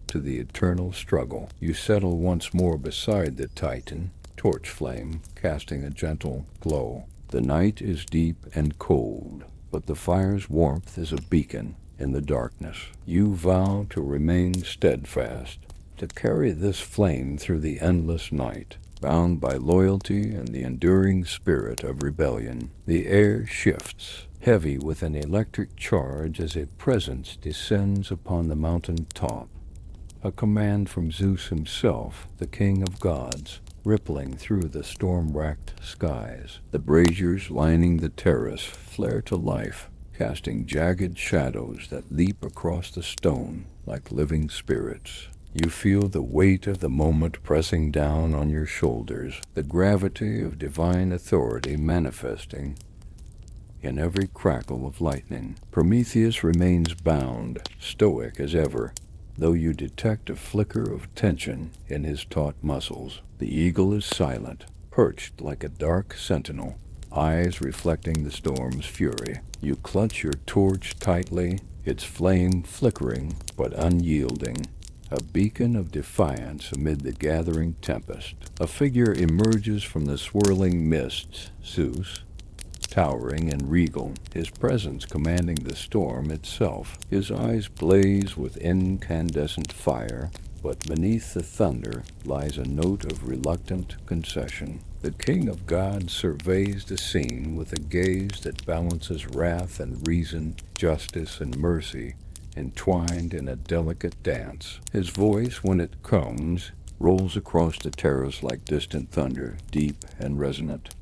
to the eternal struggle. You settle once more beside the Titan, torch flame casting a gentle glow. The night is deep and cold, but the fire's warmth is a beacon in the darkness. You vow to remain steadfast, to carry this flame through the endless night, bound by loyalty and the enduring spirit of rebellion. The air shifts, heavy with an electric charge as a presence descends upon the mountain top. A command from Zeus himself, the king of gods, rippling through the storm-racked skies. The braziers lining the terrace flare to life, casting jagged shadows that leap across the stone like living spirits. You feel the weight of the moment pressing down on your shoulders, the gravity of divine authority manifesting in every crackle of lightning. Prometheus remains bound, stoic as ever, though you detect a flicker of tension in his taut muscles. The eagle is silent, perched like a dark sentinel, eyes reflecting the storm's fury. You clutch your torch tightly, its flame flickering but unyielding, a beacon of defiance amid the gathering tempest. A figure emerges from the swirling mists, Zeus, towering and regal, his presence commanding the storm itself. His eyes blaze with incandescent fire, but beneath the thunder lies a note of reluctant concession. The king of gods surveys the scene with a gaze that balances wrath and reason, justice and mercy, entwined in a delicate dance. His voice, when it comes, rolls across the terrace like distant thunder, deep and resonant.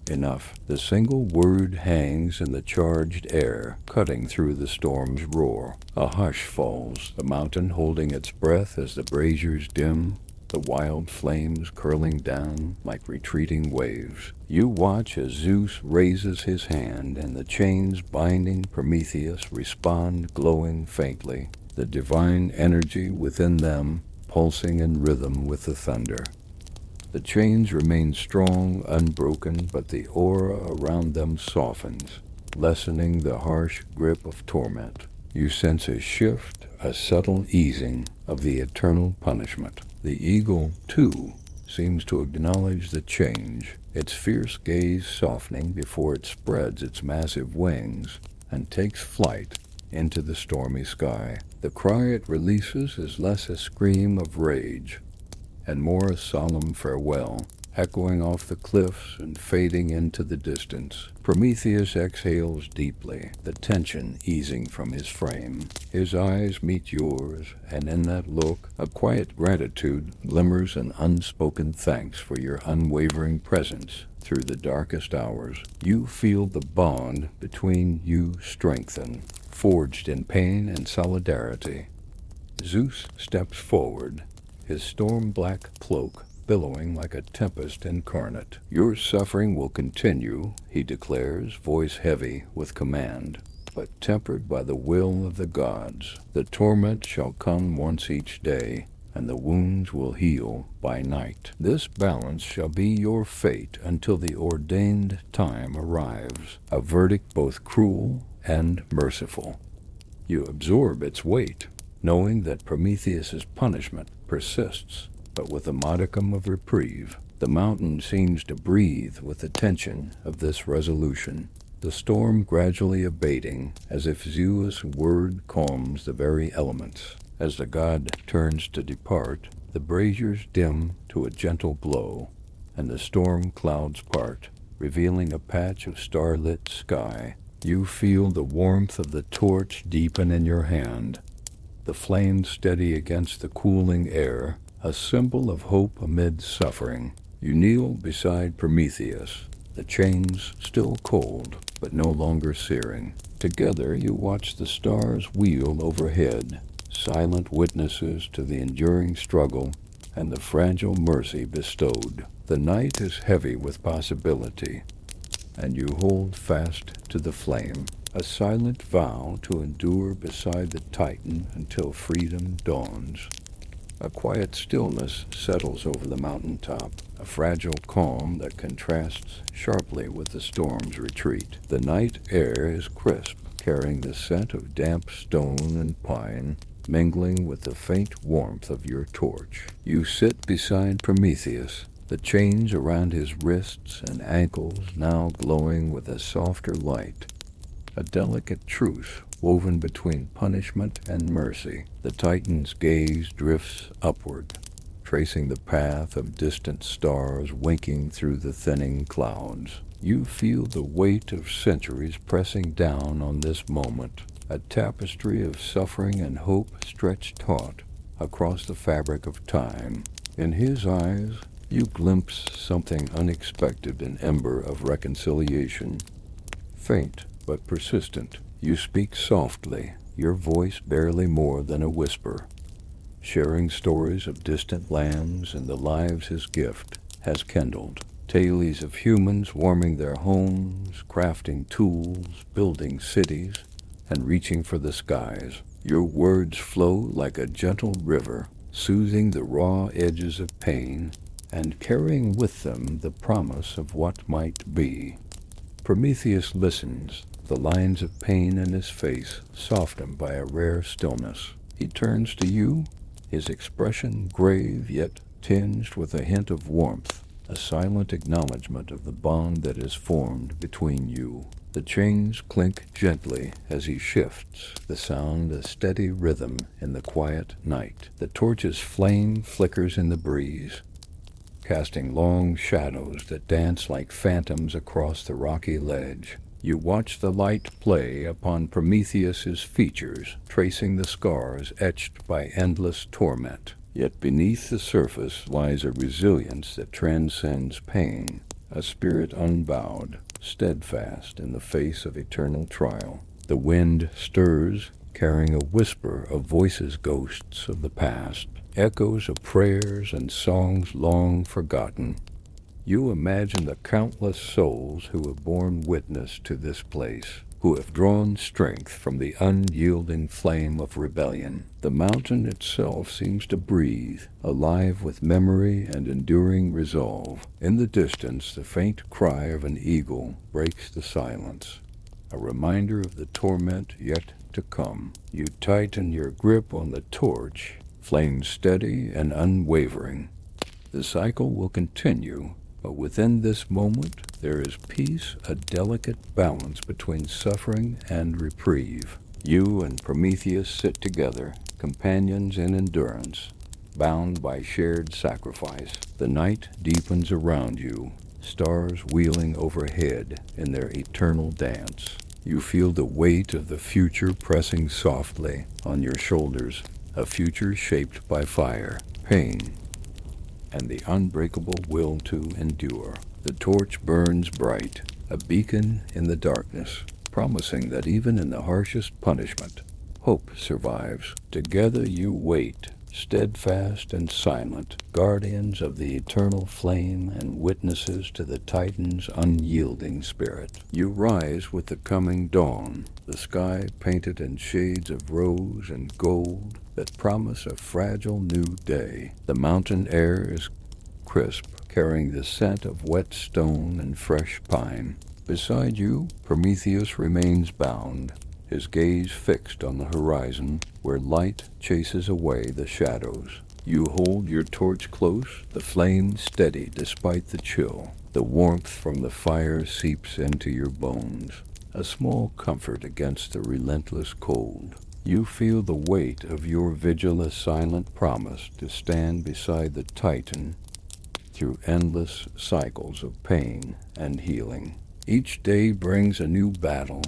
Enough. The single word hangs in the charged air, cutting through the storm's roar. A hush falls, the mountain holding its breath as the braziers dim, the wild flames curling down like retreating waves. You watch as Zeus raises his hand and the chains binding Prometheus respond glowing faintly, the divine energy within them pulsing in rhythm with the thunder. The chains remain strong, unbroken, but the aura around them softens, lessening the harsh grip of torment. You sense a shift, a subtle easing of the eternal punishment. The eagle, too, seems to acknowledge the change, its fierce gaze softening before it spreads its massive wings and takes flight into the stormy sky. The cry it releases is less a scream of rage and more a solemn farewell, echoing off the cliffs and fading into the distance. Prometheus exhales deeply, the tension easing from his frame. His eyes meet yours, and in that look, a quiet gratitude glimmers an unspoken thanks for your unwavering presence through the darkest hours. You feel the bond between you strengthen, forged in pain and solidarity. Zeus steps forward, his storm-black cloak billowing like a tempest incarnate. Your suffering will continue, he declares, voice heavy with command, but tempered by the will of the gods. The torment shall come once each day, and the wounds will heal by night. This balance shall be your fate until the ordained time arrives, a verdict both cruel and merciful. You absorb its weight, knowing that Prometheus's punishment persists, but with a modicum of reprieve. The mountain seems to breathe with the tension of this resolution, the storm gradually abating as if Zeus' word calms the very elements. As the god turns to depart, the braziers dim to a gentle glow, and the storm clouds part, revealing a patch of starlit sky. You feel the warmth of the torch deepen in your hand, the flame steady against the cooling air, a symbol of hope amid suffering. You kneel beside Prometheus, the chains still cold, but no longer searing. Together you watch the stars wheel overhead, silent witnesses to the enduring struggle and the fragile mercy bestowed. The night is heavy with possibility, and you hold fast to the flame, a silent vow to endure beside the Titan until freedom dawns. A quiet stillness settles over the mountaintop, a fragile calm that contrasts sharply with the storm's retreat. The night air is crisp, carrying the scent of damp stone and pine, mingling with the faint warmth of your torch. You sit beside Prometheus, the chains around his wrists and ankles now glowing with a softer light, a delicate truce woven between punishment and mercy. The Titan's gaze drifts upward, tracing the path of distant stars winking through the thinning clouds. You feel the weight of centuries pressing down on this moment, a tapestry of suffering and hope stretched taut across the fabric of time. In his eyes, you glimpse something unexpected, an ember of reconciliation. Faint but persistent, you speak softly, your voice barely more than a whisper, sharing stories of distant lands and the lives his gift has kindled. Tales of humans warming their homes, crafting tools, building cities, and reaching for the skies. Your words flow like a gentle river, soothing the raw edges of pain and carrying with them the promise of what might be. Prometheus listens, the lines of pain in his face softened by a rare stillness. He turns to you, his expression grave yet tinged with a hint of warmth, a silent acknowledgement of the bond that is formed between you. The chains clink gently as he shifts, the sound a steady rhythm in the quiet night. The torch's flame flickers in the breeze, casting long shadows that dance like phantoms across the rocky ledge. You watch the light play upon Prometheus's features, tracing the scars etched by endless torment. Yet beneath the surface lies a resilience that transcends pain, a spirit unbowed, steadfast in the face of eternal trial. The wind stirs, carrying a whisper of voices, ghosts of the past, echoes of prayers and songs long forgotten. You imagine the countless souls who have borne witness to this place, who have drawn strength from the unyielding flame of rebellion. The mountain itself seems to breathe, alive with memory and enduring resolve. In the distance, the faint cry of an eagle breaks the silence, a reminder of the torment yet to come. You tighten your grip on the torch, flame steady and unwavering. The cycle will continue, but within this moment there is peace, a delicate balance between suffering and reprieve. You and Prometheus sit together, companions in endurance, bound by shared sacrifice. The night deepens around you, stars wheeling overhead in their eternal dance. You feel the weight of the future pressing softly on your shoulders, a future shaped by fire, pain, and the unbreakable will to endure. The torch burns bright, a beacon in the darkness, promising that even in the harshest punishment, hope survives. Together you wait, steadfast and silent, guardians of the eternal flame and witnesses to the Titan's unyielding spirit. You rise with the coming dawn, the sky painted in shades of rose and gold that promise a fragile new day. The mountain air is crisp, carrying the scent of wet stone and fresh pine. Beside you, Prometheus remains bound, his gaze fixed on the horizon where light chases away the shadows. You hold your torch close, the flame steady despite the chill. The warmth from the fire seeps into your bones, a small comfort against the relentless cold. You feel the weight of your vigil, a silent promise to stand beside the Titan through endless cycles of pain and healing. Each day brings a new battle,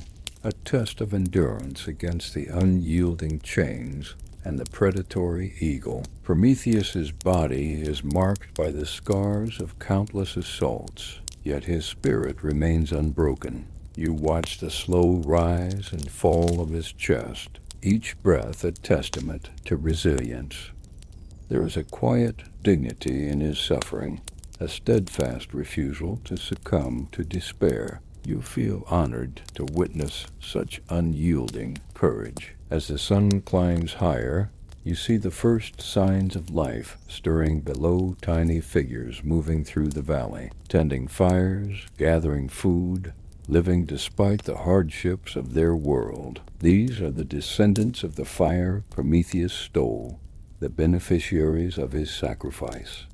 a test of endurance against the unyielding chains and the predatory eagle. Prometheus's body is marked by the scars of countless assaults, yet his spirit remains unbroken. You watch the slow rise and fall of his chest, each breath a testament to resilience. There is a quiet dignity in his suffering, a steadfast refusal to succumb to despair. You feel honored to witness such unyielding courage. As the sun climbs higher, you see the first signs of life stirring below, tiny figures moving through the valley, tending fires, gathering food, living despite the hardships of their world. These are the descendants of the fire Prometheus stole, the beneficiaries of his sacrifice.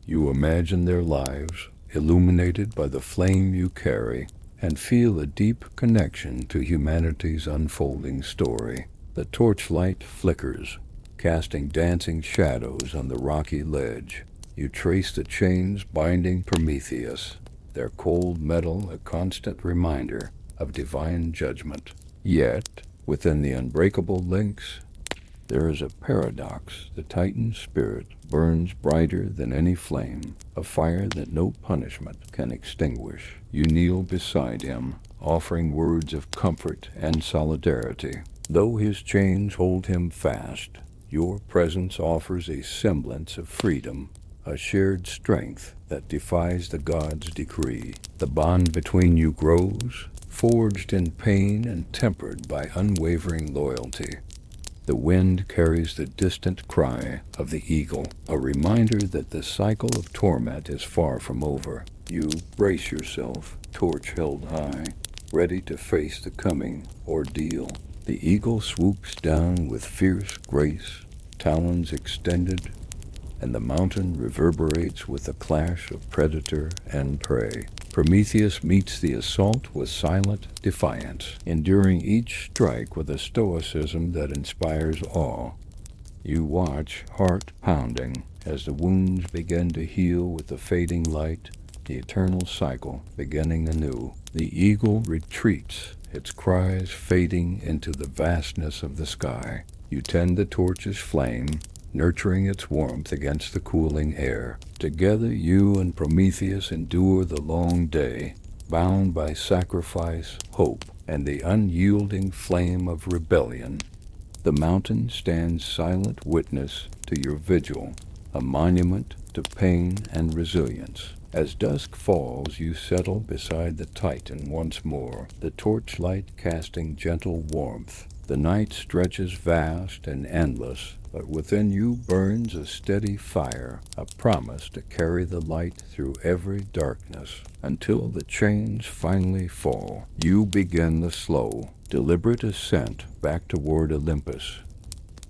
You imagine their lives, illuminated by the flame you carry, and feel a deep connection to humanity's unfolding story. The torchlight flickers, casting dancing shadows on the rocky ledge. You trace the chains binding Prometheus, their cold metal a constant reminder of divine judgment. Yet, within the unbreakable links, there is a paradox. The Titan's spirit burns brighter than any flame, a fire that no punishment can extinguish. You kneel beside him, offering words of comfort and solidarity. Though his chains hold him fast, your presence offers a semblance of freedom, a shared strength that defies the gods' decree. The bond between you grows, forged in pain and tempered by unwavering loyalty. The wind carries the distant cry of the eagle, a reminder that the cycle of torment is far from over. You brace yourself, torch held high, ready to face the coming ordeal. The eagle swoops down with fierce grace, talons extended, and the mountain reverberates with the clash of predator and prey. Prometheus meets the assault with silent defiance, enduring each strike with a stoicism that inspires awe. You watch, heart pounding, as the wounds begin to heal with the fading light, the eternal cycle beginning anew. The eagle retreats, its cries fading into the vastness of the sky. You tend the torch's flame, nurturing its warmth against the cooling air. Together you and Prometheus endure the long day, bound by sacrifice, hope, and the unyielding flame of rebellion. The mountain stands silent witness to your vigil, a monument to pain and resilience. As dusk falls, you settle beside the Titan once more, the torchlight casting gentle warmth. The night stretches vast and endless, but within you burns a steady fire, a promise to carry the light through every darkness. Until the chains finally fall, you begin the slow, deliberate ascent back toward Olympus,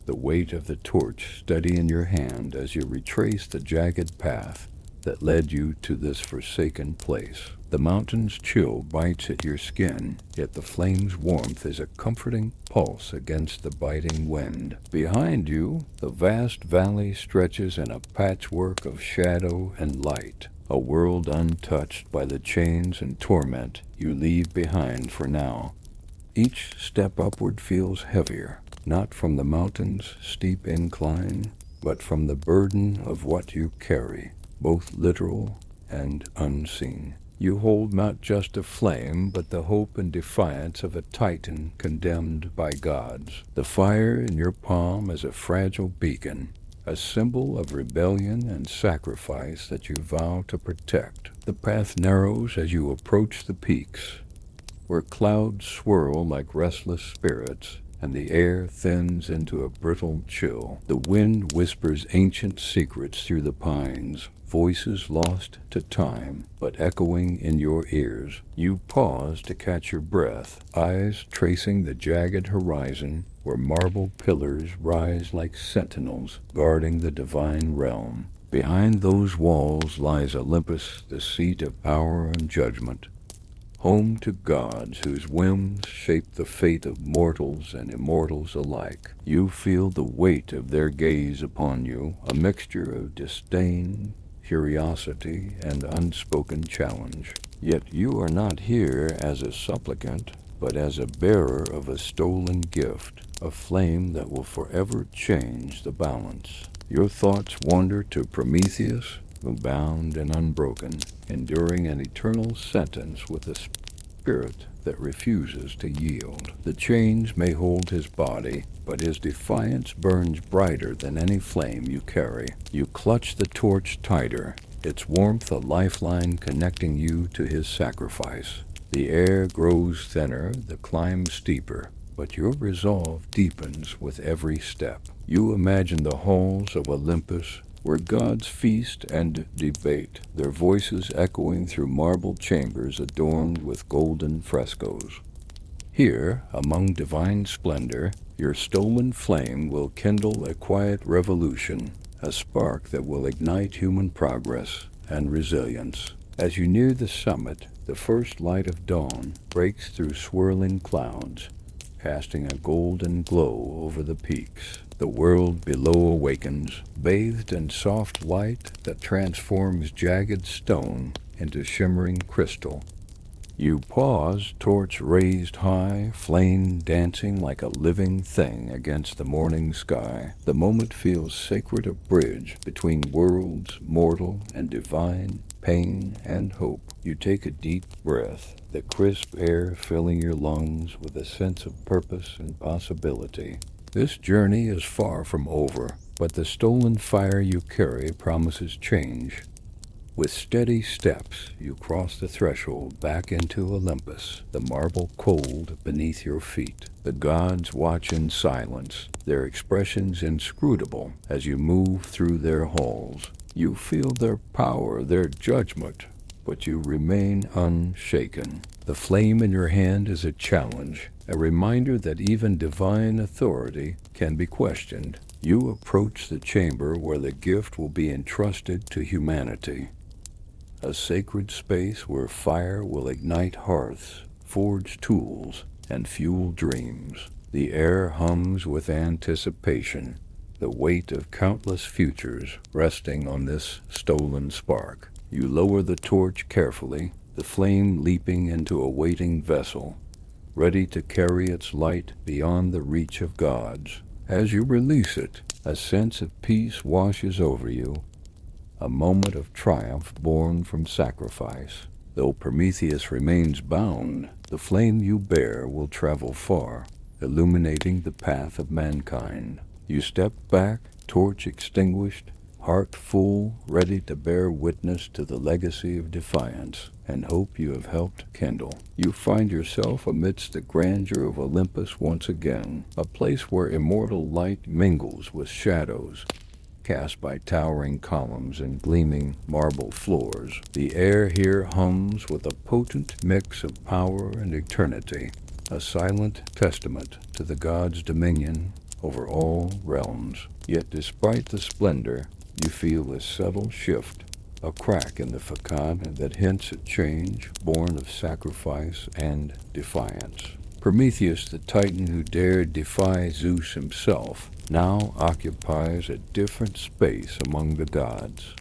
the weight of the torch steady in your hand as you retrace the jagged path that led you to this forsaken place. The mountain's chill bites at your skin, yet the flame's warmth is a comforting pulse against the biting wind. Behind you, the vast valley stretches in a patchwork of shadow and light, a world untouched by the chains and torment you leave behind for now. Each step upward feels heavier, not from the mountain's steep incline, but from the burden of what you carry, both literal and unseen. You hold not just a flame, but the hope and defiance of a titan condemned by gods. The fire in your palm is a fragile beacon, a symbol of rebellion and sacrifice that you vow to protect. The path narrows as you approach the peaks, where clouds swirl like restless spirits, and the air thins into a brittle chill. The wind whispers ancient secrets through the pines, voices lost to time, but echoing in your ears. You pause to catch your breath, eyes tracing the jagged horizon where marble pillars rise like sentinels guarding the divine realm. Behind those walls lies Olympus, the seat of power and judgment, home to gods whose whims shape the fate of mortals and immortals alike. You feel the weight of their gaze upon you, a mixture of disdain, curiosity, and unspoken challenge. Yet you are not here as a supplicant, but as a bearer of a stolen gift, a flame that will forever change the balance. Your thoughts wander to Prometheus, bound and unbroken, enduring an eternal sentence with a spirit that refuses to yield. The chains may hold his body, but his defiance burns brighter than any flame you carry. You clutch the torch tighter, its warmth a lifeline connecting you to his sacrifice. The air grows thinner, the climb steeper, but your resolve deepens with every step. You imagine the halls of Olympus, where gods feast and debate, their voices echoing through marble chambers adorned with golden frescoes. Here, among divine splendor, your stolen flame will kindle a quiet revolution, a spark that will ignite human progress and resilience. As you near the summit, the first light of dawn breaks through swirling clouds, casting a golden glow over the peaks. The world below awakens, bathed in soft light that transforms jagged stone into shimmering crystal. You pause, torch raised high, flame dancing like a living thing against the morning sky. The moment feels sacred, a bridge between worlds, mortal and divine, pain and hope. You take a deep breath, the crisp air filling your lungs with a sense of purpose and possibility. This journey is far from over, but the stolen fire you carry promises change. With steady steps, you cross the threshold back into Olympus, the marble cold beneath your feet. The gods watch in silence, their expressions inscrutable as you move through their halls. You feel their power, their judgment, but you remain unshaken. The flame in your hand is a challenge, a reminder that even divine authority can be questioned. You approach the chamber where the gift will be entrusted to humanity, a sacred space where fire will ignite hearths, forge tools, and fuel dreams. The air hums with anticipation, the weight of countless futures resting on this stolen spark. You lower the torch carefully, the flame leaping into a waiting vessel, ready to carry its light beyond the reach of gods. As you release it, a sense of peace washes over you, a moment of triumph born from sacrifice. Though Prometheus remains bound, the flame you bear will travel far, illuminating the path of mankind. You step back, torch extinguished, heart full, ready to bear witness to the legacy of defiance and hope you have helped kindle. You find yourself amidst the grandeur of Olympus once again, a place where immortal light mingles with shadows cast by towering columns and gleaming marble floors. The air here hums with a potent mix of power and eternity, a silent testament to the gods' dominion over all realms. Yet despite the splendor, you feel a subtle shift, a crack in the facade that hints at change, born of sacrifice and defiance. Prometheus, the titan who dared defy Zeus himself, now occupies a different space among the gods.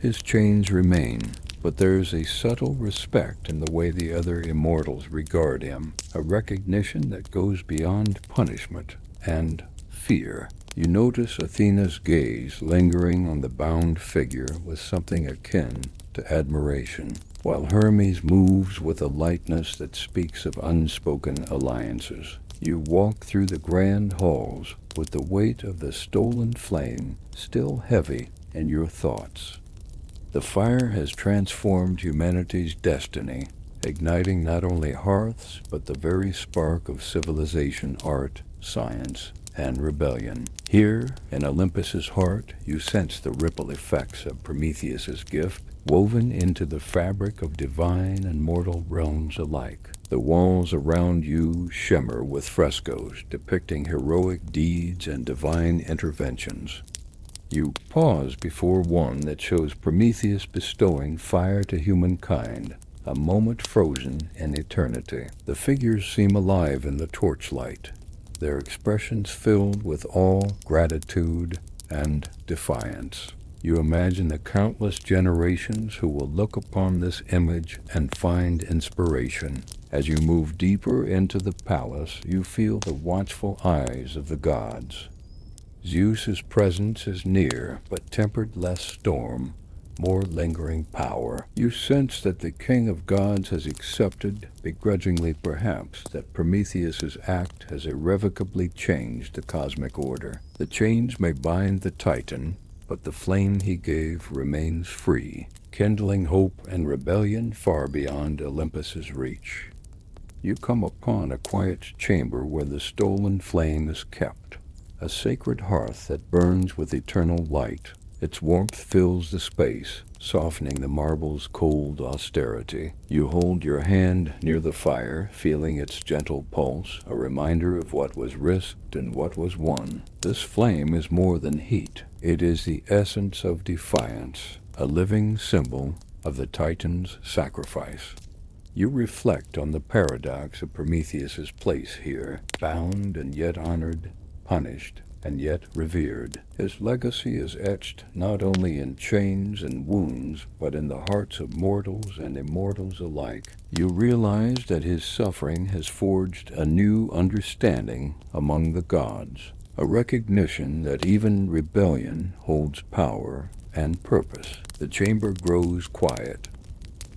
His chains remain, but there's a subtle respect in the way the other immortals regard him, a recognition that goes beyond punishment and fear. You notice Athena's gaze lingering on the bound figure with something akin to admiration, while Hermes moves with a lightness that speaks of unspoken alliances. You walk through the grand halls with the weight of the stolen flame still heavy in your thoughts. The fire has transformed humanity's destiny, igniting not only hearths, but the very spark of civilization, art, science, and rebellion. Here, in Olympus's heart, you sense the ripple effects of Prometheus's gift, woven into the fabric of divine and mortal realms alike. The walls around you shimmer with frescoes depicting heroic deeds and divine interventions. You pause before one that shows Prometheus bestowing fire to humankind, a moment frozen in eternity. The figures seem alive in the torchlight, their expressions filled with awe, gratitude, and defiance. You imagine the countless generations who will look upon this image and find inspiration. As you move deeper into the palace, you feel the watchful eyes of the gods. Zeus's presence is near, but tempered less storm, more lingering power. You sense that the king of gods has accepted, begrudgingly perhaps, that Prometheus's act has irrevocably changed the cosmic order. The chains may bind the titan, but the flame he gave remains free, kindling hope and rebellion far beyond Olympus's reach. You come upon a quiet chamber where the stolen flame is kept, a sacred hearth that burns with eternal light. Its warmth fills the space, softening the marble's cold austerity. You hold your hand near the fire, feeling its gentle pulse, a reminder of what was risked and what was won. This flame is more than heat. It is the essence of defiance, a living symbol of the Titan's sacrifice. You reflect on the paradox of Prometheus's place here, bound and yet honored, punished and yet revered. His legacy is etched not only in chains and wounds, but in the hearts of mortals and immortals alike. You realize that his suffering has forged a new understanding among the gods, a recognition that even rebellion holds power and purpose. The chamber grows quiet,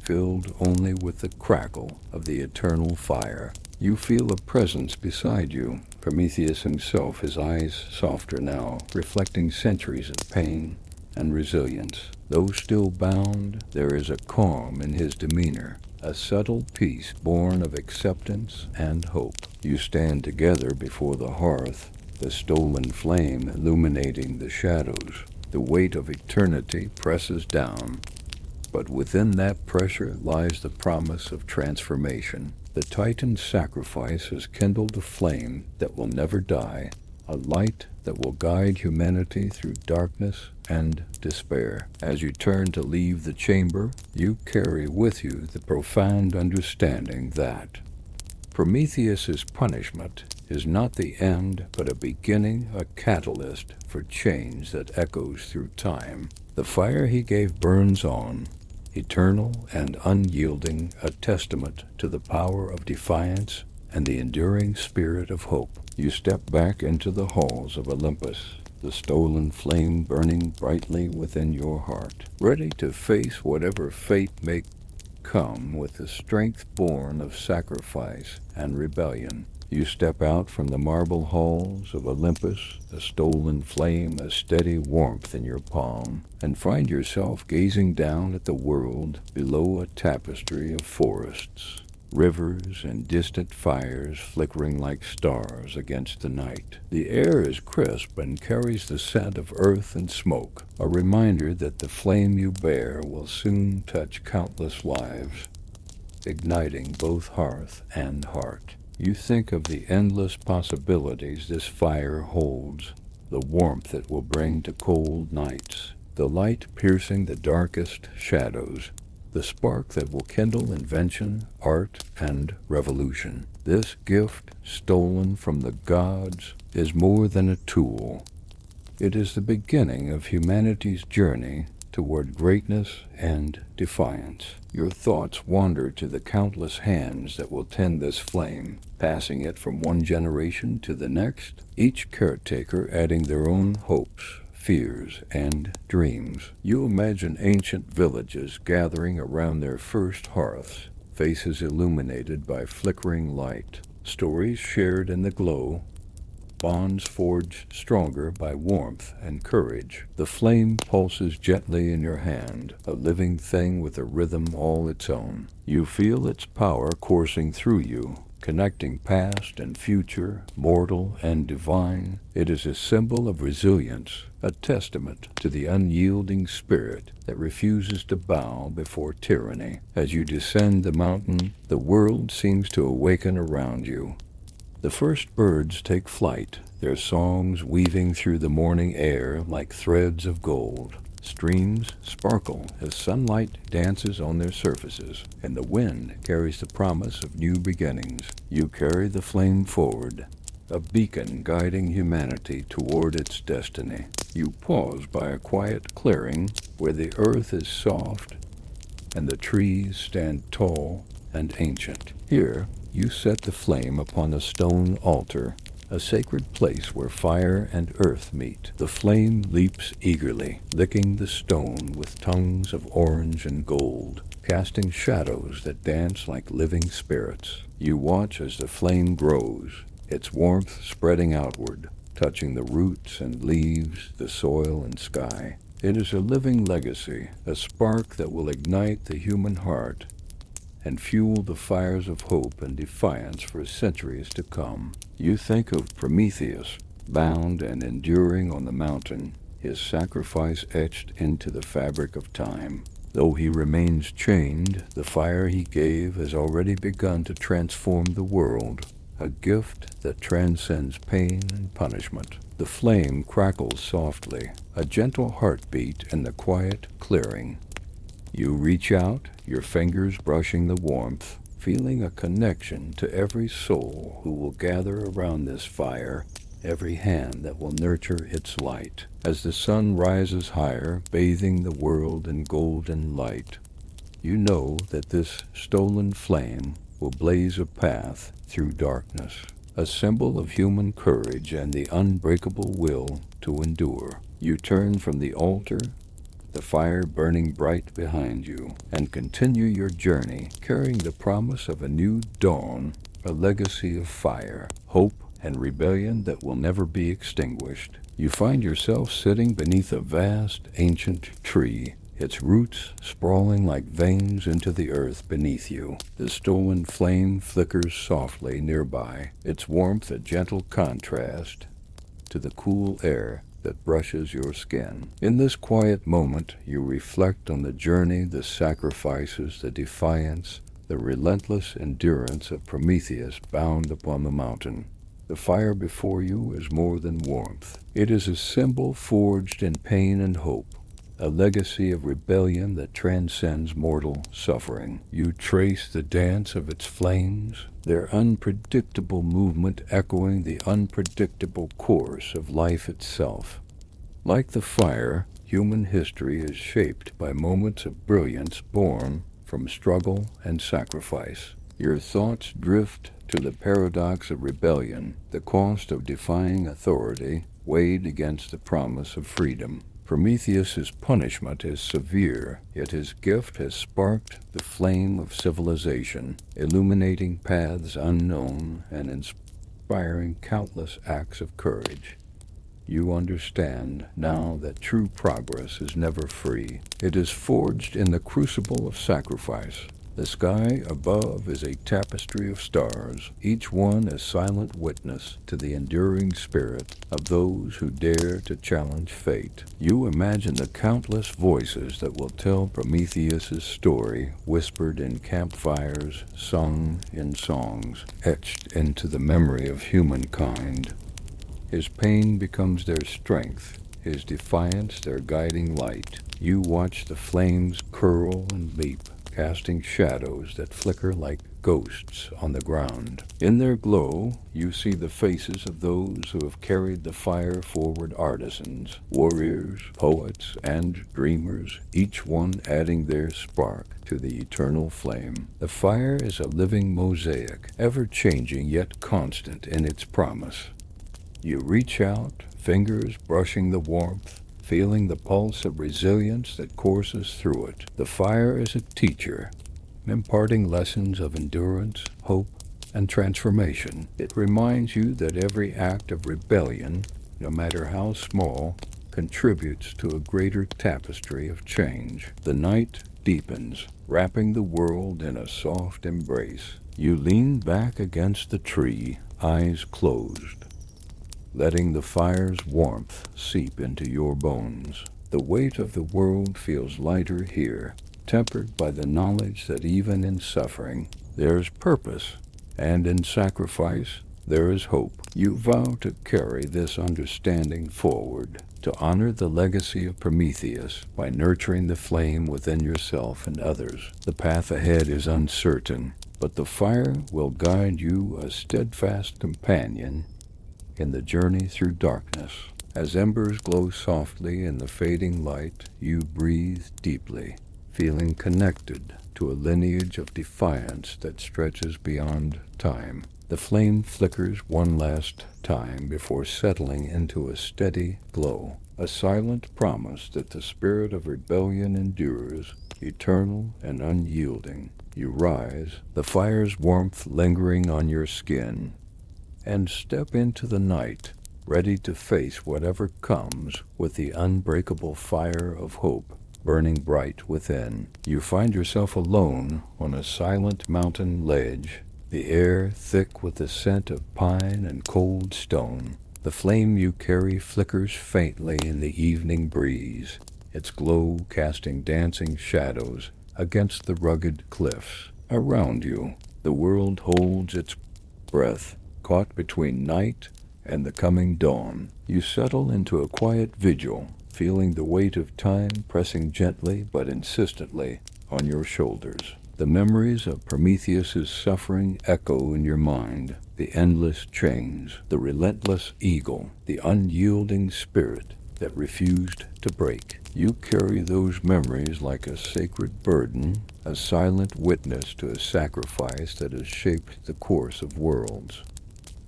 filled only with the crackle of the eternal fire. You feel a presence beside you, Prometheus himself, his eyes softer now, reflecting centuries of pain and resilience. Though still bound, there is a calm in his demeanor, a subtle peace born of acceptance and hope. You stand together before the hearth, the stolen flame illuminating the shadows. The weight of eternity presses down, but within that pressure lies the promise of transformation. The Titan's sacrifice has kindled a flame that will never die, a light that will guide humanity through darkness and despair. As you turn to leave the chamber, you carry with you the profound understanding that Prometheus's punishment is not the end, but a beginning, a catalyst for change that echoes through time. The fire he gave burns on, eternal and unyielding, a testament to the power of defiance and the enduring spirit of hope. You step back into the halls of Olympus, the stolen flame burning brightly within your heart, ready to face whatever fate may come with the strength born of sacrifice and rebellion. You step out from the marble halls of Olympus, the stolen flame a steady warmth in your palm, and find yourself gazing down at the world below a tapestry of forests, rivers, and distant fires flickering like stars against the night. The air is crisp and carries the scent of earth and smoke, a reminder that the flame you bear will soon touch countless lives, igniting both hearth and heart. You think of the endless possibilities this fire holds, the warmth it will bring to cold nights, the light piercing the darkest shadows, the spark that will kindle invention, art, and revolution. This gift, stolen from the gods, is more than a tool. It is the beginning of humanity's journey toward greatness and defiance. Your thoughts wander to the countless hands that will tend this flame, passing it from one generation to the next, each caretaker adding their own hopes, fears, and dreams. You imagine ancient villages gathering around their first hearths, faces illuminated by flickering light, stories shared in the glow, bonds forged stronger by warmth and courage. The flame pulses gently in your hand, a living thing with a rhythm all its own. You feel its power coursing through you, connecting past and future, mortal and divine. It is a symbol of resilience, a testament to the unyielding spirit that refuses to bow before tyranny. As you descend the mountain, the world seems to awaken around you. The first birds take flight, their songs weaving through the morning air like threads of gold. Streams sparkle as sunlight dances on their surfaces, and the wind carries the promise of new beginnings. You carry the flame forward, a beacon guiding humanity toward its destiny. You pause by a quiet clearing where the earth is soft and the trees stand tall and ancient. Here, you set the flame upon a stone altar, a sacred place where fire and earth meet. The flame leaps eagerly, licking the stone with tongues of orange and gold, casting shadows that dance like living spirits. You watch as the flame grows, its warmth spreading outward, touching the roots and leaves, the soil and sky. It is a living legacy, a spark that will ignite the human heart and fuel the fires of hope and defiance for centuries to come. You think of Prometheus, bound and enduring on the mountain, his sacrifice etched into the fabric of time. Though he remains chained, the fire he gave has already begun to transform the world, a gift that transcends pain and punishment. The flame crackles softly, a gentle heartbeat in the quiet clearing. You reach out, your fingers brushing the warmth, feeling a connection to every soul who will gather around this fire, every hand that will nurture its light. As the sun rises higher, bathing the world in golden light, you know that this stolen flame will blaze a path through darkness, a symbol of human courage and the unbreakable will to endure. You turn from the altar, the fire burning bright behind you, and continue your journey, carrying the promise of a new dawn, a legacy of fire, hope, and rebellion that will never be extinguished. You find yourself sitting beneath a vast, ancient tree, its roots sprawling like veins into the earth beneath you. The stolen flame flickers softly nearby, its warmth a gentle contrast to the cool air that brushes your skin. In this quiet moment, you reflect on the journey, the sacrifices, the defiance, the relentless endurance of Prometheus bound upon the mountain. The fire before you is more than warmth. It is a symbol forged in pain and hope, a legacy of rebellion that transcends mortal suffering. You trace the dance of its flames, their unpredictable movement echoing the unpredictable course of life itself. Like the fire, human history is shaped by moments of brilliance born from struggle and sacrifice. Your thoughts drift to the paradox of rebellion, the cost of defying authority weighed against the promise of freedom. Prometheus's punishment is severe, yet his gift has sparked the flame of civilization, illuminating paths unknown and inspiring countless acts of courage. You understand now that true progress is never free. It is forged in the crucible of sacrifice. The sky above is a tapestry of stars, each one a silent witness to the enduring spirit of those who dare to challenge fate. You imagine the countless voices that will tell Prometheus's story, whispered in campfires, sung in songs, etched into the memory of humankind. His pain becomes their strength, his defiance their guiding light. You watch the flames curl and leap, casting shadows that flicker like ghosts on the ground. In their glow, you see the faces of those who have carried the fire forward, artisans, warriors, poets, and dreamers, each one adding their spark to the eternal flame. The fire is a living mosaic, ever-changing yet constant in its promise. You reach out, fingers brushing the warmth, feeling the pulse of resilience that courses through it. The fire is a teacher, imparting lessons of endurance, hope, and transformation. It reminds you that every act of rebellion, no matter how small, contributes to a greater tapestry of change. The night deepens, wrapping the world in a soft embrace. You lean back against the tree, eyes closed, letting the fire's warmth seep into your bones. The weight of the world feels lighter here, tempered by the knowledge that even in suffering there is purpose, and in sacrifice there is hope. You vow to carry this understanding forward, to honor the legacy of Prometheus by nurturing the flame within yourself and others. The path ahead is uncertain, but the fire will guide you, a steadfast companion in the journey through darkness. As embers glow softly in the fading light, you breathe deeply, feeling connected to a lineage of defiance that stretches beyond time. The flame flickers one last time before settling into a steady glow, a silent promise that the spirit of rebellion endures, eternal and unyielding. You rise, the fire's warmth lingering on your skin, and step into the night, ready to face whatever comes with the unbreakable fire of hope burning bright within. You find yourself alone on a silent mountain ledge, the air thick with the scent of pine and cold stone. The flame you carry flickers faintly in the evening breeze, its glow casting dancing shadows against the rugged cliffs. Around you, the world holds its breath, caught between night and the coming dawn. You settle into a quiet vigil, feeling the weight of time pressing gently but insistently on your shoulders. The memories of Prometheus's suffering echo in your mind, the endless chains, the relentless eagle, the unyielding spirit that refused to break. You carry those memories like a sacred burden, a silent witness to a sacrifice that has shaped the course of worlds.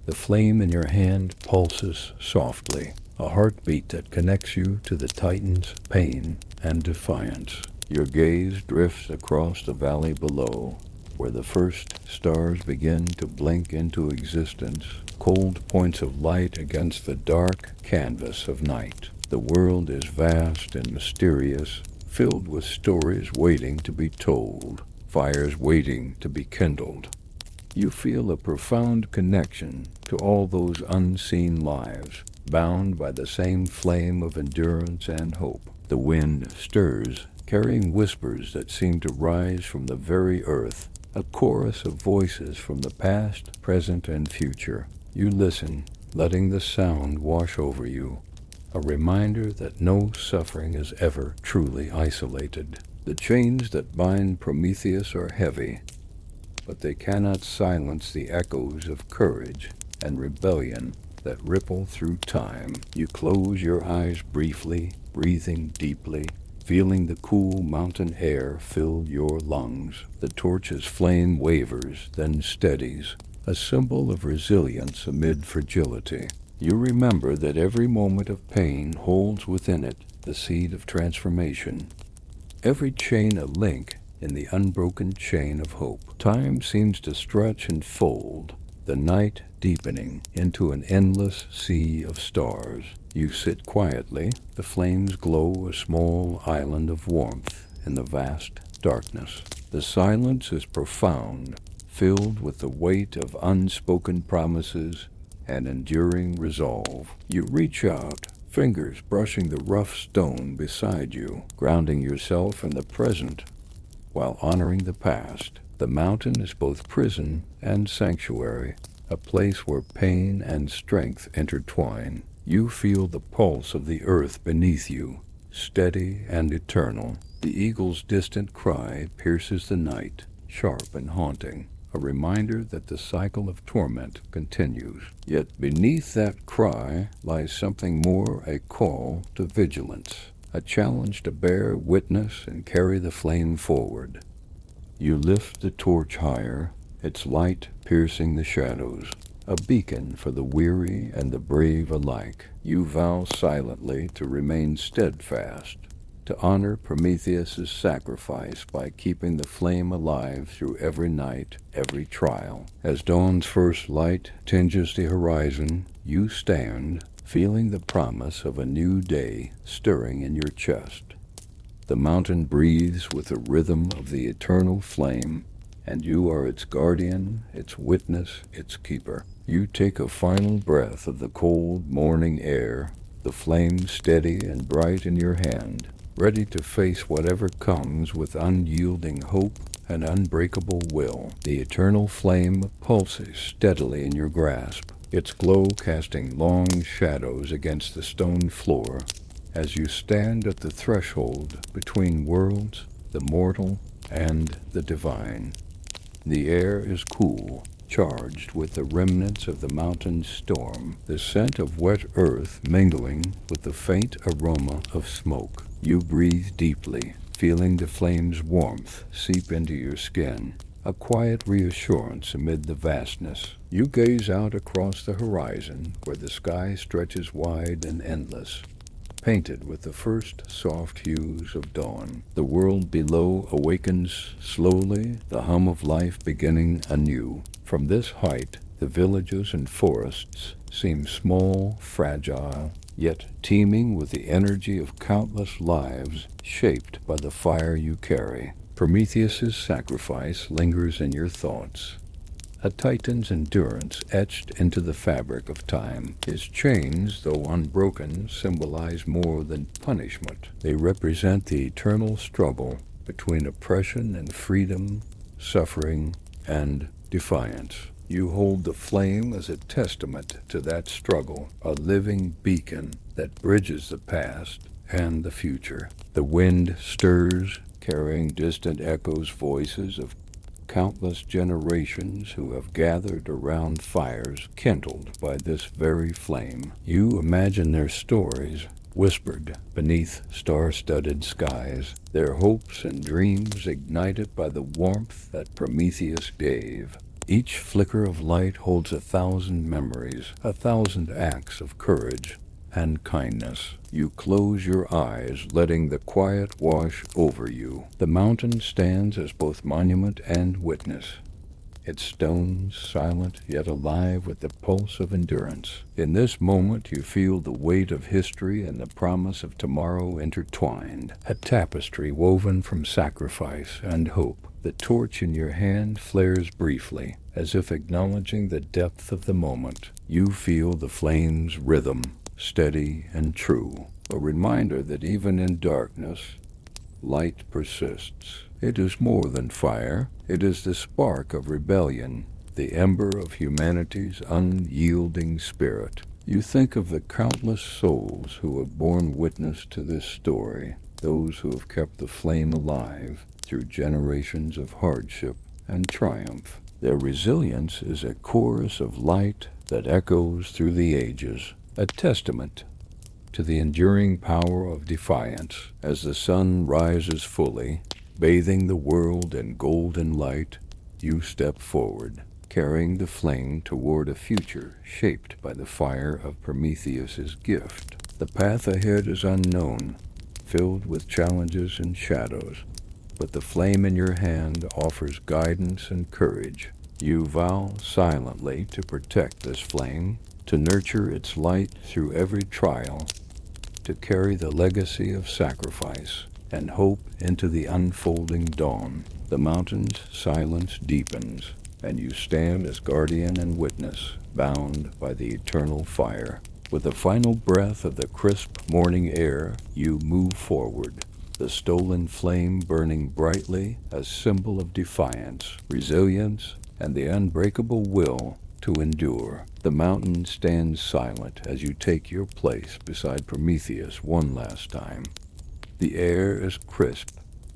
The flame in your hand pulses softly, a heartbeat that connects you to the Titan's pain and defiance. Your gaze drifts across the valley below, where the first stars begin to blink into existence, cold points of light against the dark canvas of night. The world is vast and mysterious, filled with stories waiting to be told, fires waiting to be kindled. You feel a profound connection to all those unseen lives, bound by the same flame of endurance and hope. The wind stirs, carrying whispers that seem to rise from the very earth, a chorus of voices from the past, present, and future. You listen, letting the sound wash over you, a reminder that no suffering is ever truly isolated. The chains that bind Prometheus are heavy, but they cannot silence the echoes of courage and rebellion that ripple through time. You close your eyes briefly, breathing deeply, feeling the cool mountain air fill your lungs. The torch's flame wavers, then steadies, a symbol of resilience amid fragility. You remember that every moment of pain holds within it the seed of transformation, every chain a link in the unbroken chain of hope. Time seems to stretch and fold, the night deepening into an endless sea of stars. You sit quietly, the flames glow a small island of warmth in the vast darkness. The silence is profound, filled with the weight of unspoken promises and enduring resolve. You reach out, fingers brushing the rough stone beside you, grounding yourself in the present while honoring the past. The mountain is both prison and sanctuary, a place where pain and strength intertwine. You feel the pulse of the earth beneath you, steady and eternal. The eagle's distant cry pierces the night, sharp and haunting, a reminder that the cycle of torment continues. Yet beneath that cry lies something more, a call to vigilance, a challenge to bear witness and carry the flame forward. You lift the torch higher, its light piercing the shadows, a beacon for the weary and the brave alike. You vow silently to remain steadfast, to honor Prometheus's sacrifice by keeping the flame alive through every night, every trial. As dawn's first light tinges the horizon, you stand, feeling the promise of a new day stirring in your chest. The mountain breathes with the rhythm of the eternal flame, and you are its guardian, its witness, its keeper. You take a final breath of the cold morning air, the flame steady and bright in your hand, ready to face whatever comes with unyielding hope and unbreakable will. The eternal flame pulses steadily in your grasp, its glow casting long shadows against the stone floor as you stand at the threshold between worlds, the mortal and the divine. The air is cool, charged with the remnants of the mountain's storm, the scent of wet earth mingling with the faint aroma of smoke. You breathe deeply, feeling the flame's warmth seep into your skin, a quiet reassurance amid the vastness. You gaze out across the horizon where the sky stretches wide and endless, painted with the first soft hues of dawn. The world below awakens slowly, the hum of life beginning anew. From this height, the villages and forests seem small, fragile, yet teeming with the energy of countless lives shaped by the fire you carry. Prometheus's sacrifice lingers in your thoughts, a titan's endurance etched into the fabric of time. His chains, though unbroken, symbolize more than punishment. They represent the eternal struggle between oppression and freedom, suffering and defiance. You hold the flame as a testament to that struggle, a living beacon that bridges the past and the future. The wind stirs, carrying distant echoes, voices of countless generations who have gathered around fires kindled by this very flame. You imagine their stories whispered beneath star-studded skies, their hopes and dreams ignited by the warmth that Prometheus gave. Each flicker of light holds 1,000 memories, 1,000 acts of courage and kindness. You close your eyes, letting the quiet wash over you. The mountain stands as both monument and witness, its stones silent yet alive with the pulse of endurance. In this moment you feel the weight of history and the promise of tomorrow intertwined, a tapestry woven from sacrifice and hope. The torch in your hand flares briefly, as if acknowledging the depth of the moment. You feel the flame's rhythm, steady and true, a reminder that even in darkness, light persists. It is more than fire. It is the spark of rebellion, the ember of humanity's unyielding spirit. You think of the countless souls who have borne witness to this story, those who have kept the flame alive through generations of hardship and triumph. Their resilience is a chorus of light that echoes through the ages, a testament to the enduring power of defiance. As the sun rises fully, bathing the world in golden light, you step forward, carrying the flame toward a future shaped by the fire of Prometheus's gift. The path ahead is unknown, filled with challenges and shadows, but the flame in your hand offers guidance and courage. You vow silently to protect this flame, to nurture its light through every trial, to carry the legacy of sacrifice and hope into the unfolding dawn. The mountain's silence deepens, and you stand as guardian and witness, bound by the eternal fire. With the final breath of the crisp morning air, you move forward, the stolen flame burning brightly, a symbol of defiance, resilience, and the unbreakable will to endure. The mountain stands silent as you take your place beside Prometheus one last time. The air is crisp,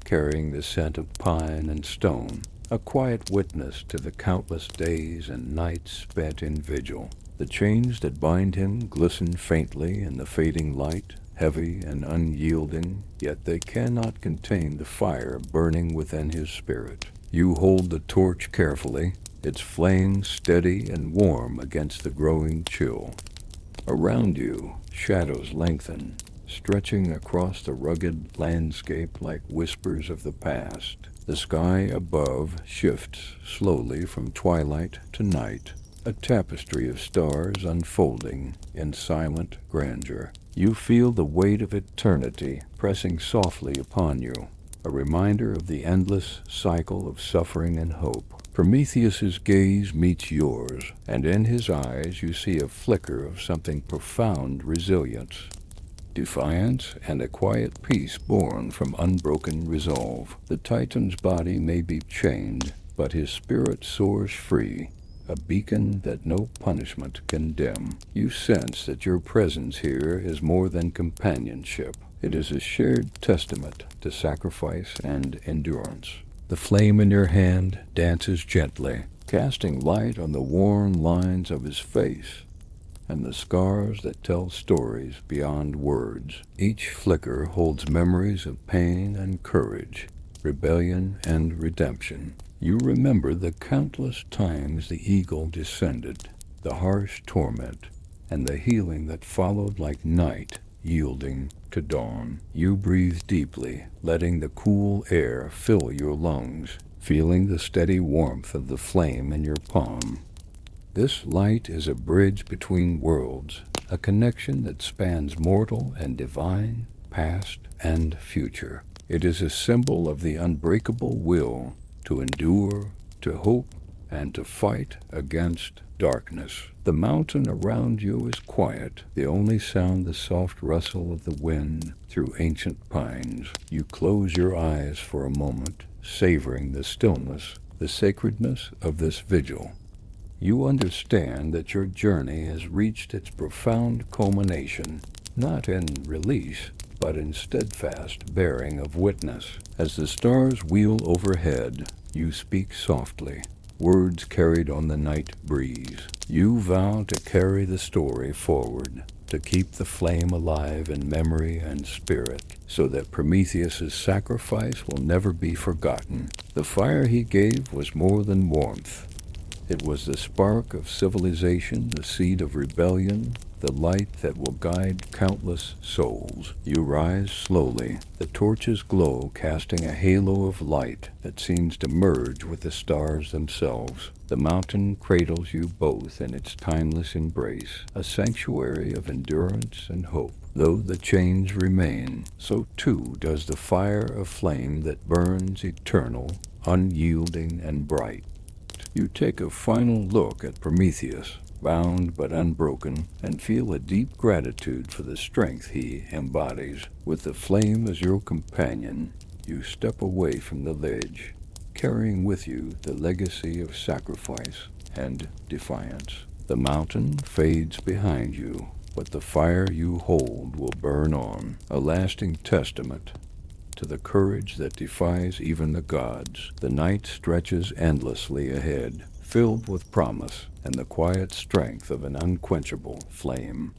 carrying the scent of pine and stone, a quiet witness to the countless days and nights spent in vigil. The chains that bind him glisten faintly in the fading light, heavy and unyielding, yet they cannot contain the fire burning within his spirit. You hold the torch carefully, its flame steady and warm against the growing chill. Around you, shadows lengthen, stretching across the rugged landscape like whispers of the past. The sky above shifts slowly from twilight to night, a tapestry of stars unfolding in silent grandeur. You feel the weight of eternity pressing softly upon you, a reminder of the endless cycle of suffering and hope. Prometheus's gaze meets yours, and in his eyes you see a flicker of something profound resilience, defiance, and a quiet peace born from unbroken resolve. The Titan's body may be chained, but his spirit soars free, a beacon that no punishment can dim. You sense that your presence here is more than companionship. It is a shared testament to sacrifice and endurance. The flame in your hand dances gently, casting light on the worn lines of his face and the scars that tell stories beyond words. Each flicker holds memories of pain and courage, rebellion and redemption. You remember the countless times the eagle descended, the harsh torment, and the healing that followed like night yielding to dawn. You breathe deeply, letting the cool air fill your lungs, feeling the steady warmth of the flame in your palm. This light is a bridge between worlds, a connection that spans mortal and divine, past and future. It is a symbol of the unbreakable will to endure, to hope, and to fight against darkness. The mountain around you is quiet, the only sound the soft rustle of the wind through ancient pines. You close your eyes for a moment, savoring the stillness, the sacredness of this vigil. You understand that your journey has reached its profound culmination, not in release, but in steadfast bearing of witness. As the stars wheel overhead, you speak softly, words carried on the night breeze. You vow to carry the story forward, to keep the flame alive in memory and spirit, so that Prometheus's sacrifice will never be forgotten. The fire he gave was more than warmth. It was the spark of civilization, the seed of rebellion, the light that will guide countless souls. You rise slowly, the torch's glow casting a halo of light that seems to merge with the stars themselves. The mountain cradles you both in its timeless embrace, a sanctuary of endurance and hope. Though the chains remain, so too does the fire of flame that burns eternal, unyielding, and bright. You take a final look at Prometheus, bound but unbroken, and feel a deep gratitude for the strength he embodies. With the flame as your companion, you step away from the ledge, carrying with you the legacy of sacrifice and defiance. The mountain fades behind you, but the fire you hold will burn on, a lasting testament to the courage that defies even the gods. The night stretches endlessly ahead, filled with promise and the quiet strength of an unquenchable flame.